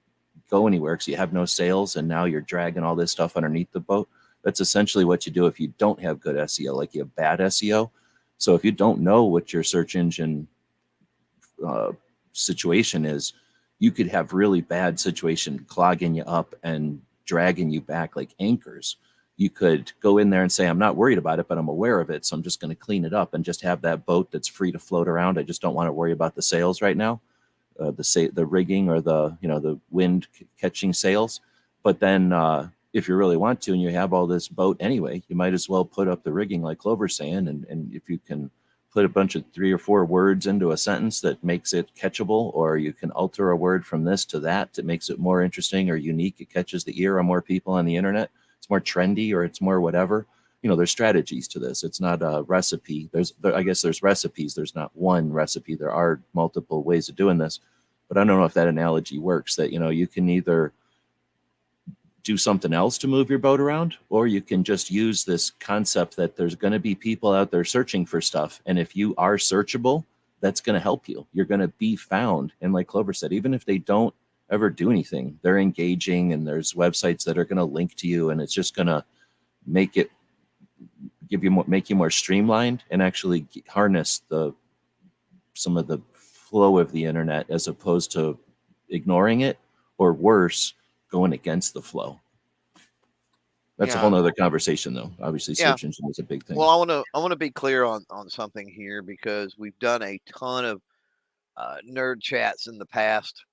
A: go anywhere because you have no sales, and now you're dragging all this stuff underneath the boat. That's essentially what you do if you don't have good SEO, like you have bad SEO. So if you don't know what your search engine situation is, you could have really bad situation clogging you up and dragging you back like anchors. You could go in there and say, I'm not worried about it, but I'm aware of it. So I'm just going to clean it up and just have that boat that's free to float around. I just don't want to worry about the sails right now, the rigging or the wind catching sails. But then if you really want to and you have all this boat anyway, you might as well put up the rigging like Clover's saying. And if you can put a bunch of 3 or 4 words into a sentence that makes it catchable, or you can alter a word from this to that that makes it more interesting or unique, it catches the ear of more people on the internet, it's more trendy, or it's more whatever. There's strategies to this. It's not a recipe. I guess there's recipes. There's not one recipe. There are multiple ways of doing this, but I don't know if that analogy works, that you can either do something else to move your boat around, or you can just use this concept that there's going to be people out there searching for stuff. And if you are searchable, that's going to help you. You're going to be found. And like Clover said, even if they don't ever do anything, they're engaging, and there's websites that are going to link to you, and it's just going to make you more streamlined and actually harness some of the flow of the internet, as opposed to ignoring it, or worse, going against the flow. That's a whole
B: Yeah,
A: nother conversation, though. Obviously,
B: yeah.
A: search engine is a big thing.
B: Well, I want to be clear on something here, because we've done a ton of nerd chats in the past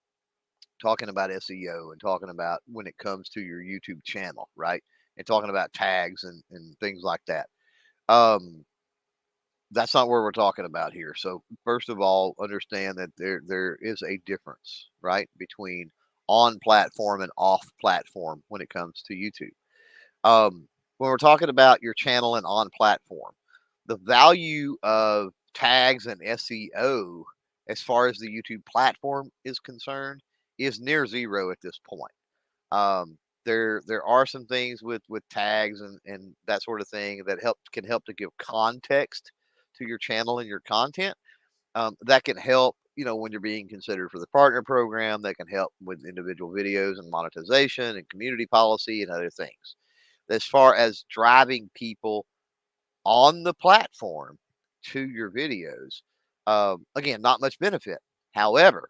B: talking about SEO and talking about when it comes to your YouTube channel, right? And talking about tags and things like that. Um, that's not where we're talking about here. So first of all, understand that there is a difference, right, between on platform and off platform when it comes to YouTube. When we're talking about your channel and on platform, the value of tags and SEO as far as the YouTube platform is concerned is near zero at this point. There are some things with tags and that sort of thing that can help to give context to your channel and your content. That can help, when you're being considered for the partner program. That can help with individual videos and monetization and community policy and other things. As far as driving people on the platform to your videos, again, not much benefit. However,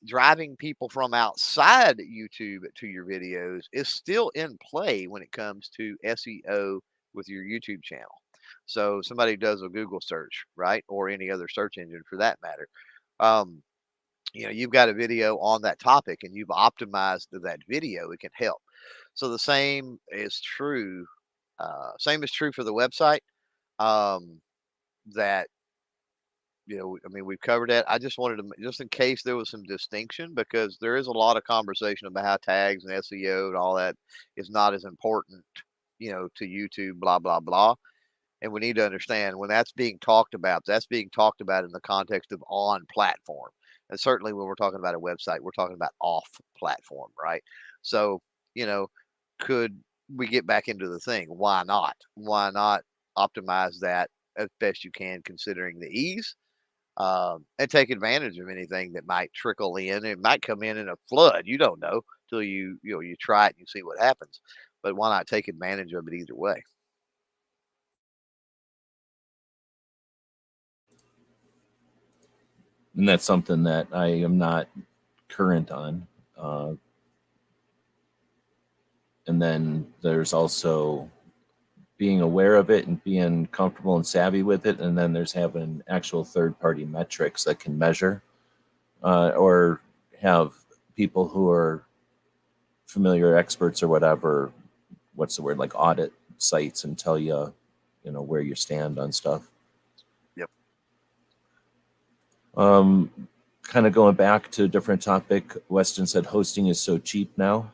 B: driving people from outside YouTube to your videos is still in play when it comes to SEO with your YouTube channel. So somebody does a Google search, right, or any other search engine for that matter. Um, you've got a video on that topic and you've optimized that video. It can help. So the same is true. Same is true for the website. Um, that I mean, we've covered that. I just wanted to, just in case there was some distinction, because there is a lot of conversation about how tags and SEO and all that is not as important, to YouTube, blah, blah, blah. And we need to understand when that's being talked about in the context of on platform. And certainly when we're talking about a website, we're talking about off platform, right? So, you know, could we get back into the thing? Why not? Why not optimize that as best you can, considering the ease? And take advantage of anything that might trickle in. It might come in a flood. You don't know till you try it and you see what happens. But why not take advantage of it either way?
A: And that's something that I am not current on. And then there's also being aware of it and being comfortable and savvy with it. And then there's having actual third-party metrics that can measure or have people who are familiar experts or whatever, what's the word, like audit sites and tell you, where you stand on stuff.
B: Yep.
A: Kind of going back to a different topic, Weston said hosting is so cheap now.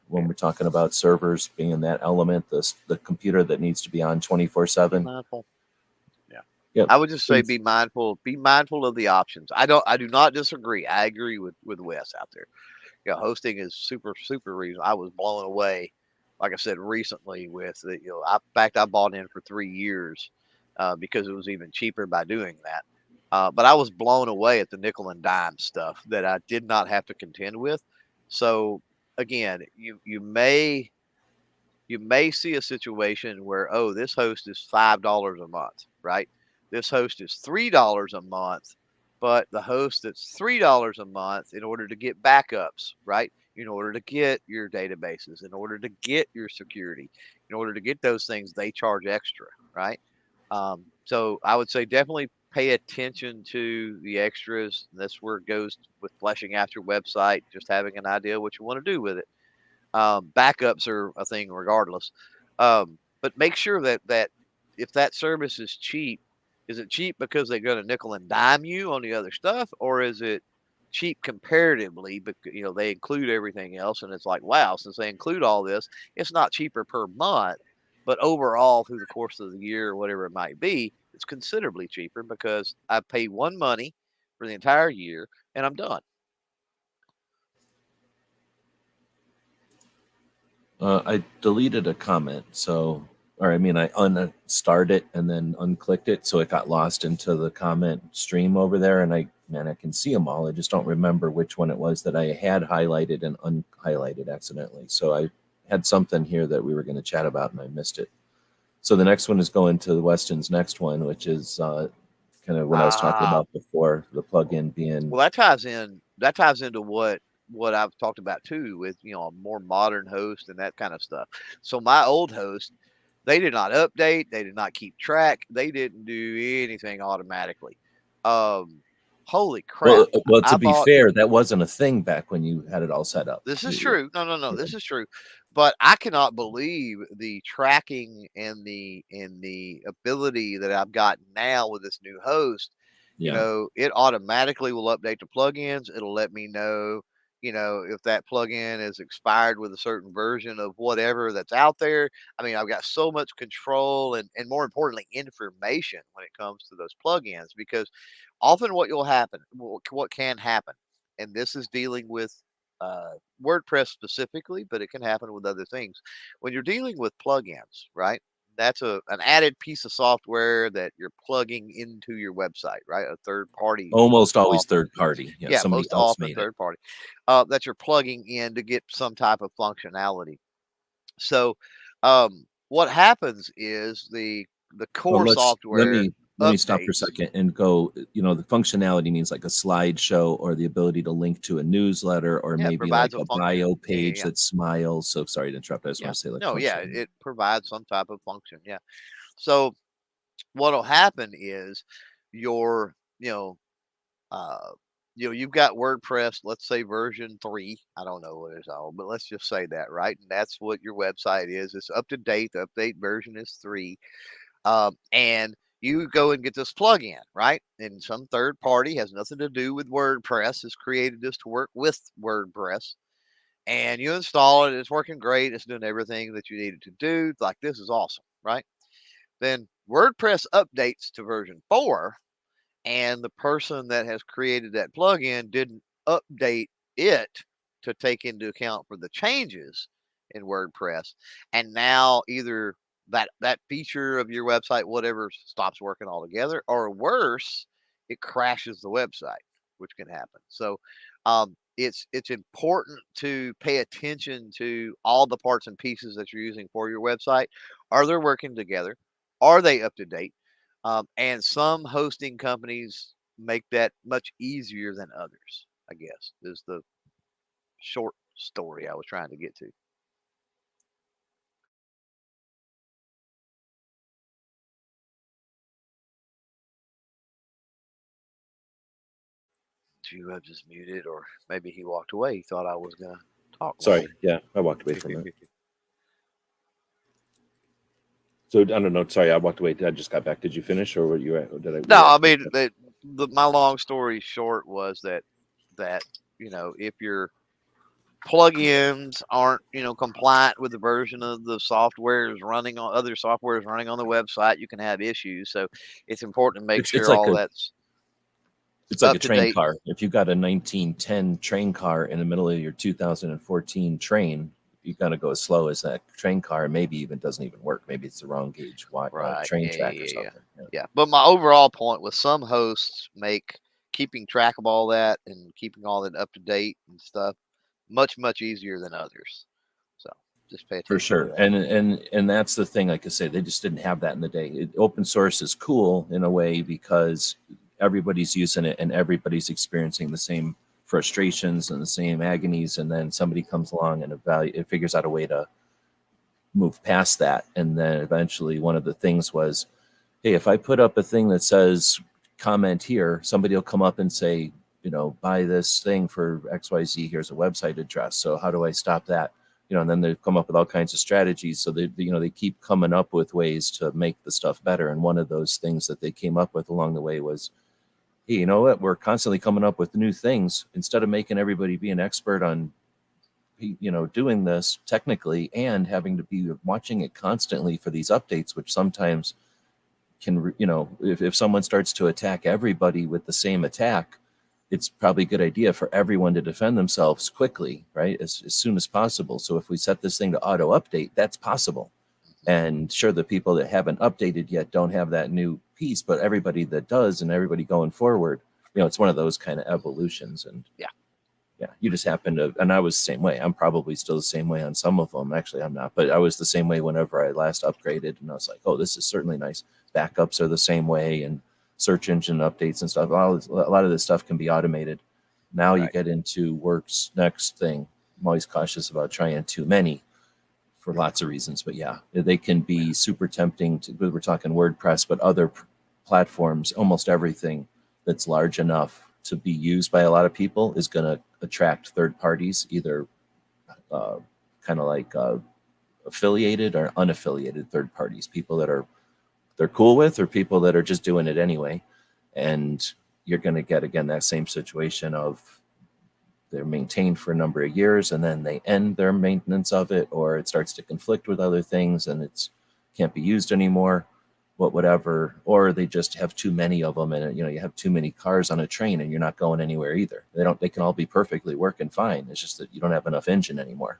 A: When we're talking about servers being that element, the computer that needs to be on 24/7.
B: Mindful. Yeah.
A: Yep.
B: I would just say be mindful of the options. I do not disagree. I agree with Wes out there. Hosting is super, super reasonable. I was blown away, like I said, recently with the, in fact, I bought in for 3 years because it was even cheaper by doing that. But I was blown away at the nickel and dime stuff that I did not have to contend with. So again, you may see a situation where, oh, this host is $5 a month, right? This host is $3 a month, but the host that's $3 a month, in order to get backups, right? In order to get your databases, in order to get your security, in order to get those things, they charge extra, right? So I would say definitely pay attention to the extras. That's where it goes with fleshing out your website, just having an idea what you want to do with it. Backups are a thing regardless. But make sure that if that service is cheap, is it cheap because they're going to nickel and dime you on the other stuff, or is it cheap comparatively? Because they include everything else, and it's like, wow, since they include all this, it's not cheaper per month, but overall through the course of the year or whatever it might be, it's considerably cheaper because I pay one money for the entire year and I'm done.
A: I deleted a comment, I unstarred it and then unclicked it, so it got lost into the comment stream over there. And I can see them all. I just don't remember which one it was that I had highlighted and unhighlighted accidentally. So I had something here that we were going to chat about, and I missed it. So the next one is going to Weston's next one, which is kind of what I was talking about before, the plugin being.
B: Well, that ties in. That ties into what I've talked about too, with a more modern host and that kind of stuff. So my old host, they did not update, they did not keep track, they didn't do anything automatically. Holy crap!
A: Well, to be fair, that wasn't a thing back when you had it all set up.
B: This is true. No. This is true. But I cannot believe the tracking and the ability that I've got now with this new host.
A: Yeah.
B: It automatically will update the plugins. It'll let me know, if that plugin is expired with a certain version of whatever that's out there. I mean, I've got so much control and more importantly, information when it comes to those plugins, because often what can happen, and this is dealing with WordPress specifically, but it can happen with other things. When you're dealing with plugins, right? That's an added piece of software that you're plugging into your website, right? A third party.
A: Almost always third party.
B: Yeah,
A: somebody
B: most
A: else
B: often
A: made
B: third party that you're plugging in to get some type of functionality. So what happens is the core software.
A: let me stop for a
B: updates.
A: second and go, the functionality means like a slideshow or the ability to link to a newsletter or
B: Yeah, it
A: maybe like
B: provides a
A: a
B: function.
A: bio
B: Yeah, yeah,
A: page
B: yeah.
A: that smiles. So sorry to interrupt. I just
B: Yeah.
A: want to say like
B: No, yeah,
A: function.
B: it provides some type of function. Yeah. So what'll happen is your, uh, you've got WordPress, let's say version 3. I don't know what it's all, but let's just say that, right? And that's what your website is. It's up to date. The update version is 3. And you go and get this plugin, right? And some third party has nothing to do with WordPress has created this to work with WordPress. And you install it. It's working great. It's doing everything that you need it to do. Like, this is awesome, right? Then WordPress updates to version 4, and the person that has created that plugin didn't update it to take into account for the changes in WordPress. And now either that feature of your website, whatever, stops working altogether, or worse, it crashes the website, which can happen. So it's important to pay attention to all the parts and pieces that you're using for your website. Are they working together? Are they up to date? And some hosting companies make that much easier than others, I guess, is the short story I was trying to get to. You have just muted, or maybe he walked away. He thought I was going to talk
A: Sorry.
B: longer.
A: Yeah, I walked away from it. So I don't know. Sorry, I walked away. I just got back. Did you finish, or were you? Did I?
B: No,
A: were you
B: I
A: asking
B: mean, my long story short was that if your plugins aren't compliant with the version of the software is running on other softwares running on the website, you can have issues. So it's important to make
A: It's
B: sure
A: like
B: all
A: a
B: that's
A: it's like a
B: up to
A: train
B: date.
A: car. If you got a 1910 train car in the middle of your 2014 train, you got to go as slow as that train car. Maybe even doesn't even work. Maybe it's the wrong gauge
B: Right.
A: train
B: Yeah,
A: track or
B: yeah, yeah.
A: something. Yeah.
B: Yeah. But my overall point was some hosts make keeping track of all that and keeping all that up to date and stuff much, much easier than others. So just pay
A: For
B: attention to
A: sure.
B: that.
A: And that's the thing. Like I said, they just didn't have that in the day. Open source is cool in a way because everybody's using it and everybody's experiencing the same frustrations and the same agonies. And then somebody comes along and it figures out a way to move past that. And then eventually one of the things was, hey, if I put up a thing that says comment here, somebody will come up and say, buy this thing for XYZ. Here's a website address. So how do I stop that? And then they come up with all kinds of strategies. So they keep coming up with ways to make the stuff better. And one of those things that they came up with along the way was, hey, you know what? We're constantly coming up with new things. Instead of making everybody be an expert on doing this technically and having to be watching it constantly for these updates, which sometimes can, if someone starts to attack everybody with the same attack, it's probably a good idea for everyone to defend themselves quickly, right? As soon as possible. So if we set this thing to auto update, that's possible. And sure, the people that haven't updated yet don't have that new piece, but everybody that does and everybody going forward, it's one of those kind of evolutions. And yeah, you just happen to, and I was the same way. I'm probably still the same way on some of them. Actually, I'm not, but I was the same way whenever I last upgraded. And I was like, oh, this is certainly nice. Backups are the same way, and search engine updates and stuff. A lot of this stuff can be automated. Now you
B: Right.
A: get into work's next thing. I'm always cautious about trying too many for lots of reasons, but yeah, they can be super tempting to, we're talking WordPress, but other platforms, almost everything that's large enough to be used by a lot of people is going to attract third parties, either kind of like affiliated or unaffiliated third parties, people that they're cool with or people that are just doing it anyway. And you're going to get, again, that same situation of they're maintained for a number of years and then they end their maintenance of it, or it starts to conflict with other things and it's can't be used anymore, whatever, or they just have too many of them, and you have too many cars on a train and you're not going anywhere either. They can all be perfectly working fine. It's just that you don't have enough engine anymore,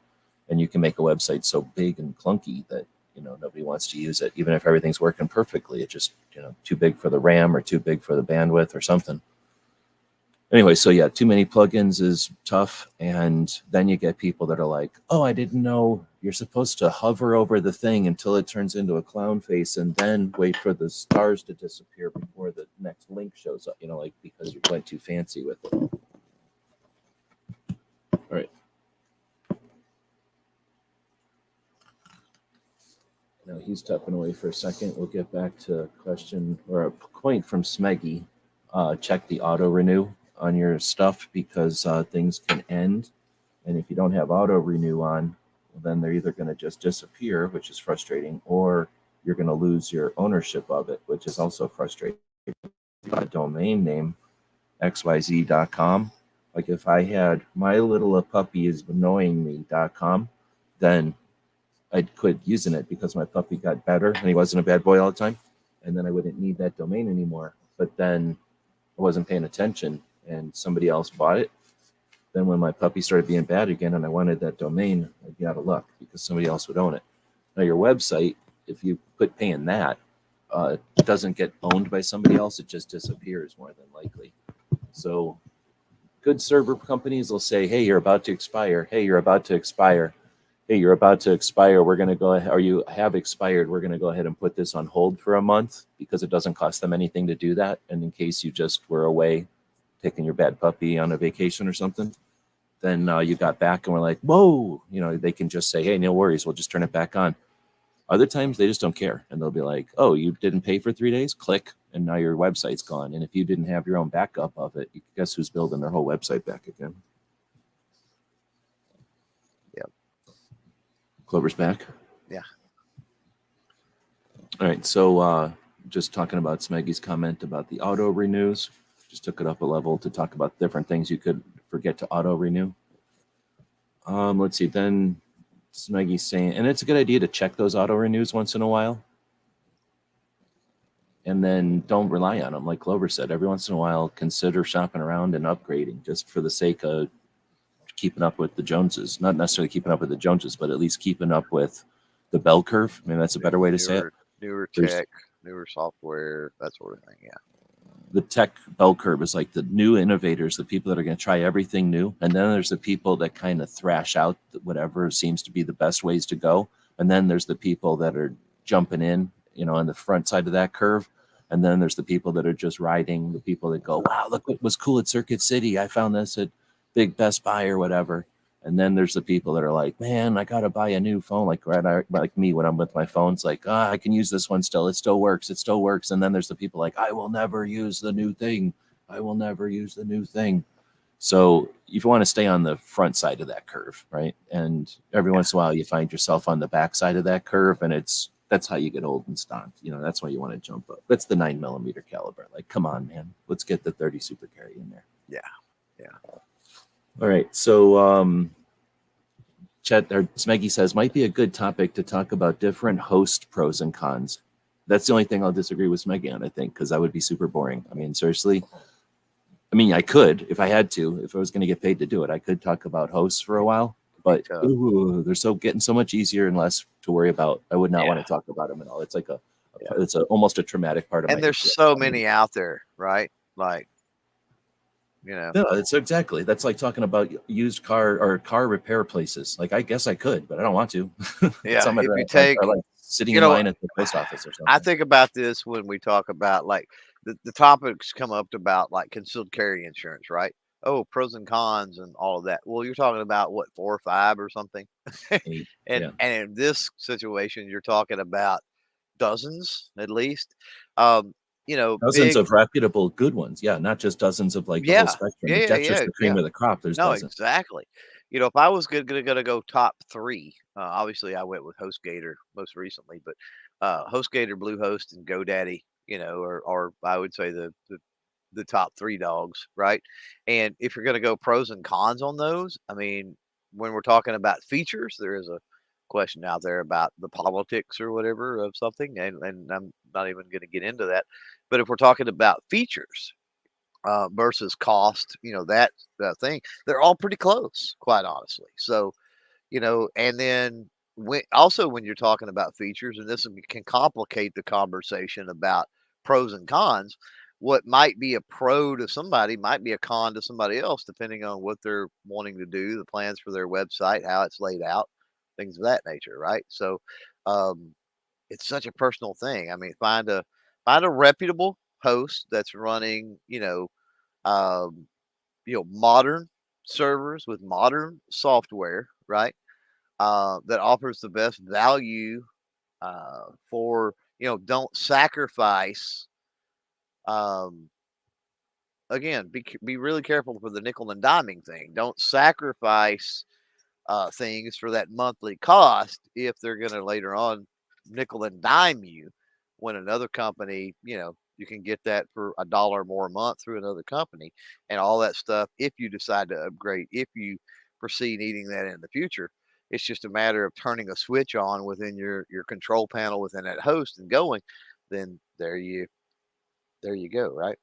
A: and you can make a website so big and clunky that nobody wants to use it, even if everything's working perfectly. It just too big for the RAM or too big for the bandwidth or something. Anyway, so yeah, too many plugins is tough. And then you get people that are like, oh, I didn't know, you're supposed to hover over the thing until it turns into a clown face and then wait for the stars to disappear before the next link shows up, like because you're going too fancy with it. All right. Now he's tapping away for a second. We'll get back to a question or a point from Smeggy. Check the auto renew on your stuff because things can end. And if you don't have auto renew on, then they're either going to just disappear, which is frustrating, or you're going to lose your ownership of it, which is also frustrating. A domain name, xyz.com. Like if I had my little puppy is annoying me.com, then I'd quit using it because my puppy got better and he wasn't a bad boy all the time. And then I wouldn't need that domain anymore. But then I wasn't paying attention and somebody else bought it. Then when my puppy started being bad again and I wanted that domain, I'd be out of luck because somebody else would own it. Now your website, if you quit paying that, it doesn't get owned by somebody else. It just disappears more than likely. So good server companies will say, hey, you're about to expire. Hey, you're about to expire. Hey, you're about to expire. We're going to go ahead, or you have expired. We're going to go ahead and put this on hold for a month because it doesn't cost them anything to do that. And in case you just were away taking your bad puppy on a vacation or something, then you got back and we're like, whoa, they can just say, hey, no worries. We'll just turn it back on. Other times they just don't care. And they'll be like, oh, you didn't pay for 3 days? Click. And now your website's gone. And if you didn't have your own backup of it, guess who's building their whole website back again?
B: Yep.
A: Clover's back.
B: Yeah.
A: All right. So just talking about Smeggy's comment about the auto renews, just took it up a level to talk about different things you could forget to auto renew. Let's see. Then Smeggy's saying, and it's a good idea to check those auto renews once in a while. And then don't rely on them. Like Clover said, every once in a while, consider shopping around and upgrading just for the sake of keeping up with the Joneses. Not necessarily keeping up with the Joneses, but at least keeping up with the bell curve. I mean, that's a better way to say it.
B: Newer tech, newer software, that sort of thing. Yeah.
A: The tech bell curve is like the new innovators, the people that are going to try everything new. And then there's the people that kind of thrash out whatever seems to be the best ways to go. And then there's the people that are jumping in, on the front side of that curve. And then there's the people that are just riding, the people that go, wow, look what was cool at Circuit City. I found this at Big Best Buy or whatever. And then there's the people that are like, man, I got to buy a new phone. Like me when I'm with my phones, like, I can use this one still. It still works. It still works. And then there's the people like, I will never use the new thing. I will never use the new thing. So if you want to stay on the front side of that curve, right? And every once in a while you find yourself on the back side of that curve, and that's how you get old and stomped. That's why you want to jump up. That's the 9mm caliber. Like, come on, man. Let's get the 30 Super Carry in there.
B: Yeah.
A: All right. So Chet or Smeggy says might be a good topic to talk about different host pros and cons. That's the only thing I'll disagree with Smeggy on, I think, because that would be super boring. I mean, seriously. I mean, I could if I had to, if I was going to get paid to do it, I could talk about hosts for a while, but they're getting so much easier and less to worry about. I would not want to talk about them at all. It's like it's almost a traumatic part of my.
B: And there's so many out there, right? Like,
A: Yeah, it's exactly. That's like talking about used car or car repair places. Like, I guess I could, but I don't want to.
B: Yeah, if you take,
A: like sitting in line at the post office or something.
B: I think about this when we talk about like the topics come up about like concealed carry insurance, right? Oh, pros and cons and all of that. Well, you're talking about what, 4 or 5 or something, and in this situation, you're talking about dozens at least.
A: Dozens of reputable good ones. Yeah, not just dozens of like the whole spectrum. That's just the cream of the crop. There's dozens.
B: Exactly. If I was gonna go top 3, obviously I went with HostGator most recently, but HostGator, Bluehost, and GoDaddy, are I would say the top 3 dogs, right? And if you're gonna go pros and cons on those, I mean, when we're talking about features, there is a question out there about the politics or whatever of something, and I'm not even going to get into that. But if we're talking about features versus cost, that thing, they're all pretty close, quite honestly. So, and then when you're talking about features, and this can complicate the conversation about pros and cons. What might be a pro to somebody might be a con to somebody else, depending on what they're wanting to do, the plans for their website, how it's laid out, things of that nature, right? So it's such a personal thing. I mean, find a reputable host that's running, um, modern servers with modern software, right? That offers the best value for, don't sacrifice. Um, Again, be really careful for the nickel and diming thing. Don't sacrifice things for that monthly cost if they're going to later on nickel and dime you when another company, you can get that for $1 more a month through another company and all that stuff. If you decide to upgrade, if you proceed needing that in the future, it's just a matter of turning a switch on within your control panel within that host and going. Then there you go, right?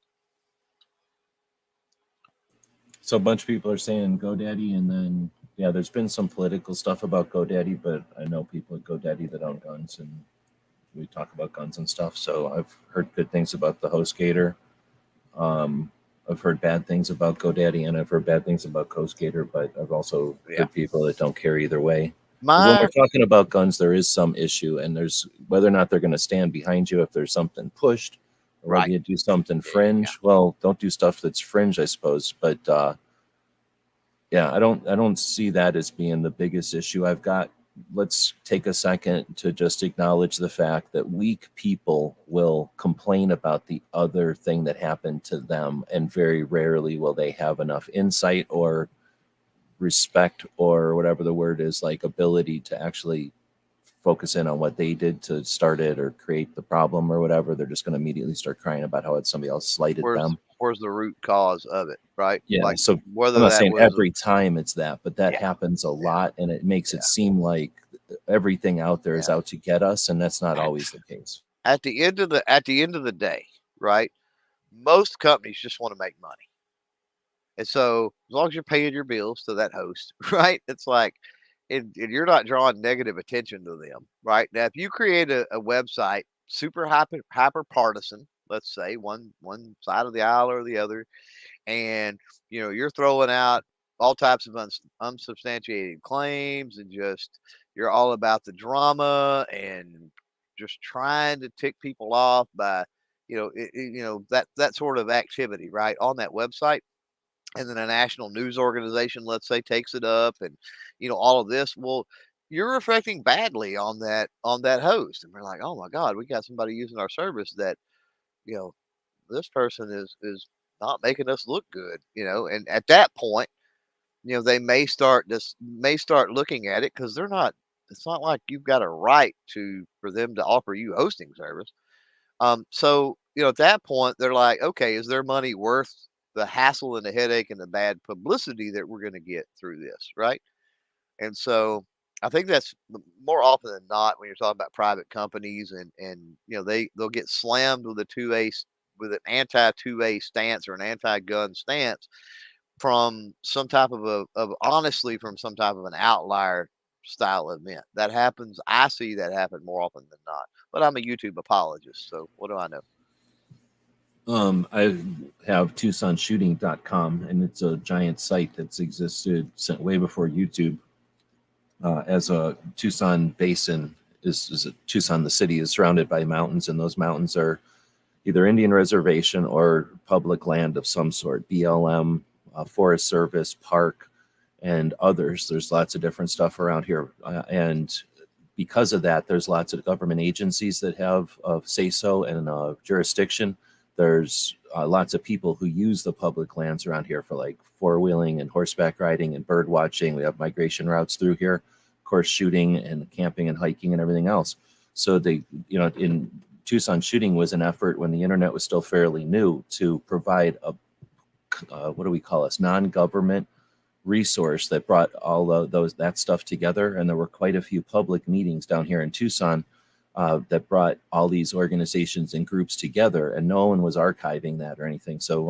A: So a bunch of people are saying GoDaddy, and then yeah, there's been some political stuff about GoDaddy, but I know people at GoDaddy that own guns, and we talk about guns and stuff. So I've heard good things about the HostGator. Um, I've heard bad things about GoDaddy, and I've heard bad things about HostGator, but I've also
B: Yeah.
A: heard people that don't care either way. When
B: My
A: we're talking about guns, there is some issue, and there's whether or not they're going to stand behind you if there's something pushed, or whether
B: right.
A: you do something
B: Yeah.
A: fringe. Well, don't do stuff that's fringe, I suppose. But yeah, I don't see that as being the biggest issue I've got. Let's take a second to just acknowledge the fact that weak people will complain about the other thing that happened to them, and very rarely will they have enough insight or respect or whatever the word is, like ability to actually focus in on what they did to start it or create the problem or whatever. They're just going to immediately start crying about how it's somebody else slighted
B: where's
A: them.
B: where's the root cause of it, right?
A: Yeah.
B: Like
A: So I'm
B: whether
A: not
B: that
A: saying
B: was
A: every time it's that, but that
B: yeah,
A: happens a lot, and it makes it
B: yeah,
A: seem like everything out there is
B: yeah.
A: out to get us, and that's not always the case.
B: At the end of the day, right? Most companies just want to make money. And so as long as you're paying your bills to that host, right? It's like and you're not drawing negative attention to them, right? Now if you create a website super hyper partisan, let's say one side of the aisle or the other, and you're throwing out all types of unsubstantiated claims and just you're all about the drama and just trying to tick people off by that sort of activity right on that website, and then a national news organization, let's say, takes it up and all of this. Well, you're reflecting badly on that host, and we're like, oh my god, we got somebody using our service that you know this person is not making us look good, and at that point, they may start looking at it because they're not. It's not like you've got a right to for them to offer you hosting service. So at that point, they're like, okay, is their money worth the hassle and the headache and the bad publicity that we're going to get through this, right? And so I think that's more often than not when you're talking about private companies and they'll get slammed with a 2A with an anti 2A stance or an anti-gun stance from some type of honestly from some type of an outlier style event. That happens. I see that happen more often than not. But I'm a YouTube apologist, so what do I know?
A: I have TucsonShooting.com, and it's a giant site that's existed way before YouTube. As a Tucson basin is Tucson, the city is surrounded by mountains, and those mountains are either Indian reservation or public land of some sort, BLM, Forest Service, park, and others. There's lots of different stuff around here. And because of that, there's lots of government agencies that have say-so and jurisdiction. There's lots of people who use the public lands around here for like four-wheeling and horseback riding and bird watching. We have migration routes through here, of course, shooting and camping and hiking and everything else. So in Tucson Shooting was an effort when the internet was still fairly new to provide a what do we call this, non-government resource that brought all of that stuff together. And there were quite a few public meetings down here in Tucson that brought all these organizations and groups together, and no one was archiving that or anything. So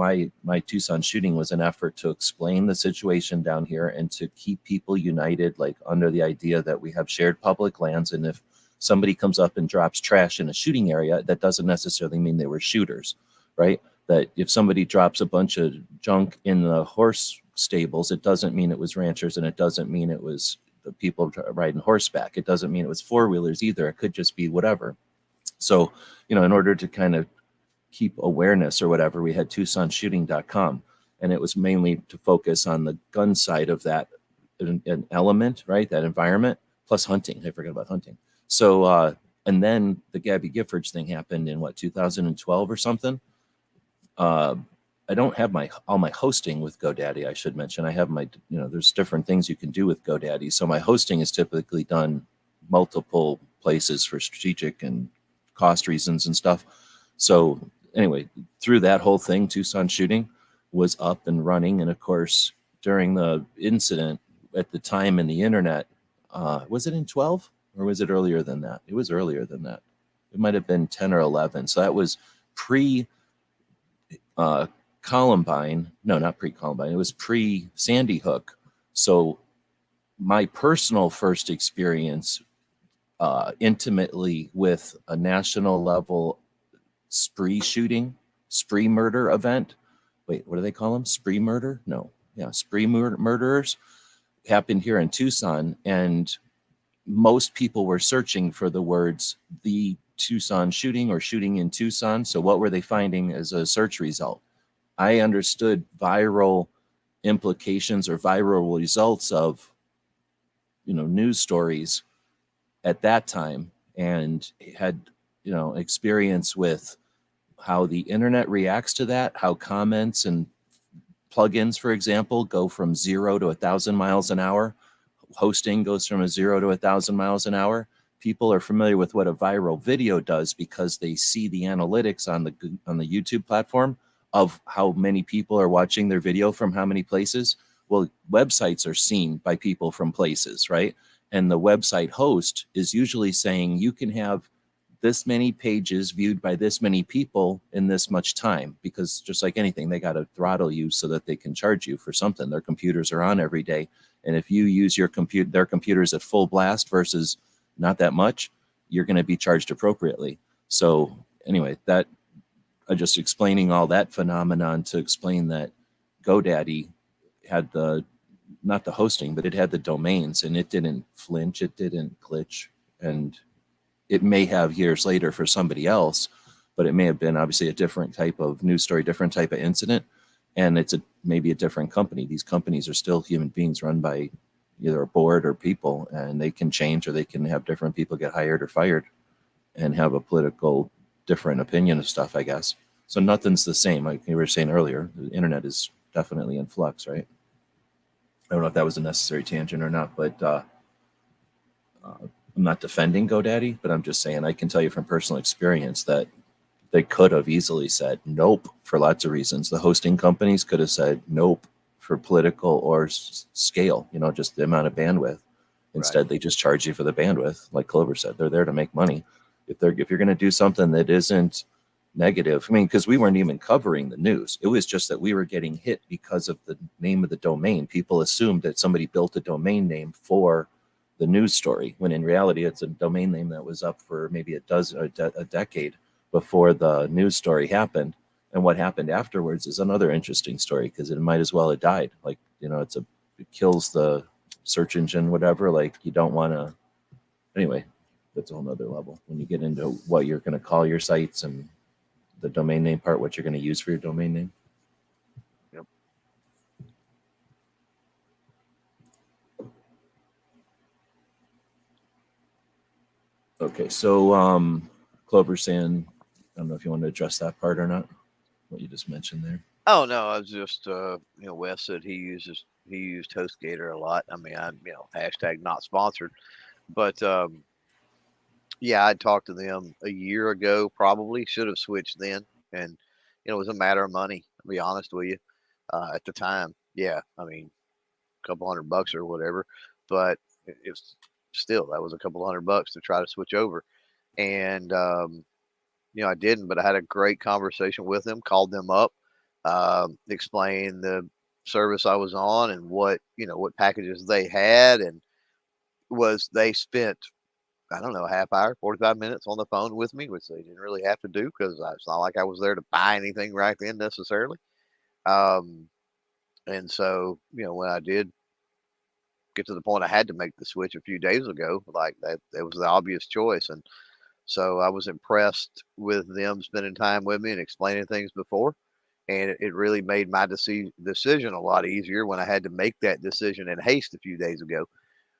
A: my Tucson Shooting was an effort to explain the situation down here and to keep people united, like under the idea that we have shared public lands, and if somebody comes up and drops trash in a shooting area, that doesn't necessarily mean they were shooters, right? That if somebody drops a bunch of junk in the horse stables, it doesn't mean it was ranchers, and it doesn't mean it was the people riding horseback. It doesn't mean it was four-wheelers either. It could just be whatever. So, you know, in order to kind of keep awareness or whatever, we had TucsonShooting.com, and it was mainly to focus on the gun side of that, an element, right? That environment, plus hunting. I forgot about hunting. So, and then the Gabby Giffords thing happened in what, 2012 or something. I don't have all my hosting with GoDaddy. I should mention I have my, you know, there's different things you can do with GoDaddy. So my hosting is typically done multiple places for strategic and cost reasons and stuff. So anyway, through that whole thing, Tucson Shooting was up and running. And of course, during the incident at the time in the internet, was it in 12 or was it earlier than that? It was earlier than that. It might have been 10 or 11. So that was pre Columbine. No, not pre Columbine. It was pre Sandy Hook. So my personal first experience intimately with a national level spree murder event. Wait, what do they call them? Spree murder? No. Yeah, murderers happened here in Tucson. And most people were searching for the words the Tucson shooting or shooting in Tucson. So what were they finding as a search result? I understood viral implications or viral results of, you know, news stories at that time, and had, you know, experience with how the internet reacts to that, how comments and plugins, for example, go from 0 to 1,000 miles an hour. Hosting goes from 0 to 1,000 miles an hour. People are familiar with what a viral video does because they see the analytics on the YouTube platform of how many people are watching their video from how many places. Well, websites are seen by people from places, right? And the website host is usually saying you can have this many pages viewed by this many people in this much time, because just like anything, they got to throttle you so that they can charge you for something. Their computers are on every day. And if you use their computers at full blast versus not that much, you're going to be charged appropriately. So anyway, that I'm just explaining all that phenomenon to explain that GoDaddy had not the hosting, but it had the domains, and it didn't flinch. It didn't glitch. And it may have years later for somebody else, but it may have been obviously a different type of news story, different type of incident. And it's maybe a different company. These companies are still human beings run by either a board or people, and they can change, or they can have different people get hired or fired and have a political different opinion of stuff, I guess. So nothing's the same. Like you were saying earlier, the internet is definitely in flux, right? I don't know if that was a necessary tangent or not, but I'm not defending GoDaddy, but I'm just saying I can tell you from personal experience that they could have easily said nope for lots of reasons. The hosting companies could have said nope for political or scale, you know, just the amount of bandwidth. Instead, they just charge you for the bandwidth. Like Clover said, they're there to make money. If you're going to do something that isn't negative, I mean, because we weren't even covering the news. It was just that we were getting hit because of the name of the domain. People assumed that somebody built a domain name for the news story, when in reality, it's a domain name that was up for maybe a decade before the news story happened. And what happened afterwards is another interesting story, because it might as well have died. Like, you know, it kills the search engine, whatever. Like, you don't want to. Anyway, that's a whole nother level when you get into what you're going to call your sites and the domain name part, what you're going to use for your domain name.
B: Yep.
A: Okay, so Clover's saying, I don't know if you want to address that part or not, what you just mentioned there.
B: Oh no, I was just Wes said he used HostGator a lot. I mean, hashtag not sponsored, but yeah, I talked to them a year ago. Probably should have switched then, and it was a matter of money. To be honest with you, at the time, yeah, I mean, a couple $100 or whatever, but it's still that was a couple $100 to try to switch over, and I didn't, but I had a great conversation with them. Called them up, explained the service I was on and what packages they had, and they spent, I don't know, a half hour, 45 minutes on the phone with me, which they didn't really have to do because it's not like I was there to buy anything right then necessarily. And so, when I did get to the point I had to make the switch a few days ago. Like that, it was the obvious choice, and so I was impressed with them spending time with me and explaining things before, and it really made my decision a lot easier when I had to make that decision in haste a few days ago.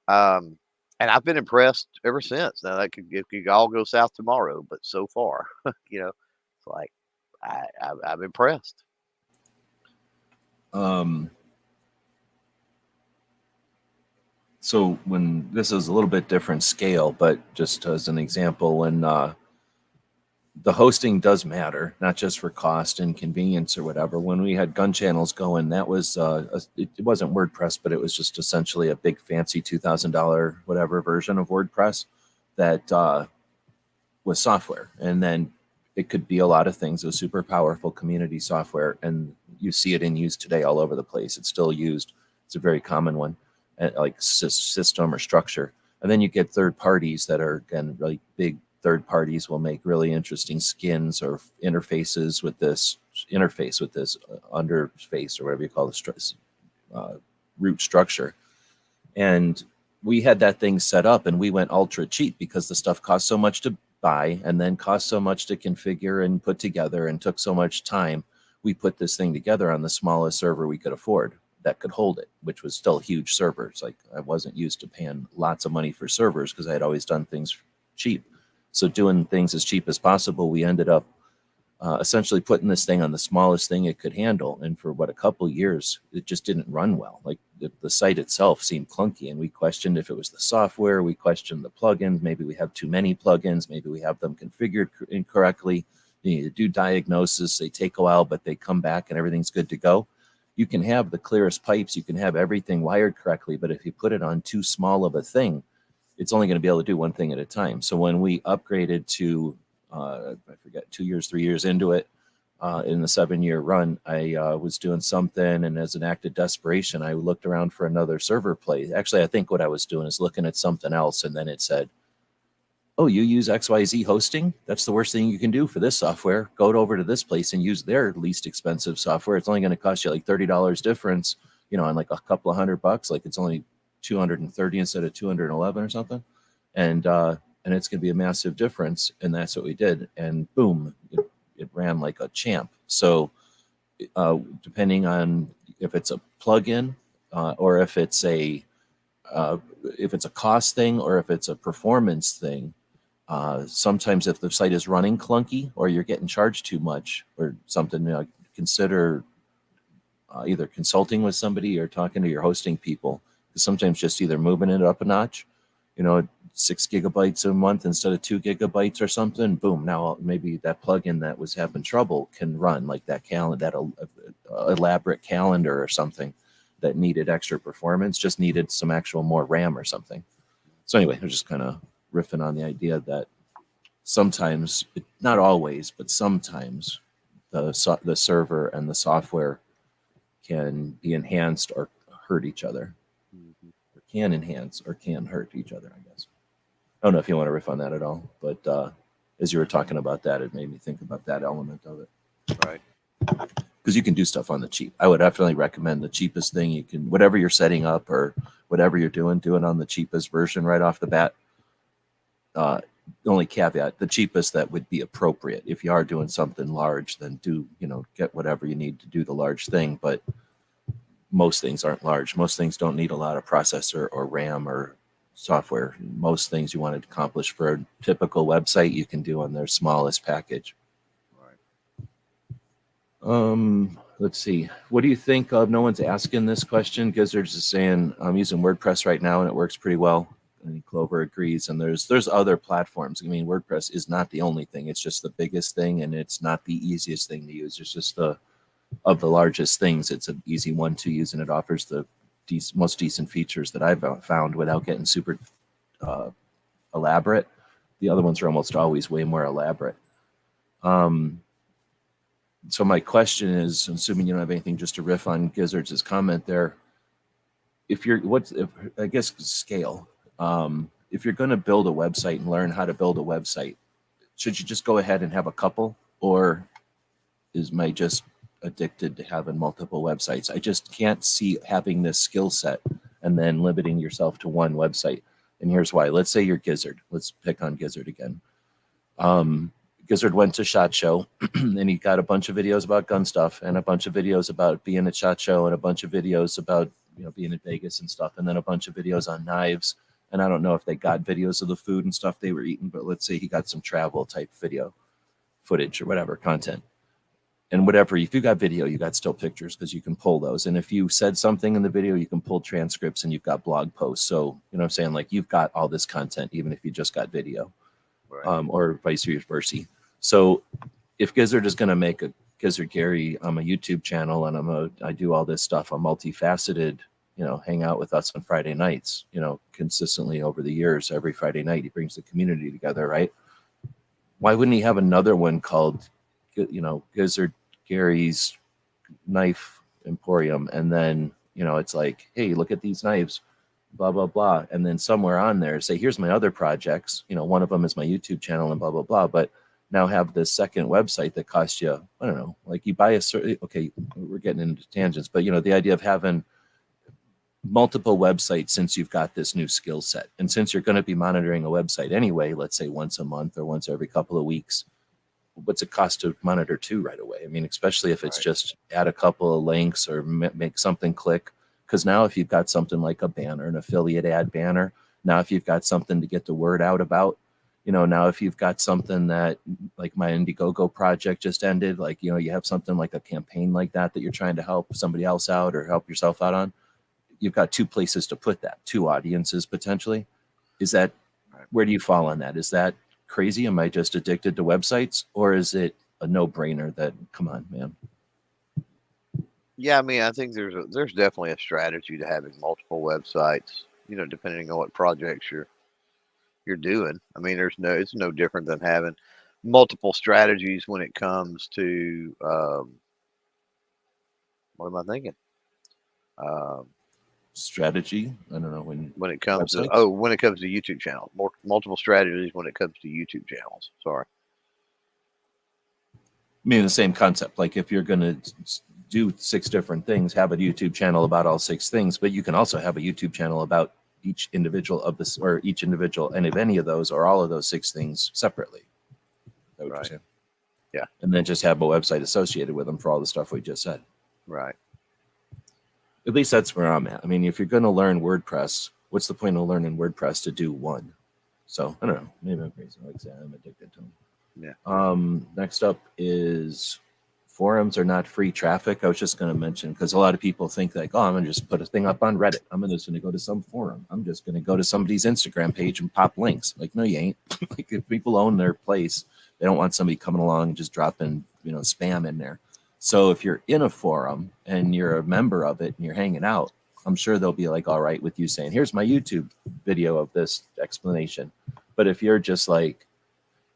B: Um, and I've been impressed ever since. Now that it could all go south tomorrow, but so far, it's like I'm impressed.
A: Um, so when this is a little bit different scale, but just as an example, when the hosting does matter, not just for cost and convenience or whatever. When we had gun channels going, that was it wasn't WordPress, but it was just essentially a big fancy $2,000 whatever version of WordPress that was software, and then it could be a lot of things. It was super powerful community software, and you see it in use today all over the place. It's still used. It's a very common one, like system or structure. And then you get third parties that are, again, really big. Third parties will make really interesting skins or interfaces with this underface or whatever you call the root structure. And we had that thing set up, and we went ultra cheap because the stuff cost so much to buy and then cost so much to configure and put together and took so much time. We put this thing together on the smallest server we could afford that could hold it, which was still huge servers. Like, I wasn't used to paying lots of money for servers because I had always done things cheap. So doing things as cheap as possible, we ended up essentially putting this thing on the smallest thing it could handle. And for a couple of years, it just didn't run well. Like the site itself seemed clunky, and we questioned if it was the software. We questioned the plugins. Maybe we have too many plugins. Maybe we have them configured incorrectly. You need to do diagnosis. They take a while, but they come back and everything's good to go. You can have the clearest pipes. You can have everything wired correctly, but if you put it on too small of a thing, it's only going to be able to do one thing at a time. So when we upgraded to, I forget, 2 years, 3 years into it, in the 7-year run, I was doing something, and as an act of desperation, I looked around for another server place. Actually, I think what I was doing is looking at something else, and then it said, oh, you use XYZ hosting? That's the worst thing you can do for this software. Go over to this place and use their least expensive software. It's only going to cost you like $30 difference, on like a couple of $100. Like, it's only 230 instead of 211 or something. And it's going to be a massive difference. And that's what we did. And boom, it ran like a champ. So depending on if it's a plugin or if it's a cost thing or if it's a performance thing, sometimes if the site is running clunky or you're getting charged too much or something, consider either consulting with somebody or talking to your hosting people. Because sometimes just either moving it up a notch, 6 gigabytes a month instead of 2 gigabytes or something, boom, now maybe that plugin that was having trouble can run, like that elaborate calendar or something that needed extra performance, just needed some actual more RAM or something. So anyway, I'm just kind of riffing on the idea that sometimes, not always, but sometimes the server and the software can be enhanced or hurt each other. Or can enhance or can hurt each other, I guess. I don't know if you want to riff on that at all, but as you were talking about that, it made me think about that element of it.
B: Right.
A: Because you can do stuff on the cheap. I would definitely recommend the cheapest thing you can, whatever you're setting up or whatever you're doing, do it on the cheapest version right off the bat. The only caveat, the cheapest that would be appropriate. If you are doing something large, then get whatever you need to do the large thing. But most things aren't large. Most things don't need a lot of processor or RAM or software. Most things you want to accomplish for a typical website, you can do on their smallest package. Right. Let's see. What do you think of? No one's asking this question. Gizzard's is saying, I'm using WordPress right now and it works pretty well. And Clover agrees. And there's other platforms. I mean, WordPress is not the only thing. It's just the biggest thing, and it's not the easiest thing to use. It's just of the largest things, it's an easy one to use, and it offers the most decent features that I've found without getting super elaborate. The other ones are almost always way more elaborate. So my question is, assuming you don't have anything, just to riff on Gizzard's comment there, I guess scale. If you're going to build a website and learn how to build a website, should you just go ahead and have a couple, or is my just addicted to having multiple websites? I just can't see having this skill set and then limiting yourself to one website. And here's why. Let's say you're Gizzard. Let's pick on Gizzard again. Gizzard went to SHOT Show and he got a bunch of videos about gun stuff and a bunch of videos about being at SHOT Show and a bunch of videos about, you know, being in Vegas and stuff, and then a bunch of videos on knives. And I don't know if they got videos of the food and stuff they were eating, but let's say he got some travel type video footage or whatever content. And whatever, if you got video, you got still pictures because you can pull those. And if you said something in the video, you can pull transcripts and you've got blog posts. So, you know what I'm saying? Like you've got all this content, even if you just got video.
B: Right.
A: Or vice versa. So if Gizzard is going to make a Gizzard Gary, I'm a YouTube channel and I do all this stuff. I'm multifaceted, you know, hang out with us on Friday nights, you know, consistently over the years. Every Friday night, he brings the community together, right? Why wouldn't he have another one called, you know, Gizzard Gary's Knife Emporium? And then, you know, it's like, hey, look at these knives, blah, blah, blah. And then somewhere on there say, here's my other projects. You know, one of them is my YouTube channel and blah, blah, blah. But now have this second website that costs you, I don't know, like you buy a certain, okay, we're getting into tangents, but you know, the idea of having multiple websites since you've got this new skill set. And since you're going to be monitoring a website anyway, let's say once a month or once every couple of weeks, what's it cost to monitor two right away? I mean, especially if it's just add a couple of links or make something click. Because now if you've got something like a banner, an affiliate ad banner, now if you've got something to get the word out about, you know, now if you've got something that like my Indiegogo project just ended, like, you know, you have something like a campaign like that you're trying to help somebody else out or help yourself out on, you've got two places to put that, two audiences potentially. Is that, where do you fall on that? Is that crazy? Am I just addicted to websites, or is it a no-brainer that, come on, man?
B: Yeah, I mean, I think there's definitely a strategy to having multiple websites, you know, depending on what projects you're doing. I mean, it's no different than having multiple strategies when it comes to what am I thinking?
A: Strategy? I don't know.
B: When it comes
A: websites?
B: to when it comes to YouTube channels, multiple strategies when it comes to YouTube channels. Sorry.
A: I mean, the same concept. Like if you're going to do 6 different things, have a YouTube channel about all 6 things, but you can also have a YouTube channel about each individual of this, or each individual, and if any of those or all of those 6 things separately. That what you're saying?
B: Yeah.
A: And then just have a website associated with them for all the stuff we just said.
B: Right.
A: At least that's where I'm at. I mean, if you're going to learn WordPress, what's the point of learning WordPress to do one? So I don't know. Maybe I'm crazy. Like I said, I'm addicted to them.
B: Yeah.
A: Next up is forums are not free traffic. I was just going to mention, because a lot of people think like, oh, I'm going to just put a thing up on Reddit. I'm just going to go to some forum. I'm just going to go to somebody's Instagram page and pop links. Like, no, you ain't. Like if people own their place, they don't want somebody coming along and just dropping, you know, spam in there. So if you're in a forum and you're a member of it and you're hanging out, I'm sure they'll be like, all right with you saying, here's my YouTube video of this explanation. But if you're just like,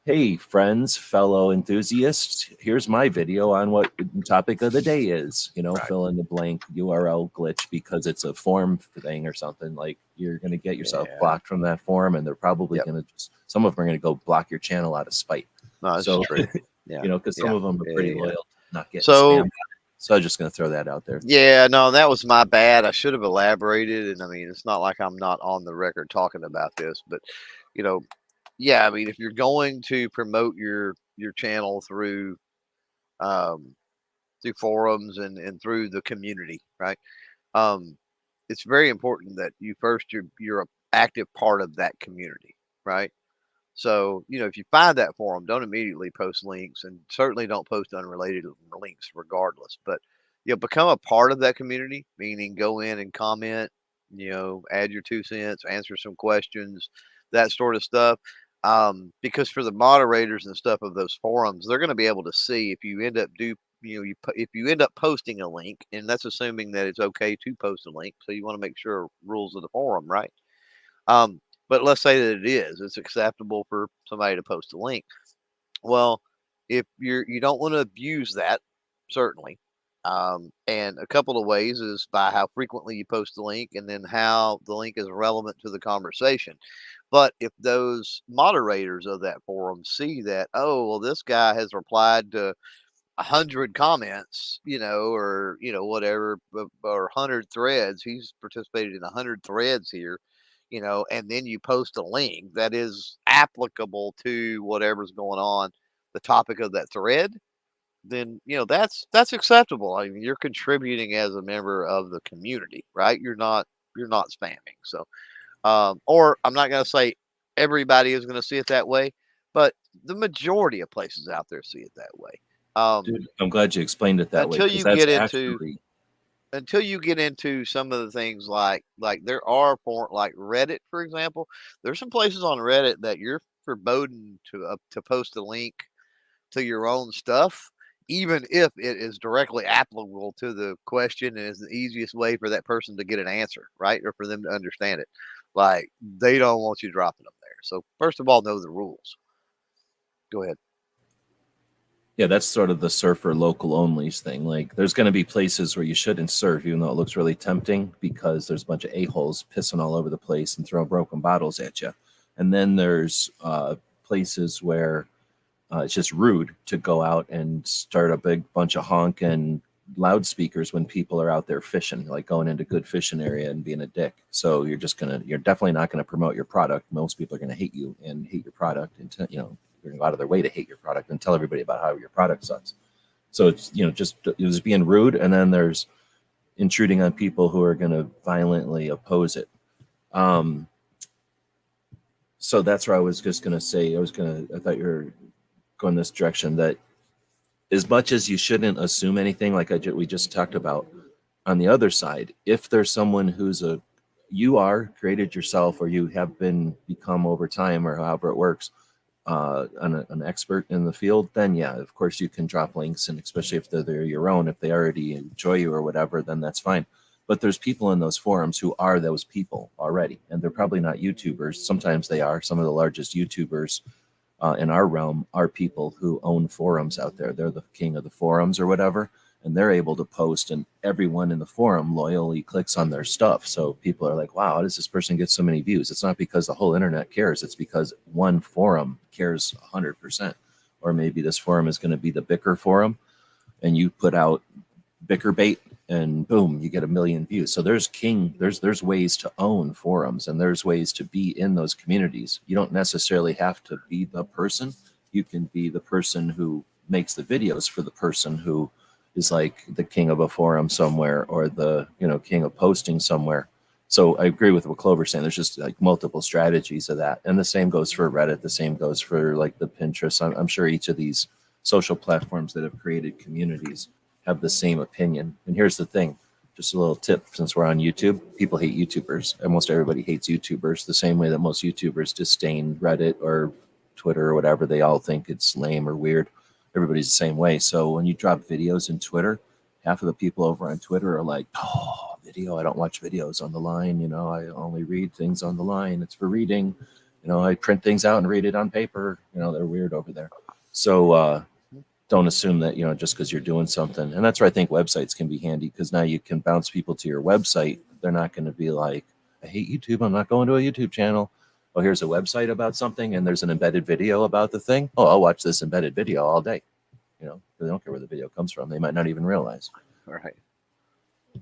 A: hey, friends, fellow enthusiasts, here's my video on what the topic of the day is, you know, fill in the blank URL glitch because it's a forum thing or something, like you're going to get yourself blocked from that forum, and they're probably going to just, some of them are going to go block your channel out of spite.
B: No, that's
A: so,
B: true. Yeah.
A: You know, because some of them are pretty loyal to not getting
B: So,
A: spammed. So I'm just going to throw that out there.
B: Yeah, no, that was my bad. I should have elaborated. And I mean, it's not like I'm not on the record talking about this, but, you know, yeah, I mean, if you're going to promote your channel through forums and through the community, right? It's very important that you're an active part of that community, right? So, you know, if you find that forum, don't immediately post links, and certainly don't post unrelated links regardless. But, you know, become a part of that community, meaning go in and comment, you know, add your 2 cents, answer some questions, that sort of stuff. Because for the moderators and stuff of those forums, they're going to be able to see if you end up if you end up posting a link, and that's assuming that it's okay to post a link. So you want to make sure rules of the forum, right? But let's say that it's acceptable for somebody to post a link. Well, if you don't want to abuse that, certainly. And a couple of ways is by how frequently you post the link, and then how the link is relevant to the conversation. But if those moderators of that forum see that, oh, well, this guy has replied to 100 comments, or whatever, or 100 threads. He's participated in 100 threads here, and then you post a link that is applicable to whatever's going on, the topic of that thread. Then that's acceptable. I mean, you're contributing as a member of the community, right? You're not spamming. So, or I'm not going to say everybody is going to see it that way, but the majority of places out there see it that way.
A: Dude, I'm glad you explained it that way
B: Until
A: because
B: you
A: that's
B: get into
A: actually
B: until you get into some of the things like there are like Reddit, for example. There's some places on Reddit that you're forbidden to post a link to your own stuff, even if it is directly applicable to the question and is the easiest way for that person to get an answer, right? Or for them to understand it. Like, they don't want you dropping them there. So first of all, know the rules. Go ahead.
A: yeah, that's sort of the surfer local onlys thing. Like, there's going to be places where you shouldn't surf, even though it looks really tempting, because there's a bunch of a-holes pissing all over the place and throwing broken bottles at you. And then there's places where it's just rude to go out and start a big bunch of honking loudspeakers when people are out there fishing, like going into good fishing area and being a dick. So you're definitely not gonna promote your product. Most people are gonna hate you and hate your product, and you're gonna go out of their way to hate your product and tell everybody about how your product sucks. So it's just it was being rude, and then there's intruding on people who are gonna violently oppose it. Um, so that's where I was just gonna say I thought you were going this direction, that as much as you shouldn't assume anything, like we just talked about, on the other side, if there's someone you are created yourself, or you have become over time, or however it works, an expert in the field, then yeah, of course you can drop links, and especially if they're your own, if they already enjoy you or whatever, then that's fine. But there's people in those forums who are those people already, and they're probably not YouTubers. Sometimes they are. Some of the largest YouTubers in our realm are people who own forums out there. They're the king of the forums or whatever, and they're able to post, and everyone in the forum loyally clicks on their stuff. So people are like, wow, how does this person get so many views? It's not because the whole internet cares. It's because one forum cares 100%. Or maybe this forum is going to be the bicker forum, and you put out bicker bait, and boom, you get 1 million views. So there's ways to own forums, and there's ways to be in those communities. You don't necessarily have to be the person. You can be the person who makes the videos for the person who is like the king of a forum somewhere, or the king of posting somewhere. So I agree with what Clover's saying. There's just like multiple strategies of that, and the same goes for Reddit. The same goes for like the Pinterest. I'm sure each of these social platforms that have created communities have the same opinion. And here's the thing, just a little tip, since we're on YouTube, people hate YouTubers. Almost everybody hates YouTubers the same way that most YouTubers disdain Reddit or Twitter or whatever. They all think it's lame or weird. Everybody's the same way. So when you drop videos in Twitter, half of the people over on Twitter are like, oh, video, I don't watch videos on the line. I only read things on the line. It's for reading. I print things out and read it on paper. They're weird over there. So don't assume that just because you're doing something. And that's where I think websites can be handy, because now you can bounce people to your website. They're not going to be like, I hate YouTube, I'm not going to a YouTube channel. Oh, here's a website about something and there's an embedded video about the thing. Oh, I'll watch this embedded video all day. They don't care where the video comes from. They might not even realize.
B: All right.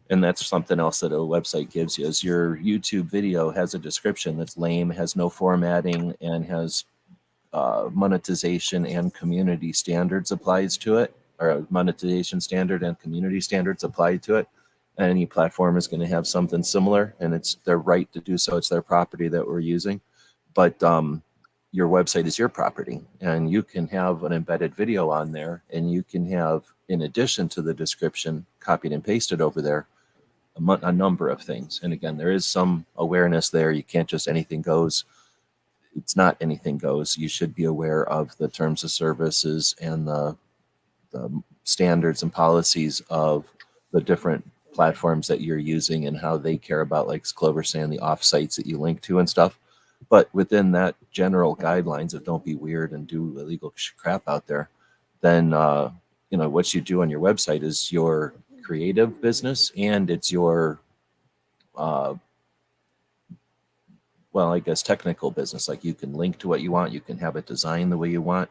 A: And that's something else that a website gives you, is your YouTube video has a description that's lame, has no formatting, and has monetization and community standards applies to it, or a monetization standard and community standards applied to it. And any platform is going to have something similar, and it's their right to do so. It's their property that we're using. But your website is your property, and you can have an embedded video on there, and you can have, in addition to the description, copied and pasted over there, a number of things. And again, there is some awareness there. You can't just anything goes. It's not anything goes. You should be aware of the terms of services and the standards and policies of the different platforms that you're using, and how they care about, like Clover saying, the off sites that you link to and stuff. But within that general guidelines of don't be weird and do illegal crap out there, then what you do on your website is your creative business, and it's your well, I guess technical business. Like, you can link to what you want, you can have it designed the way you want,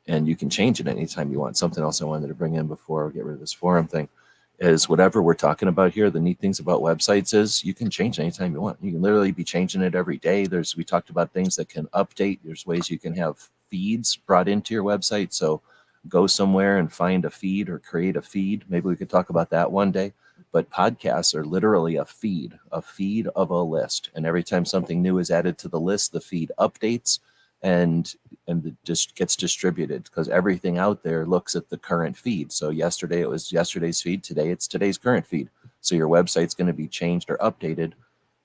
A: and you can change it anytime you want. Something else I wanted to bring in before we get rid of this forum thing is whatever we're talking about here. The neat things about websites is you can change anytime you want. You can literally be changing it every day. We talked about things that can update. There's ways you can have feeds brought into your website. So go somewhere and find a feed or create a feed. Maybe we could talk about that one day. But podcasts are literally a feed of a list. And every time something new is added to the list, the feed updates and it just gets distributed because everything out there looks at the current feed. So yesterday it was yesterday's feed. Today it's today's current feed. So your website's going to be changed or updated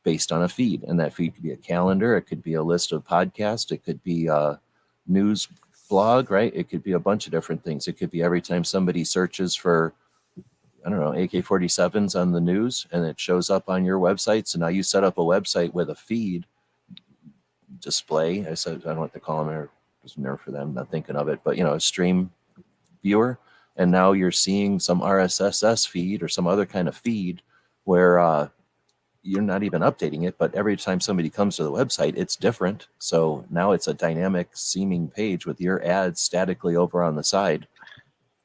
A: based on a feed. And that feed could be a calendar. It could be a list of podcasts. It could be a news blog, right? It could be a bunch of different things. It could be every time somebody searches for, I don't know, AK-47s on the news and it shows up on your website. So now you set up a website with a feed display. I said, I don't know what to call them. There's nerve for them, not thinking of it, but a stream viewer. And now you're seeing some RSS feed or some other kind of feed where you're not even updating it, but every time somebody comes to the website, it's different. So now it's a dynamic seeming page with your ads statically over on the side.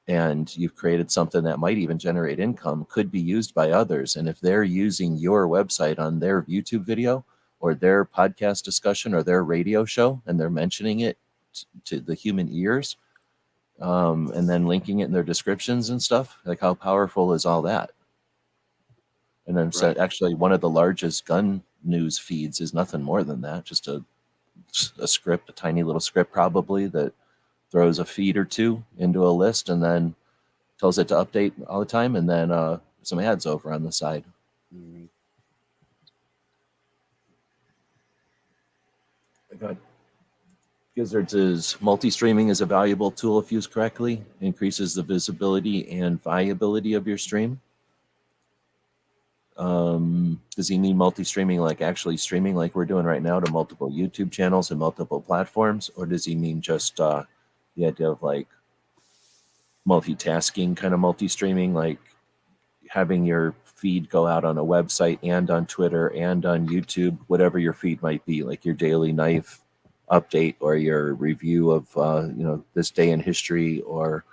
A: And you've created something that might even generate income, could be used by others. And if they're using your website on their YouTube video or their podcast discussion or their radio show, and they're mentioning it to the human ears, and then linking it in their descriptions and stuff, like how powerful is all that? And then
B: Right.
A: actually one of the largest gun news feeds is nothing more than that, just a script, a tiny little script probably that throws a feed or two into a list and then tells it to update all the time, and then some ads over on the side.
B: Mhm.
A: Gizzards is multi-streaming is a valuable tool if used correctly, increases the visibility and viability of your stream. Does he mean multi-streaming like actually streaming like we're doing right now to multiple YouTube channels and multiple platforms? Or does he mean just the idea of like multitasking kind of multi-streaming, like having your feed go out on a website and on Twitter and on YouTube, whatever your feed might be, like your daily knife update or your review of this day in history, or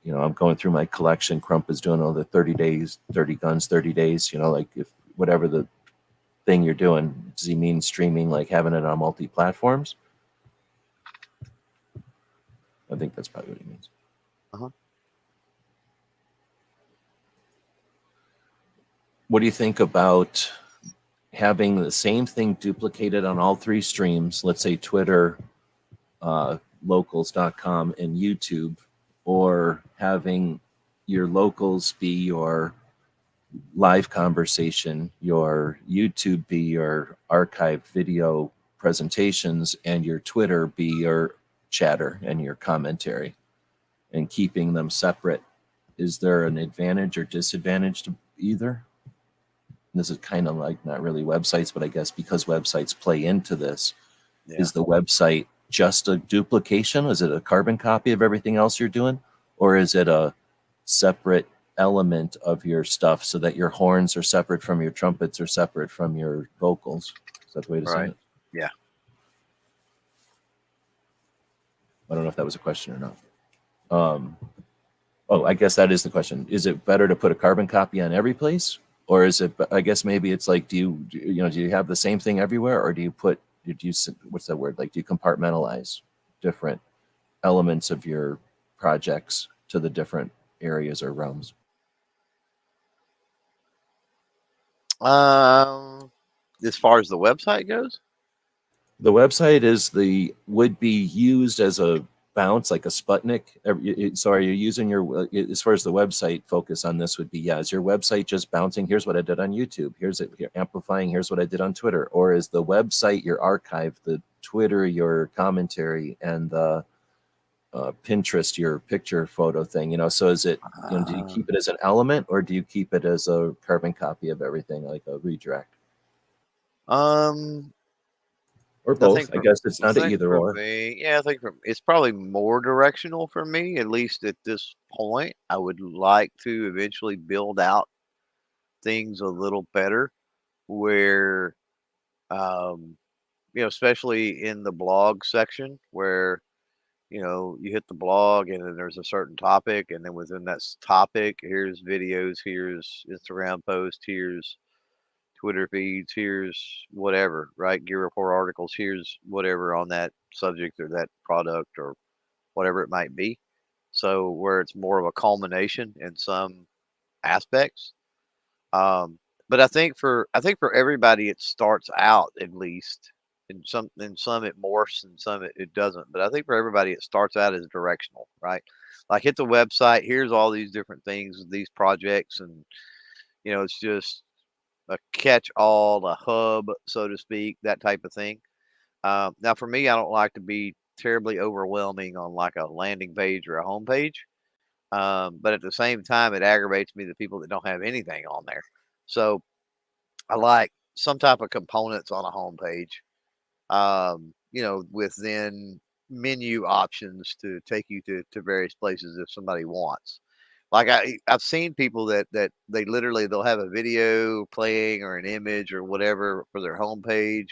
A: I'm going through my collection. Crump is doing all the 30 days, 30 guns, 30 days. Like if whatever the thing you're doing, does he mean streaming like having it on multi platforms? I think that's probably what he means.
B: Uh-huh.
A: What do you think about having the same thing duplicated on all three streams, let's say Twitter, locals.com, and YouTube, or having your locals be your live conversation, your YouTube be your archived video presentations, and your Twitter be your chatter and your commentary, and keeping them separate? Is there an advantage or disadvantage to either? This is kind of like not really websites, but I guess because websites play into this,
B: Yeah.
A: is the website just a duplication? Is it a carbon copy of everything else you're doing? Or is it a separate element of your stuff so that your horns are separate from your trumpets or separate from your vocals? Is that the way to say
B: Right.
A: it?
B: Yeah.
A: I don't know if that was a question or not. I guess that is the question. Is it better to put a carbon copy on every place? Or is it, I guess maybe it's like, do you have the same thing everywhere, or do you what's that word? Like, do you compartmentalize different elements of your projects to the different areas or realms?
B: As far as the website goes,
A: The website would be used as a bounce, like a Sputnik. So are you using as far as the website focus on this would be, is your website just bouncing? Here's what I did on YouTube. Here's it here, amplifying. Here's what I did on Twitter. Or is the website your archive, the Twitter your commentary, and the Pinterest your picture photo thing? So is it, do you keep it as an element, or do you keep it as a carbon copy of everything, like a redirect? Or both? I guess it's not an either or.
B: I think it's probably more directional for me, at least at this point. I would like to eventually build out things a little better where, especially in the blog section where, you know, you hit the blog and then there's a certain topic, and then within that topic, here's videos, here's Instagram posts, here's Twitter feeds, here's whatever, right? Gear report articles, here's whatever on that subject or that product or whatever it might be. So where it's more of a culmination in some aspects. Um, but I think for everybody it starts out at least in some it morphs and some it doesn't. But I think for everybody it starts out as directional, right? Like hit the website, here's all these different things, these projects, and it's just a catch all, a hub, so to speak, that type of thing. Now, for me, I don't like to be terribly overwhelming on like a landing page or a home page. But at the same time, it aggravates me the people that don't have anything on there. So I like some type of components on a home page, with then menu options to take you to various places if somebody wants. Like I've seen people that they literally they'll have a video playing or an image or whatever for their homepage,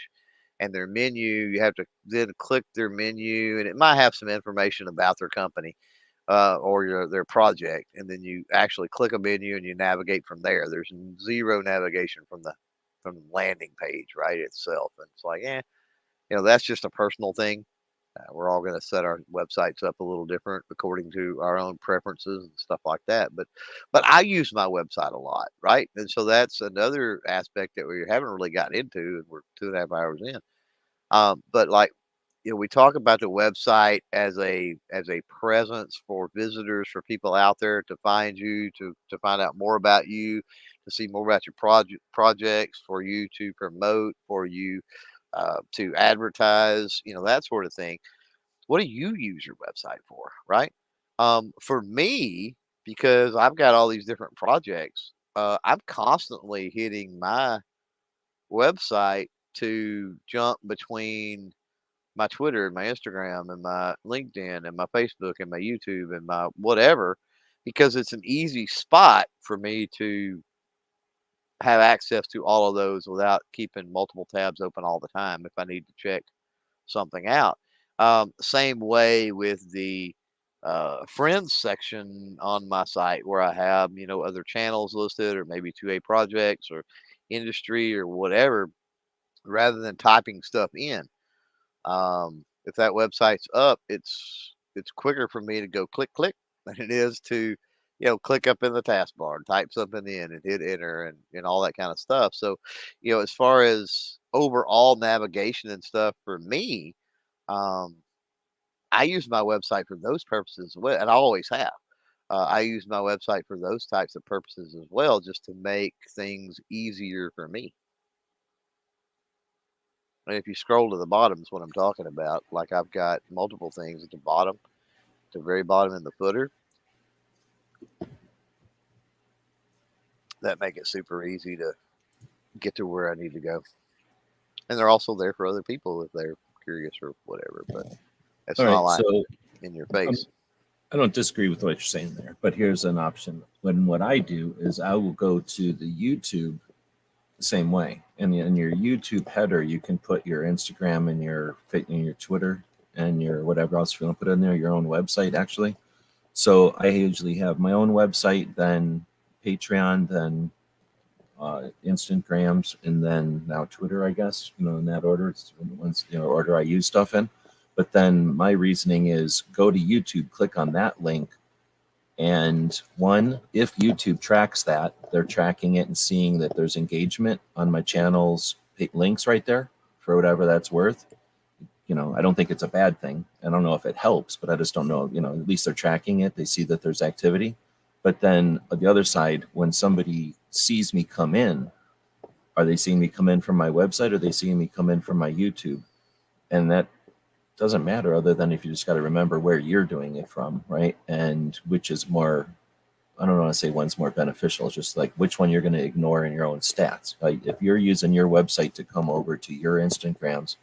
B: and their menu you have to then click their menu, and it might have some information about their company or their project, and then you actually click a menu and you navigate from there. There's zero navigation from the landing page right itself, and it's like that's just a personal thing. We're all going to set our websites up a little different according to our own preferences and stuff like that. But I use my website a lot, right? And so that's another aspect that we haven't really gotten into, and we're 2.5 hours in. But like we talk about the website as a presence for visitors, for people out there to find you, to find out more about you, to see more about your projects, for you to promote, for you to advertise, that sort of thing. What do you use your website for, right? For me, because I've got all these different projects, I'm constantly hitting my website to jump between my Twitter and my Instagram and my LinkedIn and my Facebook and my YouTube and my whatever, because it's an easy spot for me to have access to all of those without keeping multiple tabs open all the time if I need to check something out. Same way with the friends section on my site where I have, other channels listed or maybe 2A projects or industry or whatever, rather than typing stuff in. If that website's up, it's quicker for me to go click click than it is to click up in the taskbar and type something in and hit enter and all that kind of stuff. So as far as overall navigation and stuff for me, um, I use my website for those purposes as well, and I always have. I use my website for those types of purposes as well, just to make things easier for me. And if you scroll to the bottom, is what I'm talking about. Like I've got multiple things at the bottom, at the very bottom in the footer, that make it super easy to get to where I need to go. And they're also there for other people if they're curious or whatever. But it's
A: All
B: not
A: right,
B: like
A: so
B: in your face.
A: I don't disagree with what you're saying there, but here's an option. What I do is I will go to the YouTube the same way. And in your YouTube header, you can put your Instagram and your Twitter and your whatever else you want to put in there, your own website actually. So I usually have my own website, then Patreon, then Instagrams, and then now Twitter, I guess, in that order. It's once order I use stuff in. But then my reasoning is go to YouTube, click on that link. And one, if YouTube tracks that, they're tracking it and seeing that there's engagement on my channel's links right there for whatever that's worth. I don't think it's a bad thing. I don't know if it helps, but I just don't know. At least they're tracking it. They see that there's activity. But then on the other side, when somebody sees me come in, are they seeing me come in from my website or are they seeing me come in from my YouTube? And that doesn't matter other than if you just got to remember where you're doing it from, right? And which is more, I don't want to say one's more beneficial. It's just like which one you're going to ignore in your own stats. Like if you're using your website to come over to your Instagrams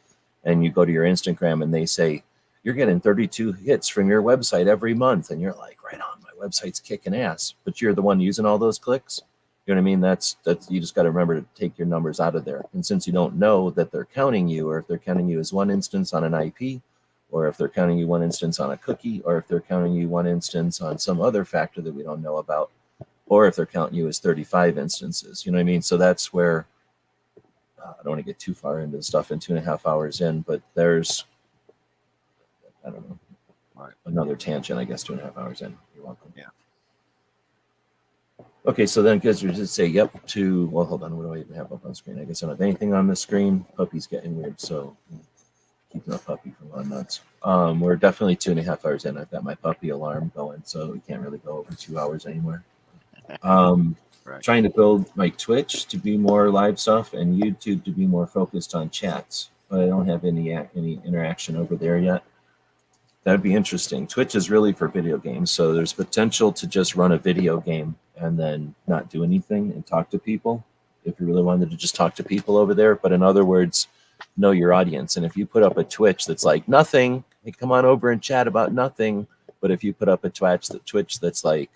A: and you go to your Instagram and they say, you're getting 32 hits from your website every month. And you're like, right on, my website's kicking ass, but you're the one using all those clicks. You know what I mean? That's you just got to remember to take your numbers out of there. And since you don't know that they're counting you, or if they're counting you as one instance on an IP, or if they're counting you one instance on a cookie, or if they're counting you one instance on some other factor that we don't know about, or if they're counting you as 35 instances. You know what I mean? So that's where I don't want to get too far into the stuff in 2.5 hours in, but there's, I don't know, another tangent, I guess, 2.5 hours in. You're welcome.
B: Yeah.
A: Okay, so then because you just say yep to, well, hold on, what do I even have up on screen? I guess I don't have anything on the screen. Puppy's getting weird, so keeping a puppy from going nuts. We're definitely 2.5 hours in. I've got my puppy alarm going, so we can't really go over 2 hours anymore.
B: Right.
A: Trying to build my Twitch to be more live stuff and YouTube to be more focused on chats, but I don't have any interaction over there yet. That'd be interesting. Twitch is really for video games, so there's potential to just run a video game and then not do anything and talk to people if you really wanted to just talk to people over there. But in other words, know your audience. And if you put up a Twitch that's like nothing, hey, come on over and chat about nothing. But if you put up a Twitch that's like,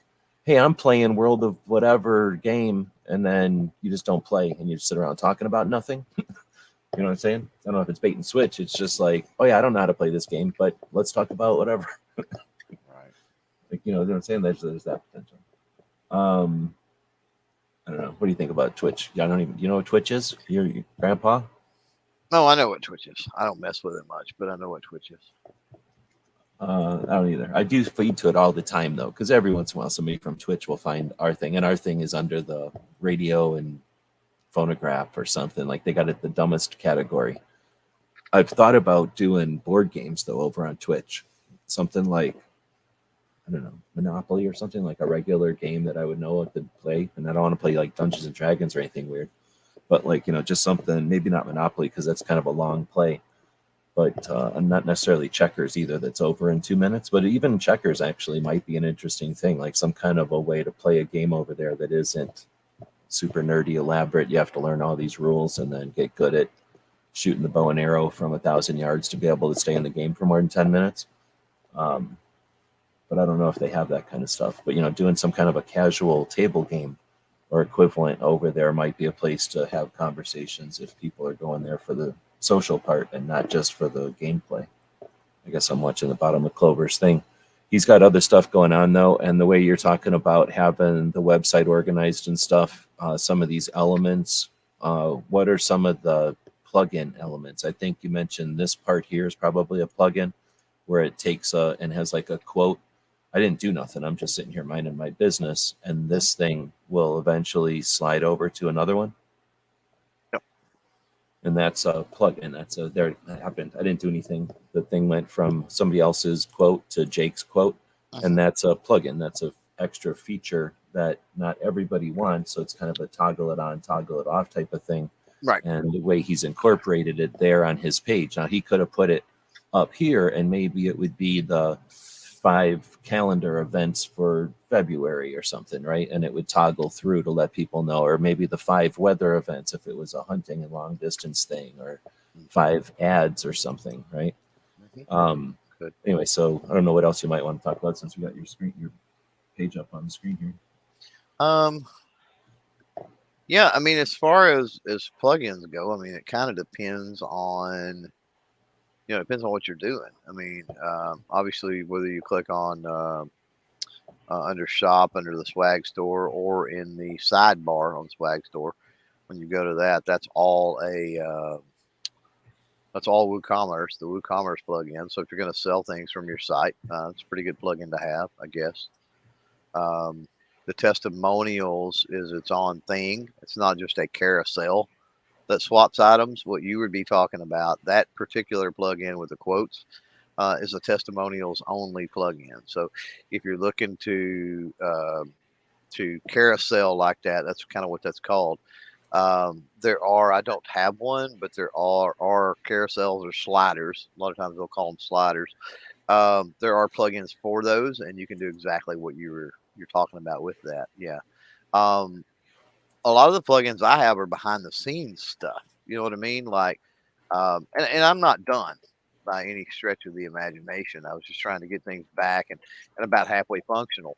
A: hey, I'm playing World of whatever game, and then you just don't play and you just sit around talking about nothing. You know what I'm saying? I don't know if it's bait and switch. It's just like, oh yeah, I don't know how to play this game, but let's talk about whatever.
B: Right.
A: Like, you know what I'm saying? There's that potential. I don't know. What do you think about Twitch? I don't even. You know what Twitch is? Your grandpa?
B: No, I know what Twitch is. I don't mess with it much, but I know what Twitch is.
A: I don't either. I do feed to it all the time though, because every once in a while somebody from Twitch will find our thing, and our thing is under the radio and phonograph or something. Like they got it the dumbest category. I've thought about doing board games though over on Twitch, something like, I don't know, Monopoly or something, like a regular game that I would know I could play. And I don't want to play like Dungeons and Dragons or anything weird, but like, you know, just something, maybe not Monopoly because that's kind of a long play, but not necessarily checkers either. That's over in 2 minutes, but even checkers actually might be an interesting thing, like some kind of a way to play a game over there that isn't super nerdy, elaborate. You have to learn all these rules and then get good at shooting the bow and arrow from 1,000 yards to be able to stay in the game for more than 10 minutes. But I don't know if they have that kind of stuff. But, you know, doing some kind of a casual table game or equivalent over there might be a place to have conversations if people are going there for the social part and not just for the gameplay. I guess I'm watching the bottom of Clover's thing. He's got other stuff going on though, and the way you're talking about having the website organized and stuff, some of these elements, what are some of the plugin elements? I think you mentioned this part here is probably a plugin where it takes and has like a quote. I didn't do nothing. I'm just sitting here minding my business, and this thing will eventually slide over to another one.
B: Yep.
A: And that's a plugin. That's a there. It happened. I didn't do anything. The thing went from somebody else's quote to Jake's quote, and that's a plugin. That's a extra feature that not everybody wants. So it's kind of a toggle it on, toggle it off type of thing.
B: Right.
A: And the way he's incorporated it there on his page. Now he could have put it up here, and maybe it would be the 5 calendar events for February or something, right? And it would toggle through to let people know, or maybe the 5 weather events if it was a hunting and long distance thing, or 5 ads or something, right?
B: Good.
A: Anyway, so I don't know what else you might want to talk about since we got your page up on the screen here.
B: Yeah, I mean, as far as plugins go, I mean, it kind of depends on, you know, depends on what you're doing. I mean, obviously, whether you click on under shop under the swag store or in the sidebar on swag store, when you go to that, that's all WooCommerce, the WooCommerce plugin. So if you're going to sell things from your site, it's a pretty good plugin to have, I guess. The testimonials is its own thing. It's not just a carousel that swaps items. What you would be talking about, that particular plugin with the quotes, is a testimonials only plugin. So if you're looking to carousel like that, that's kind of what that's called. There are, I don't have one, but there are carousels or sliders. A lot of times they'll call them sliders. There are plugins for those, and you can do exactly what you're talking about with that. Yeah. A lot of the plugins I have are behind the scenes stuff. You know what I mean? Like, and I'm not done by any stretch of the imagination. I was just trying to get things back and about halfway functional.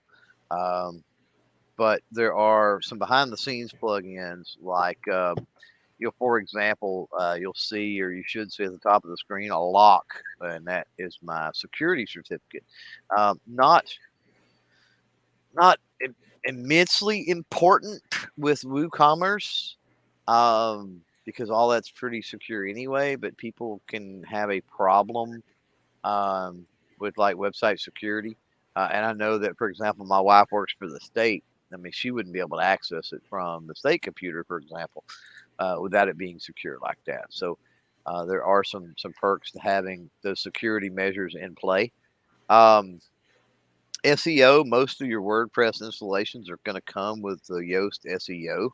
B: But there are some behind the scenes plugins like for example, you'll see, or you should see at the top of the screen, a lock, and that is my security certificate. Not immensely important with WooCommerce, because all that's pretty secure anyway. But people can have a problem with like website security, and I know that, for example, my wife works for the state. I mean, she wouldn't be able to access it from the state computer, for example, without it being secure like that. So there are some perks to having those security measures in play. Um, SEO, most of your WordPress installations are going to come with the Yoast SEO.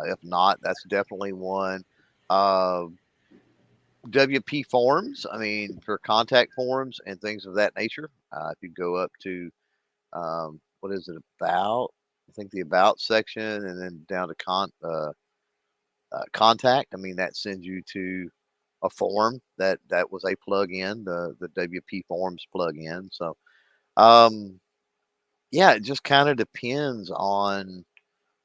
B: If not, that's definitely one. Uh, WP forms, I mean, for contact forms and things of that nature. If you go up to, what is it, about? I think the about section, and then down to contact. I mean, that sends you to a form that was a plugin, the WP forms plugin. So, yeah, it just kind of depends on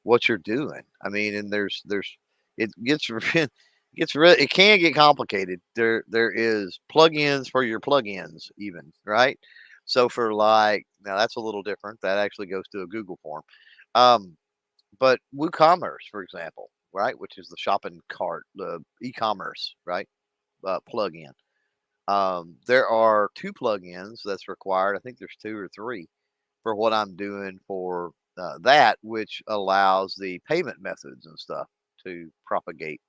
B: what you're doing. I mean, and it gets it can get complicated. There is plugins for your plugins even, right? So for like, now that's a little different. That actually goes to a Google form. But WooCommerce, for example, right, which is the shopping cart, the e-commerce, right, plugin. There are 2 plugins that's required. I think there's 2 or 3 for what I'm doing for that, which allows the payment methods and stuff to propagate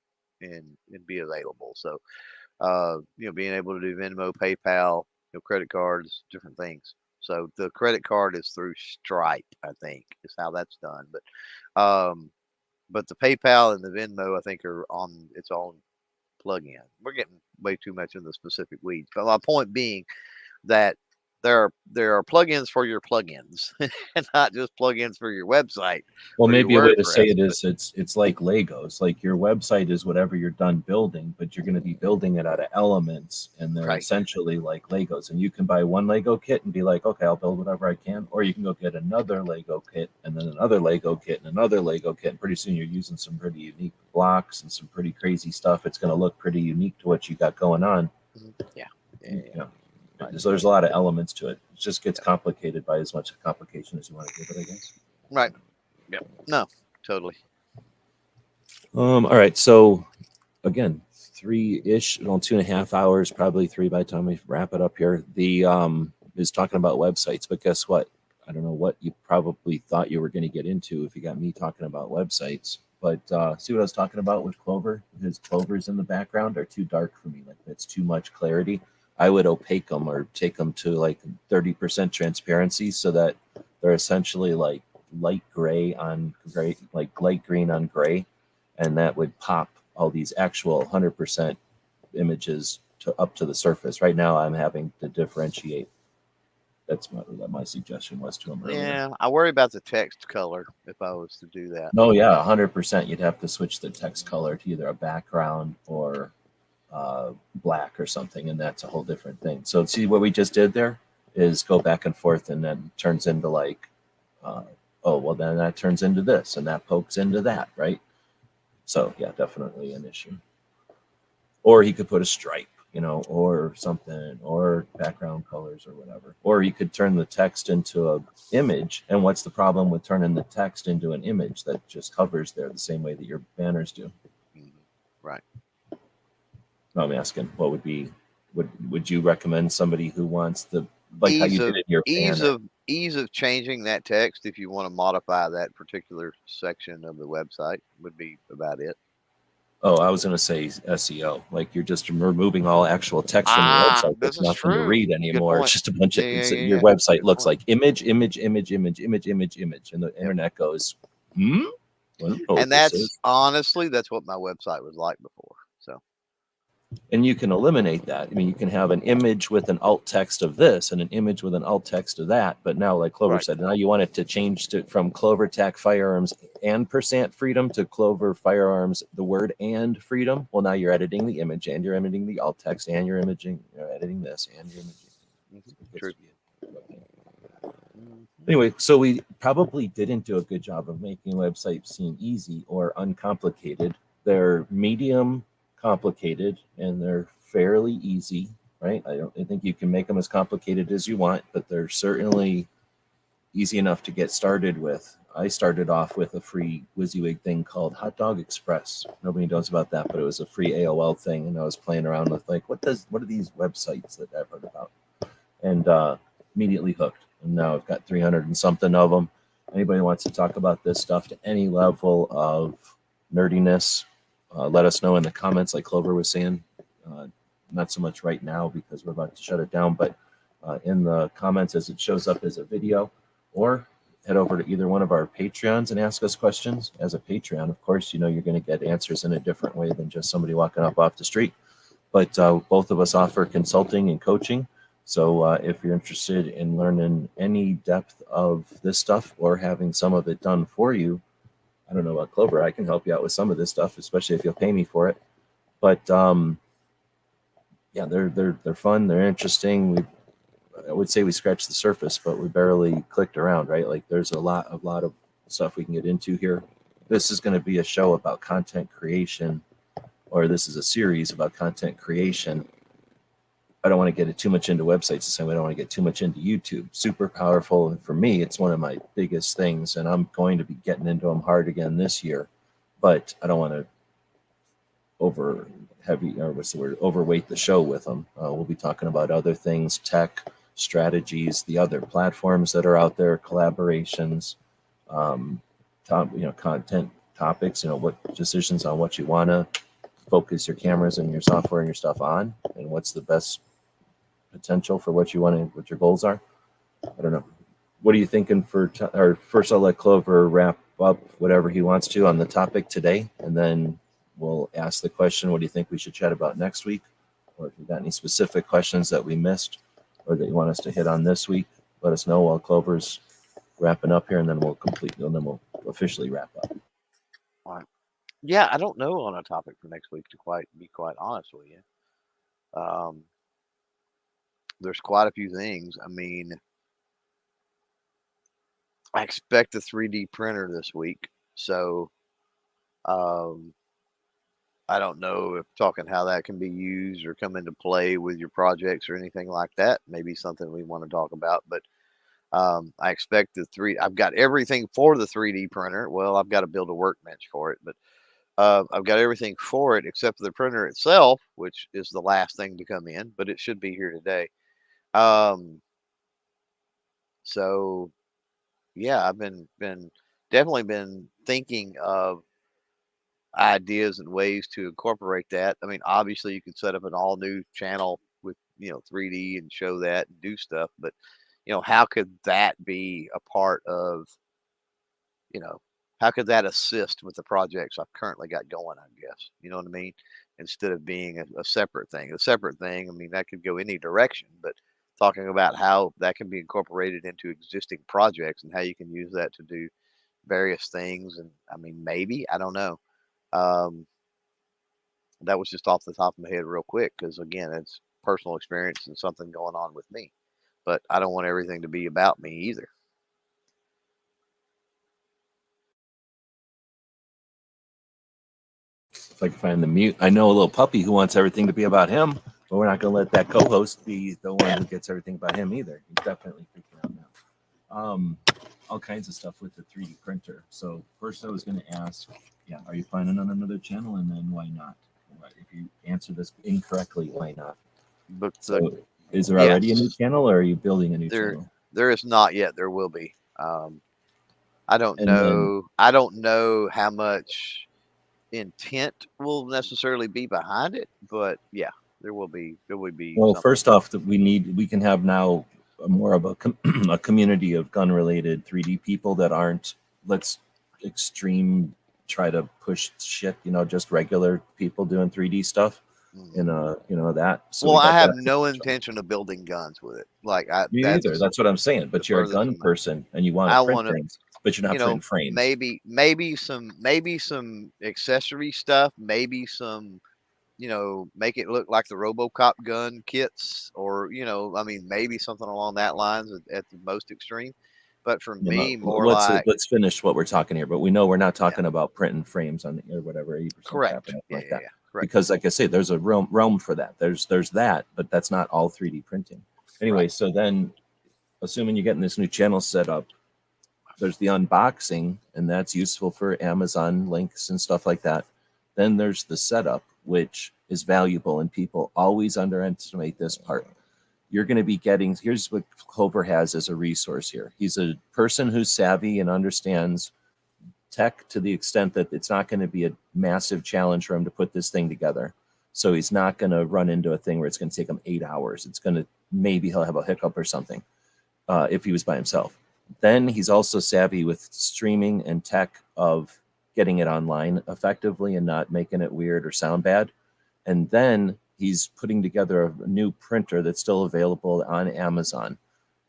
B: and be available. So, being able to do Venmo, PayPal, credit cards, different things. So the credit card is through Stripe, I think, is how that's done. But the PayPal and the Venmo, I think, are on its own plugin. We're getting way too much in the specific weeds. But my point being that there are plugins for your plugins, and not just plugins for your website
A: Well,
B: or your
A: maybe a way to say
B: WordPress.
A: it is it's like Legos. Like your website is whatever you're done building, but you're going to be building it out of elements, and they're
B: Right.
A: essentially like Legos. And you can buy one Lego kit and be like, okay, I'll build whatever I can, or you can go get another Lego kit and then another Lego kit and another Lego kit. And pretty soon you're using some pretty unique blocks and some pretty crazy stuff. It's going to look pretty unique to what you got going on.
B: Yeah.
A: Yeah. So there's a lot of elements to it. It just gets complicated by as much complication as you want to give it, I guess.
B: Right. Yeah. No, totally.
A: All right. So again, 3-ish, 2.5 hours, probably 3 by the time we wrap it up here. The is talking about websites, but guess what? I don't know what you probably thought you were going to get into if you got me talking about websites. But see what I was talking about with Clover? His Clovers in the background are too dark for me. Like that's too much clarity. I would opaque them or take them to like 30% transparency so that they're essentially like light gray on gray, like light green on gray. And that would pop all these actual 100% images up to the surface. Right now, I'm having to differentiate. That's what my suggestion was to him earlier.
B: Yeah, I worry about the text color if I was to do that.
A: No, yeah, 100%. You'd have to switch the text color to either a background or black or something, and that's a whole different thing. So see what we just did there is go back and forth, and then turns into like, oh, well, then that turns into this, and that pokes into that, right? So yeah, definitely an issue. Or he could put a stripe, or something, or background colors or whatever. Or he could turn the text into an image. And what's the problem with turning the text into an image that just hovers there the same way that your banners do?
B: Right.
A: No, I'm asking, what would you recommend somebody who wants the like how you did it in your banner?
B: Ease of changing that text if you want to modify that particular section of the website would be about it.
A: Oh, I was going to say SEO. Like you're just removing all actual text from your website. There's
B: This is
A: nothing to
B: true.
A: read
B: Good
A: anymore.
B: point.
A: It's just a bunch of
B: Yeah.
A: your website
B: Good
A: looks
B: point.
A: like image, and the internet goes, I don't know what
B: And
A: this is.
B: honestly, that's what my website was like before. So,
A: And you can eliminate that. I mean, you can have an image with an alt text of this and an image with an alt text of that. But now, like Clover
B: Right.
A: said, now you want it to change from Clover Tac Firearms and %freedom to Clover Firearms, the word and freedom. Well, now you're editing the image and you're editing the alt text and you're editing this and you're imaging.
B: True.
A: Anyway, so we probably didn't do a good job of making websites seem easy or uncomplicated. They're medium complicated and they're fairly easy, right? I think you can make them as complicated as you want, but they're certainly easy enough to get started with. I started off with a free WYSIWYG thing called Hot Dog Express. Nobody knows about that, but it was a free AOL thing, and I was playing around with like, what are these websites that I've heard about, and immediately hooked. And now I've got 300 and something of them. Anybody wants to talk about this stuff to any level of nerdiness, let us know in the comments. Like Clover was saying, not so much right now because we're about to shut it down, but in the comments as it shows up as a video, or head over to either one of our Patreons and ask us questions. As a Patreon, of course, you're going to get answers in a different way than just somebody walking up off the street. But both of us offer consulting and coaching. So if you're interested in learning any depth of this stuff or having some of it done for you, I don't know about Clover. I can help you out with some of this stuff, especially if you'll pay me for it. But yeah, they're fun. They're interesting. I would say we scratched the surface, but we barely clicked around, right? Like there's a lot of stuff we can get into here. This is going to be a show about content creation, or this is a series about content creation. I don't want to get it too much into websites the same way I don't want to get too much into YouTube. Super powerful. And for me, it's one of my biggest things. And I'm going to be getting into them hard again this year. But I don't want to overweight the show with them. We'll be talking about other things, tech, strategies, the other platforms that are out there, collaborations, content topics, what decisions on what you want to focus your cameras and your software and your stuff on, and what's the best potential for what you want to, what your goals are. I don't know. What are you thinking or first I'll let Clover wrap up whatever he wants to on the topic today, and then we'll ask the question, what do you think we should chat about next week? Or if you've got any specific questions that we missed or that you want us to hit on this week, let us know while Clover's wrapping up here, and then we'll officially wrap up.
B: All right. Yeah, I don't know on a topic for next week, to be quite honest with you. There's quite a few things. I mean, I expect a 3D printer this week, so I don't know if talking how that can be used or come into play with your projects or anything like that. Maybe something we want to talk about, but I expect I've got everything for the 3D printer. Well, I've got to build a workbench for it, but I've got everything for it except for the printer itself, which is the last thing to come in, but it should be here today. So yeah, I've definitely been thinking of ideas and ways to incorporate that. I mean, obviously you could set up an all new channel with, 3D and show that and do stuff, but how could that be a part of, you know, how could that assist with the projects I've currently got going, I guess, you know what I mean? Instead of being a separate thing. A separate thing, I mean, that could go any direction, but talking about how that can be incorporated into existing projects and how you can use that to do various things. And I mean, maybe, I don't know. Um, that was just off the top of my head real quick because, again, it's personal experience and something going on with me. But I don't want everything to be about me either.
A: If I can find the mute. I know a little puppy who wants everything to be about him, but we're not going to let that co-host be the one who gets everything about him either. He's definitely freaking out now. All kinds of stuff with the 3D printer. So first I was going to ask, are you planning on another channel? And then why not? If you answer this incorrectly, why not?
B: But
A: so is there already a new channel, or are you building a new channel?
B: There is not yet. There will be. I don't know. I don't know how much intent will necessarily be behind it, but yeah, there will be.
A: Well,
B: something.
A: First off, that we can have now more of a community of gun related 3D people that aren't extreme try to push shit, just regular people doing 3D stuff. And that.
B: So well, I have no intention of building guns with it. Like
A: me either. That's what I'm saying. But you're a gun person and you want to print things, but you're not printing frames.
B: Maybe some accessory stuff. Maybe some, make it look like the RoboCop gun kits, or I mean, maybe something along that lines at the most extreme. But for
A: You know,
B: me, more like
A: let's finish what we're talking here. But we know we're not talking about printing frames on or whatever 80% cap
B: correct.
A: or nothing
B: Yeah,
A: like
B: yeah,
A: that.
B: yeah. Correct.
A: Because, like I say, there's a realm for that. There's that, but that's not all 3D printing. Anyway,
B: Right.
A: so then, assuming you're getting this new channel set up, there's the unboxing, and that's useful for Amazon links and stuff like that. Then there's the setup, which is valuable, and people always underestimate this part. You're going to be getting, here's what Clover has as a resource here. He's a person who's savvy and understands tech to the extent that it's not going to be a massive challenge for him to put this thing together. So he's not going to run into a thing where it's going to take him 8 hours. It's going to, maybe he'll have a hiccup or something if he was by himself. Then he's also savvy with streaming and tech of getting it online effectively and not making it weird or sound bad. And then he's putting together a new printer that's still available on Amazon.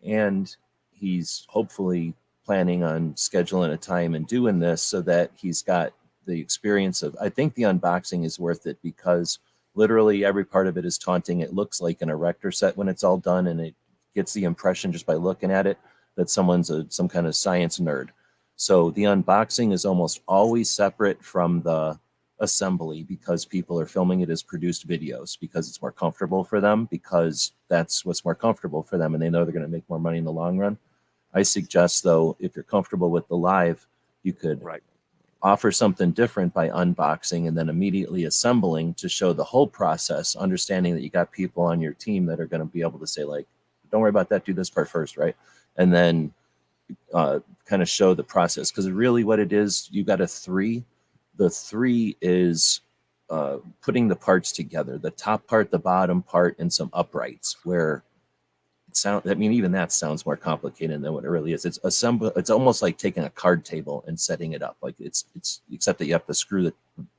A: And he's hopefully planning on scheduling a time and doing this so that he's got the experience of, I think the unboxing is worth it because literally every part of it is taunting. It looks like an erector set when it's all done, and it gets the impression just by looking at it that someone's some kind of science nerd. So the unboxing is almost always separate from the assembly because people are filming it as produced videos because it's more comfortable for them, because that's what's more comfortable for them and they know they're going to make more money in the long run. I suggest, though, if you're comfortable with the live, you could offer something different by unboxing and then immediately assembling to show the whole process, understanding that you got people on your team that are going to be able to say, like, don't worry about that, do this part first, right? And then kind of show the process. Because really what it is, you got a 3. The 3 is putting the parts together, the top part, the bottom part, and some uprights where I mean, even that sounds more complicated than what it really is. It's almost like taking a card table and setting it up. Like it's except that you have to screw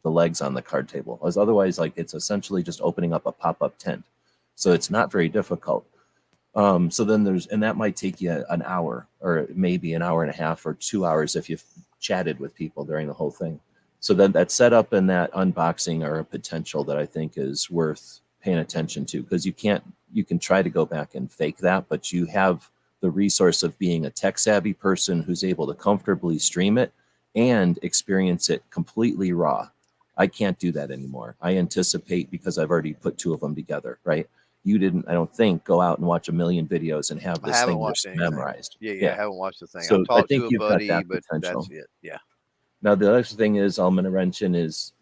A: the legs on the card table. As otherwise, like it's essentially just opening up a pop-up tent. So it's not very difficult. So then and that might take you an hour or maybe an hour and a half or 2 hours if you've chatted with people during the whole thing. So then that setup and that unboxing are a potential that I think is worth paying attention to, because you can try to go back and fake that, but you have the resource of being a tech savvy person who's able to comfortably stream it and experience it completely raw. I can't do that anymore. I anticipate because I've already put 2 of them together, right? You didn't, I don't think, go out and watch a million videos and have
B: I
A: this
B: haven't
A: thing
B: watched
A: just
B: anything.
A: memorized.
B: Yeah, I haven't watched the thing.
A: So
B: I've
A: I
B: talked
A: think
B: to a
A: you've got
B: buddy,
A: that
B: but
A: potential.
B: that's it. Yeah.
A: Now, the other thing is I'm going to mention is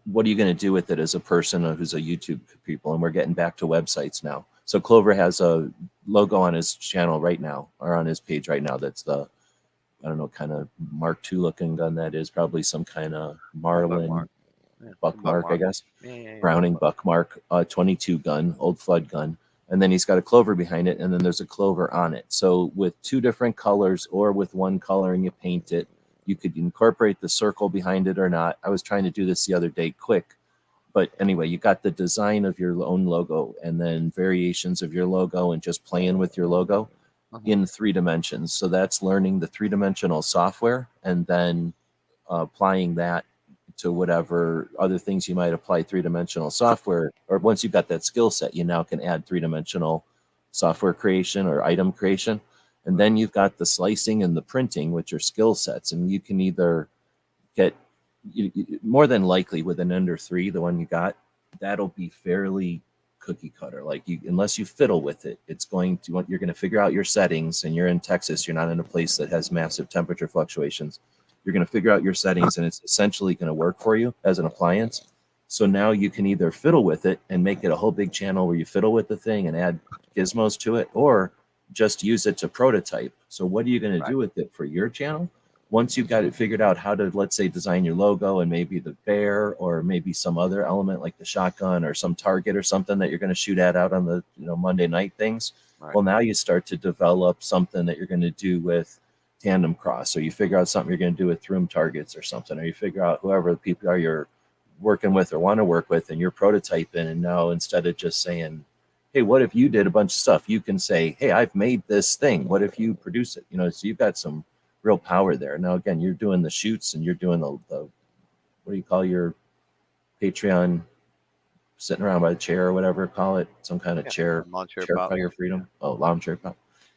A: what are you going to do with it as a person who's a YouTube people? And we're getting back to websites now. So Clover has a logo on his channel right now, or on his page right now. That's the, I don't know, kind of Mark II looking gun that is. Probably some kind of Marlin Buckmark, I guess.
B: Yeah,
A: Browning Buckmark 22 gun, old flood gun. And then he's got a Clover behind it, and then there's a Clover on it. So with 2 different colors or with one color and you paint it, you could incorporate the circle behind it or not. I was trying to do this the other day quick. But anyway, you got the design of your own logo and then variations of your logo and just playing with your logo in 3 dimensions. So that's learning the 3-dimensional software and then applying that to whatever other things you might apply 3-dimensional software. Or once you've got that skill set, you now can add 3-dimensional software creation or item creation. And then you've got the slicing and the printing, which are skill sets. And you can either get, more than likely with an Ender 3, the one you got, that'll be fairly cookie cutter. Like unless you fiddle with it, you're going to figure out your settings, and you're in Texas, you're not in a place that has massive temperature fluctuations. You're going to figure out your settings and it's essentially going to work for you as an appliance. So now you can either fiddle with it and make it a whole big channel where you fiddle with the thing and add gizmos to it, or just use it to prototype. So what are you going to do with it for your channel? Once you've got it figured out how to, let's say, design your logo and maybe the bear or maybe some other element like the shotgun or some target or something that you're going to shoot at out on the Monday night things. Well, now you start to develop something that you're going to do with tandem cross, or you figure out something you're going to do with throom targets or something, or you figure out whoever the people are you're working with or want to work with, and you're prototyping. And now instead of just saying, hey, what if you did a bunch of stuff, you can say, hey, I've made this thing, what if you produce it? So you've got some real power there. Now again, you're doing the shoots and you're doing the what do you call your Patreon, sitting around by the chair or whatever, call it, some kind of chair
B: lawn chair
A: by
B: pop.
A: your freedom. Oh, lawn chair pop.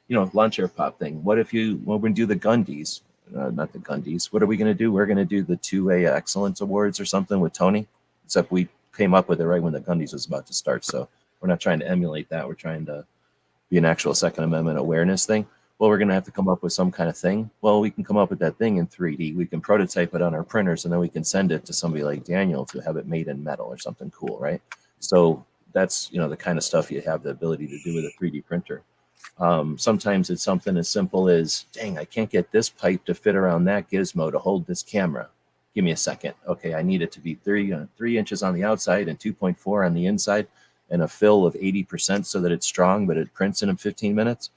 A: launcher pop thing. What if when we do the Gundies, not the Gundies, what are we going to do? We're going to do the 2A Excellence Awards or something with Tony, except we came up with it right when the Gundies was about to start. So we're not trying to emulate that. We're trying to be an actual Second Amendment awareness thing. Well, we're going to have to come up with some kind of thing. Well, we can come up with that thing in 3D. We can prototype it on our printers, and then we can send it to somebody like Daniel to have it made in metal or something cool, right? So that's the kind of stuff you have the ability to do with a 3D printer. Sometimes it's something as simple as, dang, I can't get this pipe to fit around that gizmo to hold this camera. Give me a second. Okay, I need it to be 3 inches on the outside and 2.4 on the inside, and a fill of 80% so that it's strong, but it prints in 15 minutes.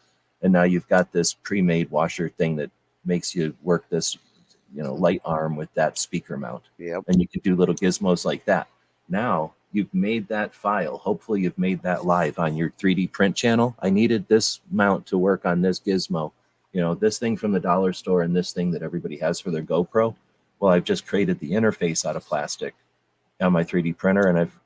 A: And now you've got this pre-made washer thing that makes you work this, light arm with that speaker mount.
B: Yep.
A: And you can do little gizmos like that. Now you've made that file. Hopefully you've made that live on your 3D print channel. I needed this mount to work on this gizmo, this thing from the dollar store and this thing that everybody has for their GoPro. Well, I've just created the interface out of plastic on my 3D printer, and I've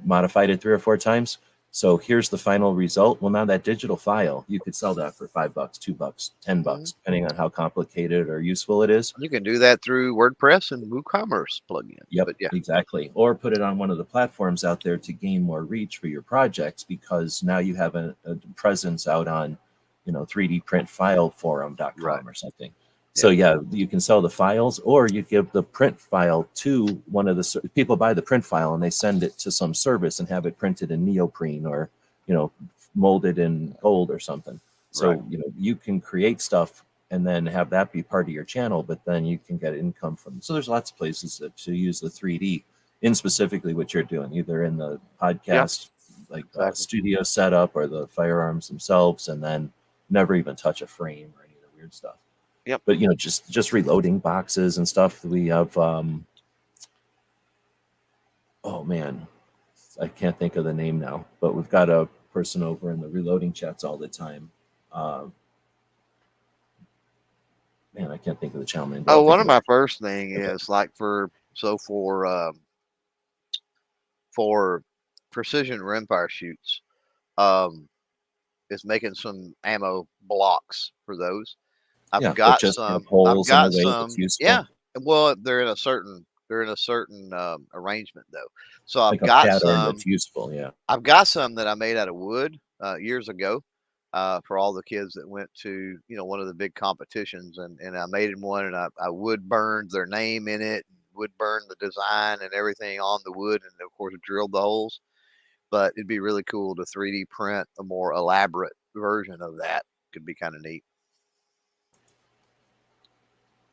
A: modified it 3 or 4 times. So here's the final result. Well, now that digital file, you could sell that for $5, $2, $10, depending on how complicated or useful it is.
B: You can do that through WordPress and WooCommerce plugin.
A: Yep,
B: but yeah,
A: exactly. Or put it on one of the platforms out there to gain more reach for your projects, because now you have a presence out on, 3dprintfileforum.com
B: Right.
A: or something. So yeah, you can sell the files, or you give the print file to one of the people. Buy the print file and they send it to some service and have it printed in neoprene or molded in gold or something. So
B: Right.
A: You can create stuff and then have that be part of your channel, but then you can get income from. So there's lots of places to use the 3D in specifically what you're doing, either in the podcast studio setup or the firearms themselves, and then never even touch a frame or any of the weird stuff.
B: Yep.
A: But just reloading boxes and stuff. We have oh man, I can't think of the name now, but we've got a person over in the reloading chats all the time. Man, I can't think of the channel name.
B: Oh, one of my first thing is like for precision rimfire shoots, is making some ammo blocks for those. I've got some.
A: Holes in a way that's useful.
B: Yeah. Well, they're in a certain arrangement though. So I've
A: like a
B: got
A: pattern
B: some
A: that's useful. Yeah.
B: I've got some that I made out of wood years ago for all the kids that went to one of the big competitions, and I made one, and I wood burned their name in it, wood burned the design and everything on the wood, and of course drilled the holes. But it'd be really cool to 3D print a more elaborate version of that. Could be kind of neat.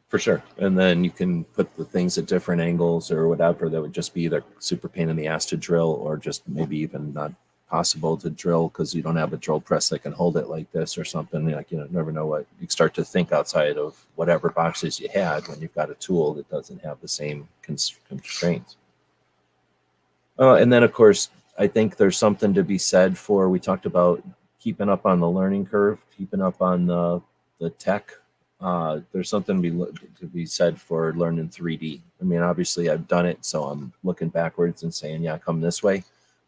A: For sure. And then you can put the things at different angles or whatever that would just be either super pain in the ass to drill, or just maybe even not possible to drill because you don't have a drill press that can hold it like this or something. Like, never know what you start to think outside of whatever boxes you had when you've got a tool that doesn't have the same constraints. And then, of course, I think there's something to be said for, we talked about keeping up on the learning curve, keeping up on the tech. There's something to be said for learning 3D. I mean, obviously I've done it, so I'm looking backwards and saying, yeah, come this way.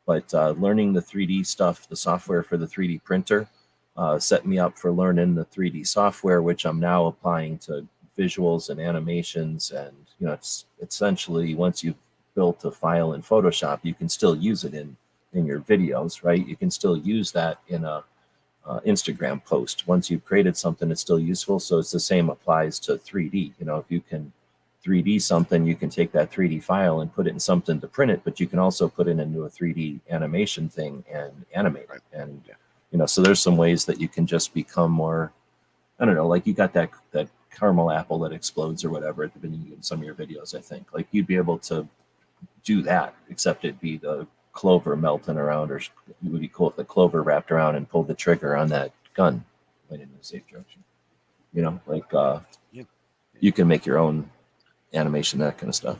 A: But learning the 3D stuff, the software for the 3D printer, set me up for learning the 3D software, which I'm now applying to visuals and animations. And, it's essentially, once you've built a file in Photoshop, you can still use it in your videos, right? You can still use that in a Instagram post. Once you've created something, it's still useful. So it's the same applies to 3D. If you can 3D something, you can take that 3D file and put it in something to print it, but you can also put it into a 3D animation thing and animate it. And, so there's some ways that you can just become more, I don't know, like you got that caramel apple that explodes or whatever at the beginning of some of your videos, I think. Like you'd be able to do that, except it'd be the clover melting around, or it would be cool if the clover wrapped around and pulled the trigger on that gun right in the safe direction. You can make your own animation, that kind of stuff,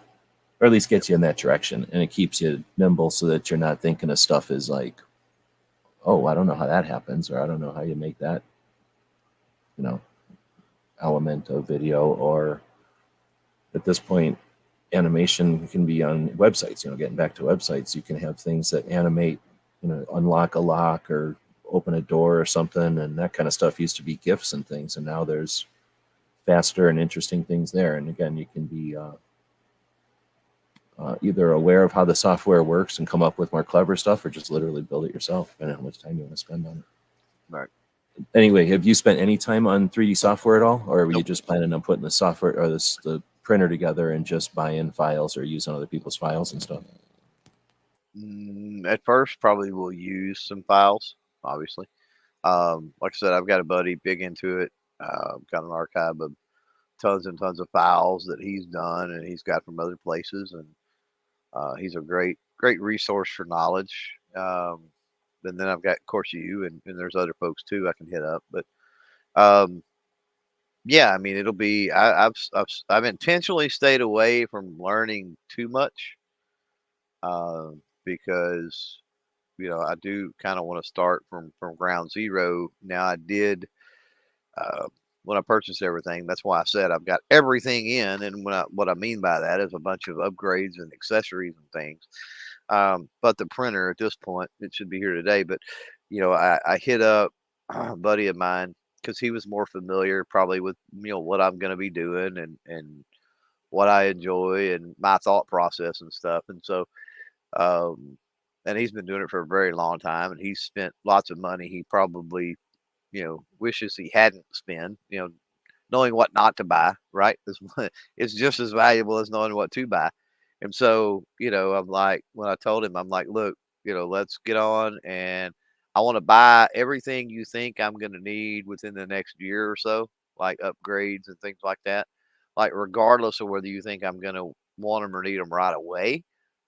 A: or at least gets you in that direction, and it keeps you nimble so that you're not thinking of stuff as like, oh, I don't know how that happens, or I don't know how you make that, element of video. Or at this point, animation can be on websites. Getting back to websites, you can have things that animate, unlock a lock or open a door or something, and that kind of stuff used to be gifts and things, and now there's faster and interesting things there. And again, you can be either aware of how the software works and come up with more clever stuff, or just literally build it yourself, depending on how much time you want to spend on it.
B: Right.
A: Anyway, have you spent any time on 3D software at all, or were you
B: Nope.
A: just planning on putting the software or the printer together and just buying files or using other people's files and stuff?
B: At first, probably will use some files, obviously. Like I said, I've got a buddy big into it. Got an archive of tons and tons of files that he's done and he's got from other places, and he's a great resource for knowledge. And then I've got, of course, you and there's other folks too I can hit up. But um, yeah, I mean, it'll be. I've intentionally stayed away from learning too much because I do kind of want to start from ground zero. Now I did uh, when I purchased everything. That's why I said I've got everything in, and what I mean by that is a bunch of upgrades and accessories and things. But the printer at this point, it should be here today. But I hit up a buddy of mine because he was more familiar probably with what I'm going to be doing and what I enjoy and my thought process and stuff. And so um, and he's been doing it for a very long time, and he's spent lots of money. He probably wishes he hadn't spent. Knowing what not to buy, right? It's just as valuable as knowing what to buy. And so, I'm like, when I told him, I'm like, look, let's get on, and I want to buy everything you think I'm going to need within the next year or so, like upgrades and things like that. Like, regardless of whether you think I'm going to want them or need them right away,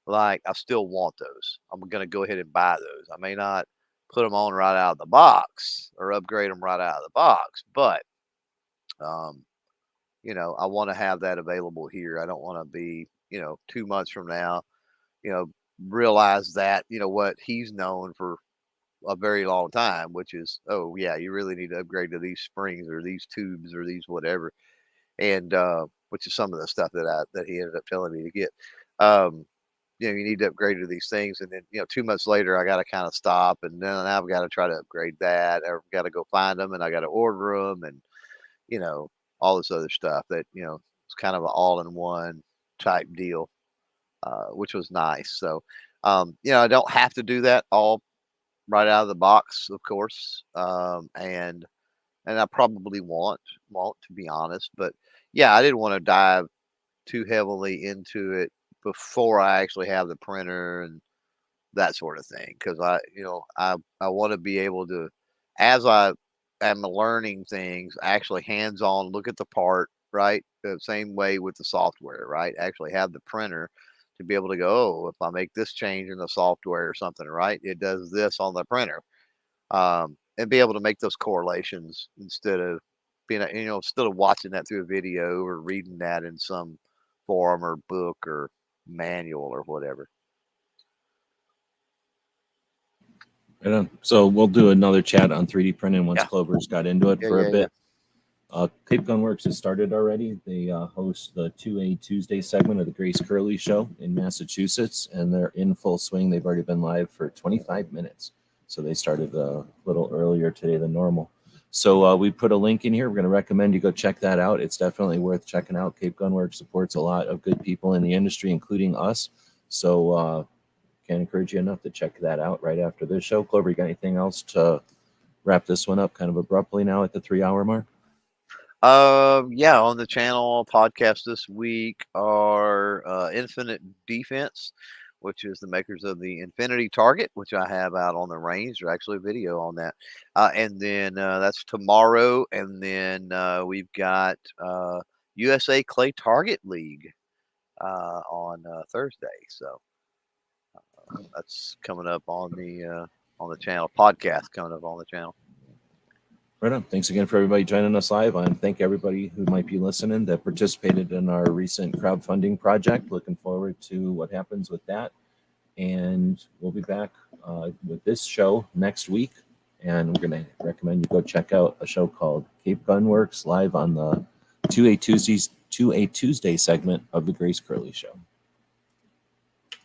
B: like, I still want those. I'm going to go ahead and buy those. I may not put them on right out of the box or upgrade them right out of the box, but um, I want to have that available here. I don't want to be, 2 months from now, you know, realize that, what he's known for a very long time, which is, oh yeah, you really need to upgrade to these springs or these tubes or these whatever. And which is some of the stuff that he ended up telling me to get. Um, you need to upgrade to these things, and then 2 months later, I got to kind of stop, and then now I've got to try to upgrade that, or got to go find them, and I got to order them, and you know, all this other stuff that, it's kind of an all-in-one type deal, which was nice. So, I don't have to do that all right out of the box, of course. And I probably won't, to be honest. But yeah, I didn't want to dive too heavily into it before I actually have the printer and that sort of thing. Because I want to be able to, as I am learning things, actually hands on, look at the part, right? The same way with the software, right? Actually have the printer to be able to go, oh, if I make this change in the software or something, right? It does this on the printer. And be able to make those correlations instead of instead of watching that through a video or reading that in some forum or book or manual or whatever.
A: Right on. So we'll do another chat on 3D printing once
B: Yeah.
A: Clover's got into it
B: Yeah,
A: for
B: yeah,
A: a bit. Cape Gunworks has started already. They host the 2A Tuesday segment of the Grace Curley Show in Massachusetts, and they're in full swing. They've already been live for 25 minutes. So they started a little earlier today than normal. So we put a link in here. We're going to recommend you go check that out. It's definitely worth checking out. Cape Gunworks supports a lot of good people in the industry, including us. So can't encourage you enough to check that out right after this show. Clover, you got anything else to wrap this one up kind of abruptly now at the 3-hour mark?
B: Yeah, on the channel podcast this week are Infinite Defense, which is the makers of the Infinity Target, which I have out on the range. There's actually a video on that. And then that's tomorrow. And then we've got USA Clay Target League on Thursday. So that's coming up on the channel. Podcast coming up on the channel.
A: Right on. Thanks again for everybody joining us live. And thank everybody who might be listening that participated in our recent crowdfunding project. Looking forward to what happens with that. And we'll be back with this show next week. And we're going to recommend you go check out a show called Cape Gunworks live on the 2A Tuesday segment of the Grace Curley Show.